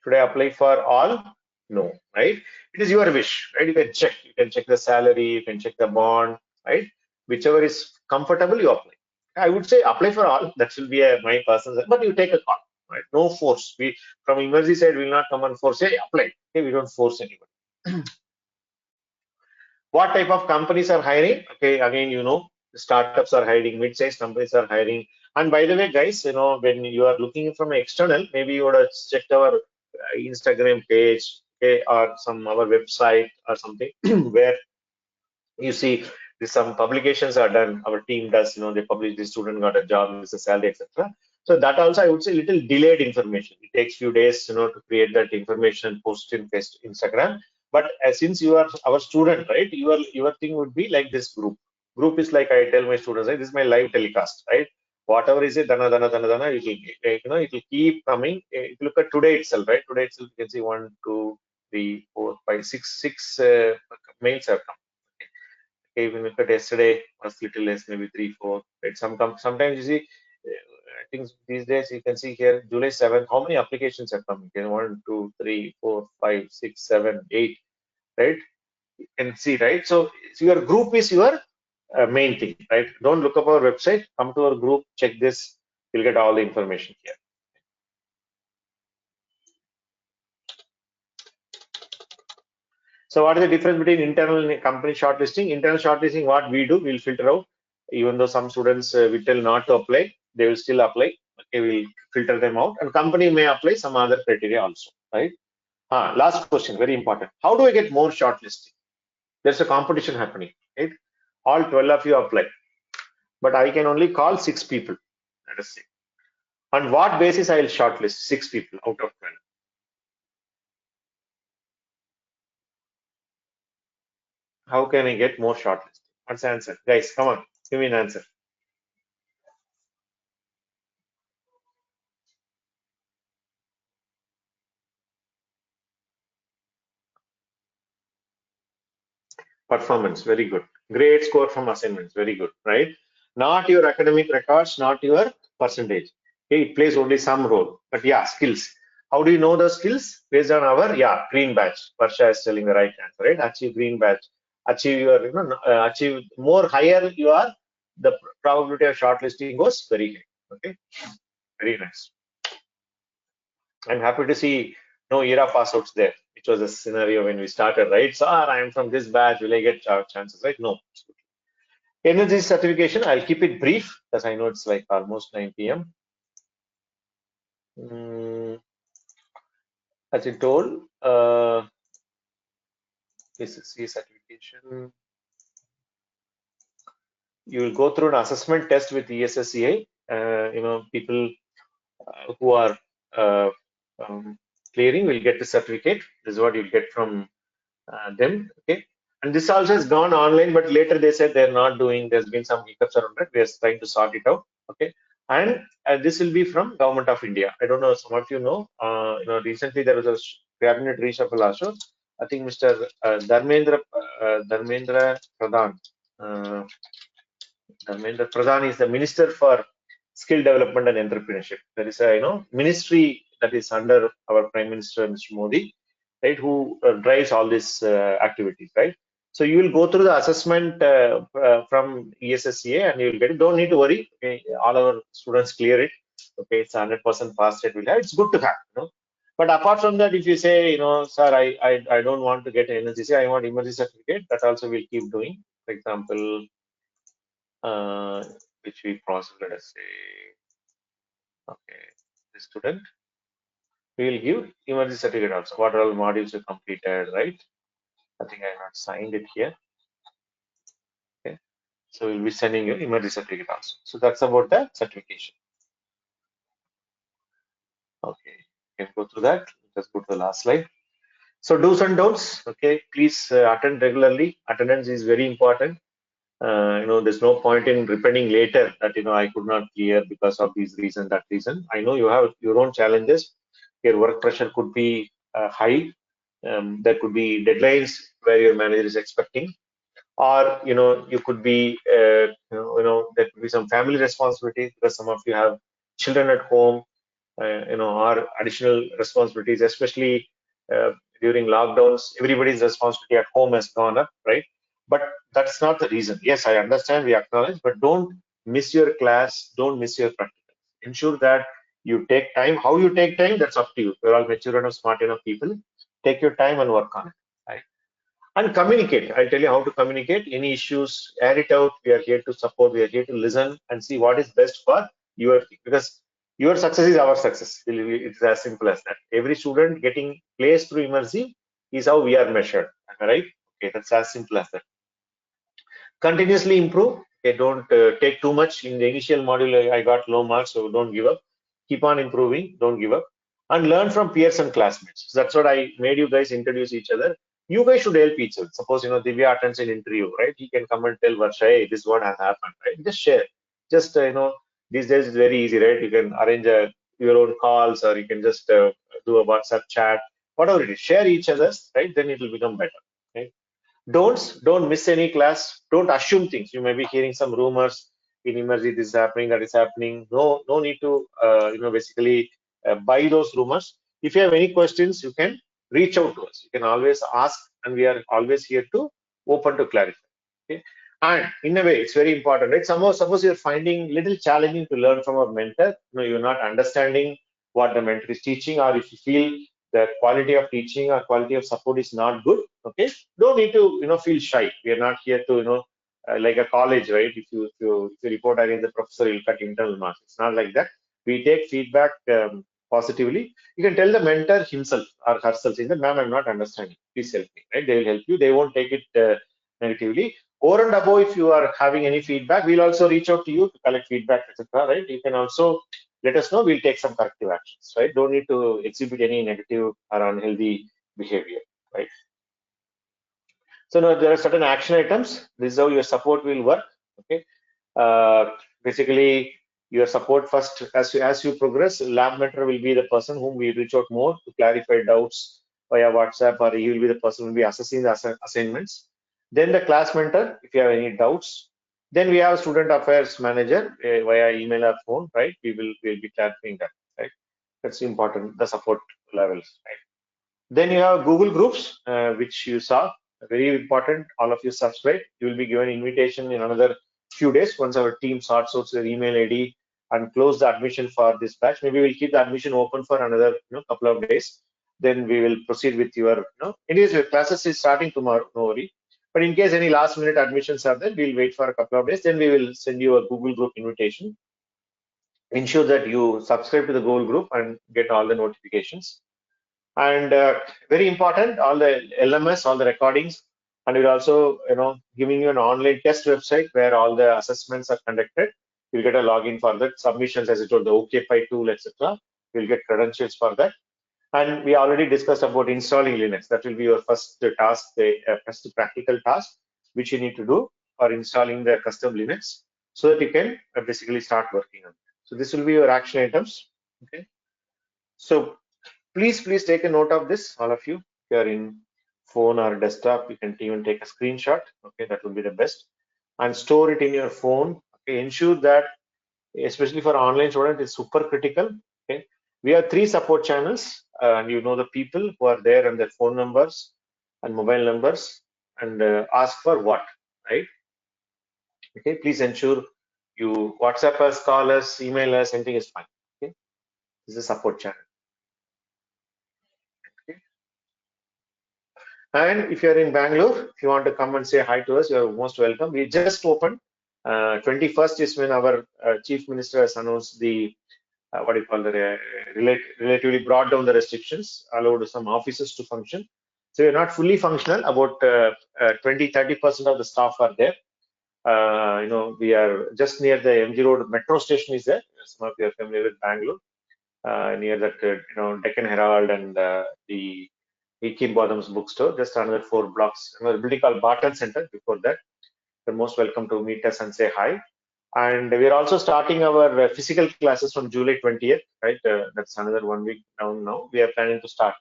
Speaker 2: Should I apply for all? No, right? It is your wish, right? You can check. You can check the salary. You can check the bond, right? Whichever is comfortable, you apply. I would say apply for all. That should be my personal, but you take a call, right? No force. We from emergency side will not come and force. Hey, apply. Okay, we don't force anyone. What type of companies are hiring? Okay, again, startups are hiring, mid-sized companies are hiring. And by the way, guys, when you are looking from external, maybe you would have checked our Instagram page, okay, or our website or something where you see some publications are done. Our team does, they publish the student got a job, this is a salary, etc. So that also I would say little delayed information. It takes few days, to create that information, post in Instagram. But since you are our student, right, your thing would be like this group. Group is like I tell my students, right, this is my live telecast, right? Whatever is it, dana, it will keep coming. If you look at today itself, right? Today itself, you can see 1, 2, 3, 4, 5, 6 mails have come. Okay, even look at yesterday was little less, maybe 3, 4. Right? Sometimes you see, I think these days you can see here July 7. How many applications are coming? Okay, 1, 2, 3, 4, 5, 6, 7, 8. Right? You can see, right? So your group is your main thing, right? Don't look up our website. Come to our group, check this. You'll get all the information here. So what is the difference between internal and company shortlisting? Internal shortlisting, what we do, we'll filter out. Even though some students we tell not to apply, they will still apply. Okay, we'll filter them out. And company may apply some other criteria also, right? Last question, very important. How do I get more shortlisting? There's a competition happening, right? All 12 of you apply, but I can only call 6 people. Let us see. On what basis I will shortlist 6 people out of 12? How can I get more shortlisting? What's the answer? Guys, come on, give me an answer. Performance, very good. Great score from assignments, very good, right? Not your academic records, not your percentage. Okay, it plays only some role, but yeah, skills. How do you know the skills? Based on our, green badge. Varsha is telling the right answer, right? Achieve green badge. achieve your, achieve more higher you are, the probability of shortlisting goes very high. Okay, very nice. I'm happy to see no ERA pass outs there, which was a scenario when we started, right? So, I am from this batch, will I get chances, right? No. Energy certification, I'll keep it brief because I know it's like almost 9 p.m. As I told, ECEP certification, you will go through an assessment test with ESSEA. People who are uh, clearing will get the certificate. This is what you'll get from them. Okay, and this also has gone online, but later they said they're not doing. There's been some hiccups around that. We are trying to sort it out. Okay, and this will be from Government of India. I don't know. Some of you know. Recently there was a cabinet reshuffle also. I think Mr. Dharmendra Pradhan. Uh, Dharmendra Pradhan is the Minister for Skill Development and Entrepreneurship. There is a ministry that is under our Prime Minister, Mr. Modi, right, who drives all these activities, right? So you will go through the assessment from ESSEA and you will get it. Don't need to worry. Okay, all our students clear it. Okay, it's 100% pass rate. We'll have. It's good to have. But apart from that, if you say, sir, I don't want to get an NSCC, I want emergency certificate. That also we'll keep doing. For example, which we process, let us say, okay, the student, we will give emergency certificate also, what all modules you completed, right? I think I have not signed it here. Okay, so we'll be sending you emergency certificate also. So that's about the certification. Okay, you can go through that. Let's go to the last slide. So do's and don'ts. Okay, please attend regularly. Attendance is very important. There's no point in repenting later that I could not clear because of these reason, that reason. I know you have your own challenges. Your work pressure could be high. There could be deadlines where your manager is expecting, or you could be there could be some family responsibilities because some of you have children at home, or additional responsibilities, especially during lockdowns. Everybody's responsibility at home has gone up, right? But that's not the reason. Yes, I understand, we acknowledge, but don't miss your class, don't miss your practical. Ensure that you take time. How you take time, that's up to you. We're all mature enough, smart enough people. Take your time and work on it, right? And communicate. I'll tell you how to communicate. Any issues, air it out. We are here to support. We are here to listen and see what is best for your, because your success is our success. It's as simple as that. Every student getting placed through immersive is how we are measured. Am I right? Okay, that's as simple as that. Continuously improve. Okay, don't take too much. In the initial module, I got low marks, so don't give up. Keep on improving. Don't give up. And learn from peers and classmates. So that's what I made you guys introduce each other. You guys should help each other. Suppose Divya attends an interview, right? He can come and tell Varsha, hey, this is what has happened, right? Just share. Just these days it's very easy, right? You can arrange your own calls, or you can just do a WhatsApp chat, whatever it is. Share each other's, right? Then it will become better, right? Don't miss any class. Don't assume things. You may be hearing some rumors in emergency, this is happening, that is happening. No need to basically buy those rumors. If you have any questions, you can reach out to us. You can always ask, and we are always here to open to clarify. Okay, and in a way it's very important, right? Suppose you're finding little challenging to learn from a mentor. You're not understanding what the mentor is teaching, or if you feel the quality of teaching or quality of support is not good, okay, don't need to feel shy. We are not here to like a college, right? If you report against the professor, you'll cut internal marks. It's not like that. We take feedback positively. You can tell the mentor himself or herself, saying that, ma'am, I'm not understanding, please help me, right? They will help you. They won't take it negatively. Over and above, if you are having any feedback, we'll also reach out to you to collect feedback, etc., right? You can also let us know. We'll take some corrective actions, right? Don't need to exhibit any negative or unhealthy behavior, right? So now there are certain action items. This is how your support will work. Okay. Basically, your support first, as you progress, lab mentor will be the person whom we reach out more to clarify doubts via WhatsApp, or he will be the person who will be assessing the assignments. Then the class mentor, if you have any doubts. Then we have student affairs manager via email or phone, right? We'll be clarifying that, right? That's important, the support levels, right? Then you have Google Groups, which you saw. very important, all of you subscribe. You will be given invitation in another few days once our team sorts out your email ID and close the admission for this batch. Maybe we'll keep the admission open for another couple of days. Then we will proceed with your, anyways, your classes is starting tomorrow, no worry. But in case any last minute admissions are there, we'll wait for a couple of days. Then we will send you a Google group invitation. Ensure that you subscribe to the Google group and get all the notifications. And very important, all the LMS, all the recordings, and we're also, giving you an online test website where all the assessments are conducted. You'll get a login for that, submissions, as I told, the OKPI tool, etc. You'll get credentials for that. And we already discussed about installing Linux. That will be your first task, the first practical task, which you need to do for installing the custom Linux, so that you can basically start working on it. So this will be your action items. Okay. So please take a note of this, all of you. If you are in phone or desktop, you can even take a screenshot. Okay, that will be the best, and store it in your phone. Okay, ensure that, especially for online students, it's super critical. Okay, we have 3 support channels, and you know the people who are there and their phone numbers and mobile numbers, and ask for what, right? Okay, please ensure you WhatsApp us, call us, email us, anything is fine. Okay, this is a support channel. Okay. And if you're in Bangalore, if you want to come and say hi to us, you're most welcome. We just opened. 21st is when our Chief Minister has announced the what do you call the relatively brought down the restrictions, allowed some offices to function. So we're not fully functional. About 20-30% of the staff are there. We are just near the MG Road metro station is there. Some of you are familiar with Bangalore, near that, Deccan Herald and the ECEP Bottoms bookstore, just another 4 blocks. Another building called Barton Center before that. You're most welcome to meet us and say hi. And we are also starting our physical classes from July 20th, right? That's another 1 week down now. We are planning to start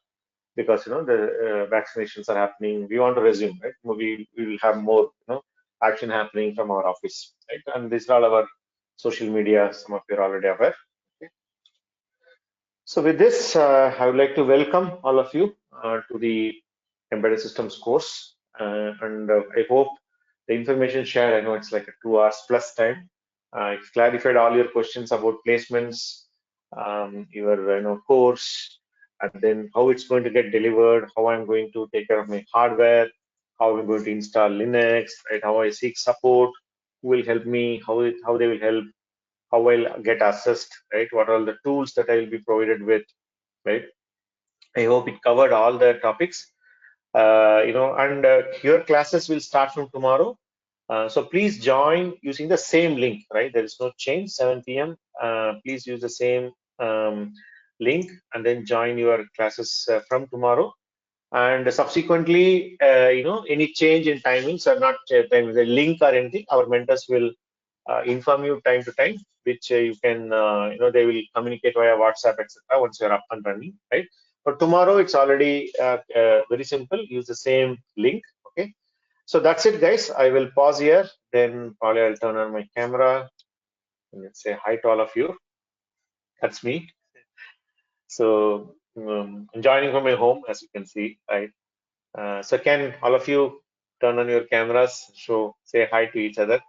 Speaker 2: because, the vaccinations are happening. We want to resume, right? We will have more, action happening from our office, right? And these are all our social media. Some of you are already aware. Okay. So with this, I would like to welcome all of you to the Embedded Systems course. And I hope the information shared, I know it's like a 2 hours plus time. It's clarified all your questions about placements, your course, and then how it's going to get delivered, how I'm going to take care of my hardware, how I'm going to install Linux, right? How I seek support, who will help me, how they will help, how I'll get assessed, right? What are all the tools that I will be provided with, right? I hope it covered all the topics. And your classes will start from tomorrow. So please join using the same link, right? There is no change, 7 p.m. Please use the same link and then join your classes from tomorrow. And subsequently, any change in timings or not, the link or anything, our mentors will inform you time to time, which you can, they will communicate via WhatsApp, etc. once you're up and running, right? But tomorrow it's already very simple. Use the same link, okay? So that's it, guys. I will pause here. Then probably I'll turn on my camera and let's say hi to all of you. That's me. So I'm joining from my home, as you can see, right? So can all of you turn on your cameras, say hi to each other?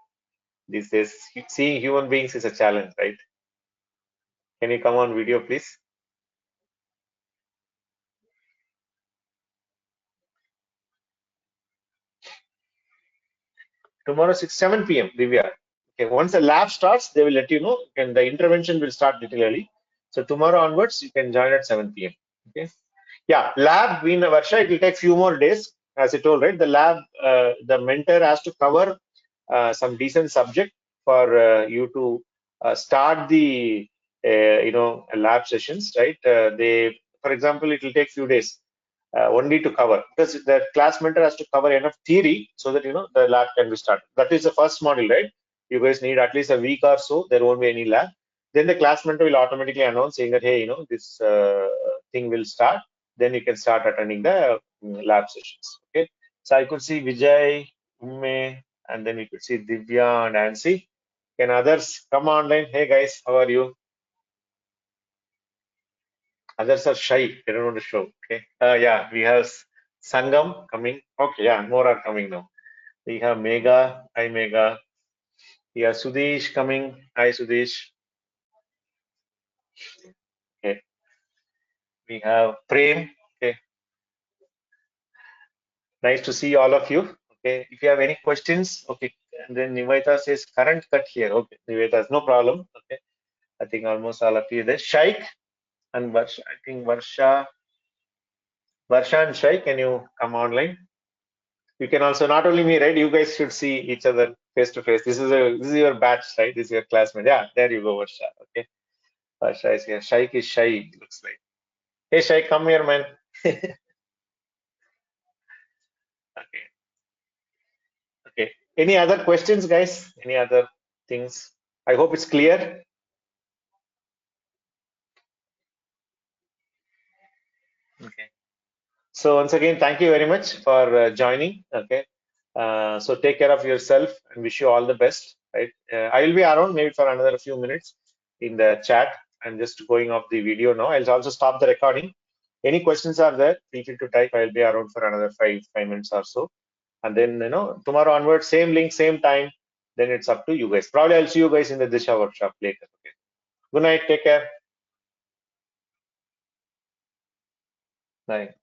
Speaker 2: These days, seeing human beings is a challenge, right? Can you come on video, please? Tomorrow 7 p.m. Divya. Okay, once the lab starts, they will let you know, and the intervention will start little early. So tomorrow onwards, you can join at 7 p.m. Okay. Yeah, lab in Varsha, it will take few more days. As I told, right? The lab, the mentor has to cover some decent subject for you to start the lab sessions, right? For example, it will take few days only to cover, because the class mentor has to cover enough theory so that the lab can be started. That is the first module, right? You guys need at least a week or so. There won't be any lab. Then the class mentor will automatically announce saying that, hey, this thing will start. Then you can start attending the lab sessions. Okay. So I could see Vijay, Ume, and then you could see Divya and Nancy. Can others come online? Hey guys, how are you? Others are shy. They don't want to show. Okay. Yeah, we have Sangam coming. Okay, yeah, more are coming now. We have Mega. Hi, Mega. We have Sudesh coming. Hi, Sudesh. Okay. We have Prem. Okay. Nice to see all of you. Okay. If you have any questions, okay. And then Nivaita says current cut here. Okay. Nivaita, no problem. Okay. I think almost all of you there. Shaikh and Varsha. I think Varsha and Shaikh, can you come online? You can also, not only me, right? You guys should see each other face to face. This is your batch, right? This is your classmate. Yeah, there you go, Varsha. Okay. Varsha is here. Shaikh is shy, it looks like. Hey Shaikh, come here, man. Okay. Okay. Any other questions, guys? Any other things? I hope it's clear. Okay. So once again, thank you very much for joining. Okay. So take care of yourself and wish you all the best. Right. I will be around maybe for another few minutes in the chat. I'm just going off the video now. I'll also stop the recording. Any questions are there? Feel free to type. I'll be around for another five minutes or so. And then tomorrow onward, same link, same time. Then it's up to you guys. Probably I'll see you guys in the Disha workshop later. Okay. Good night. Take care. Bye.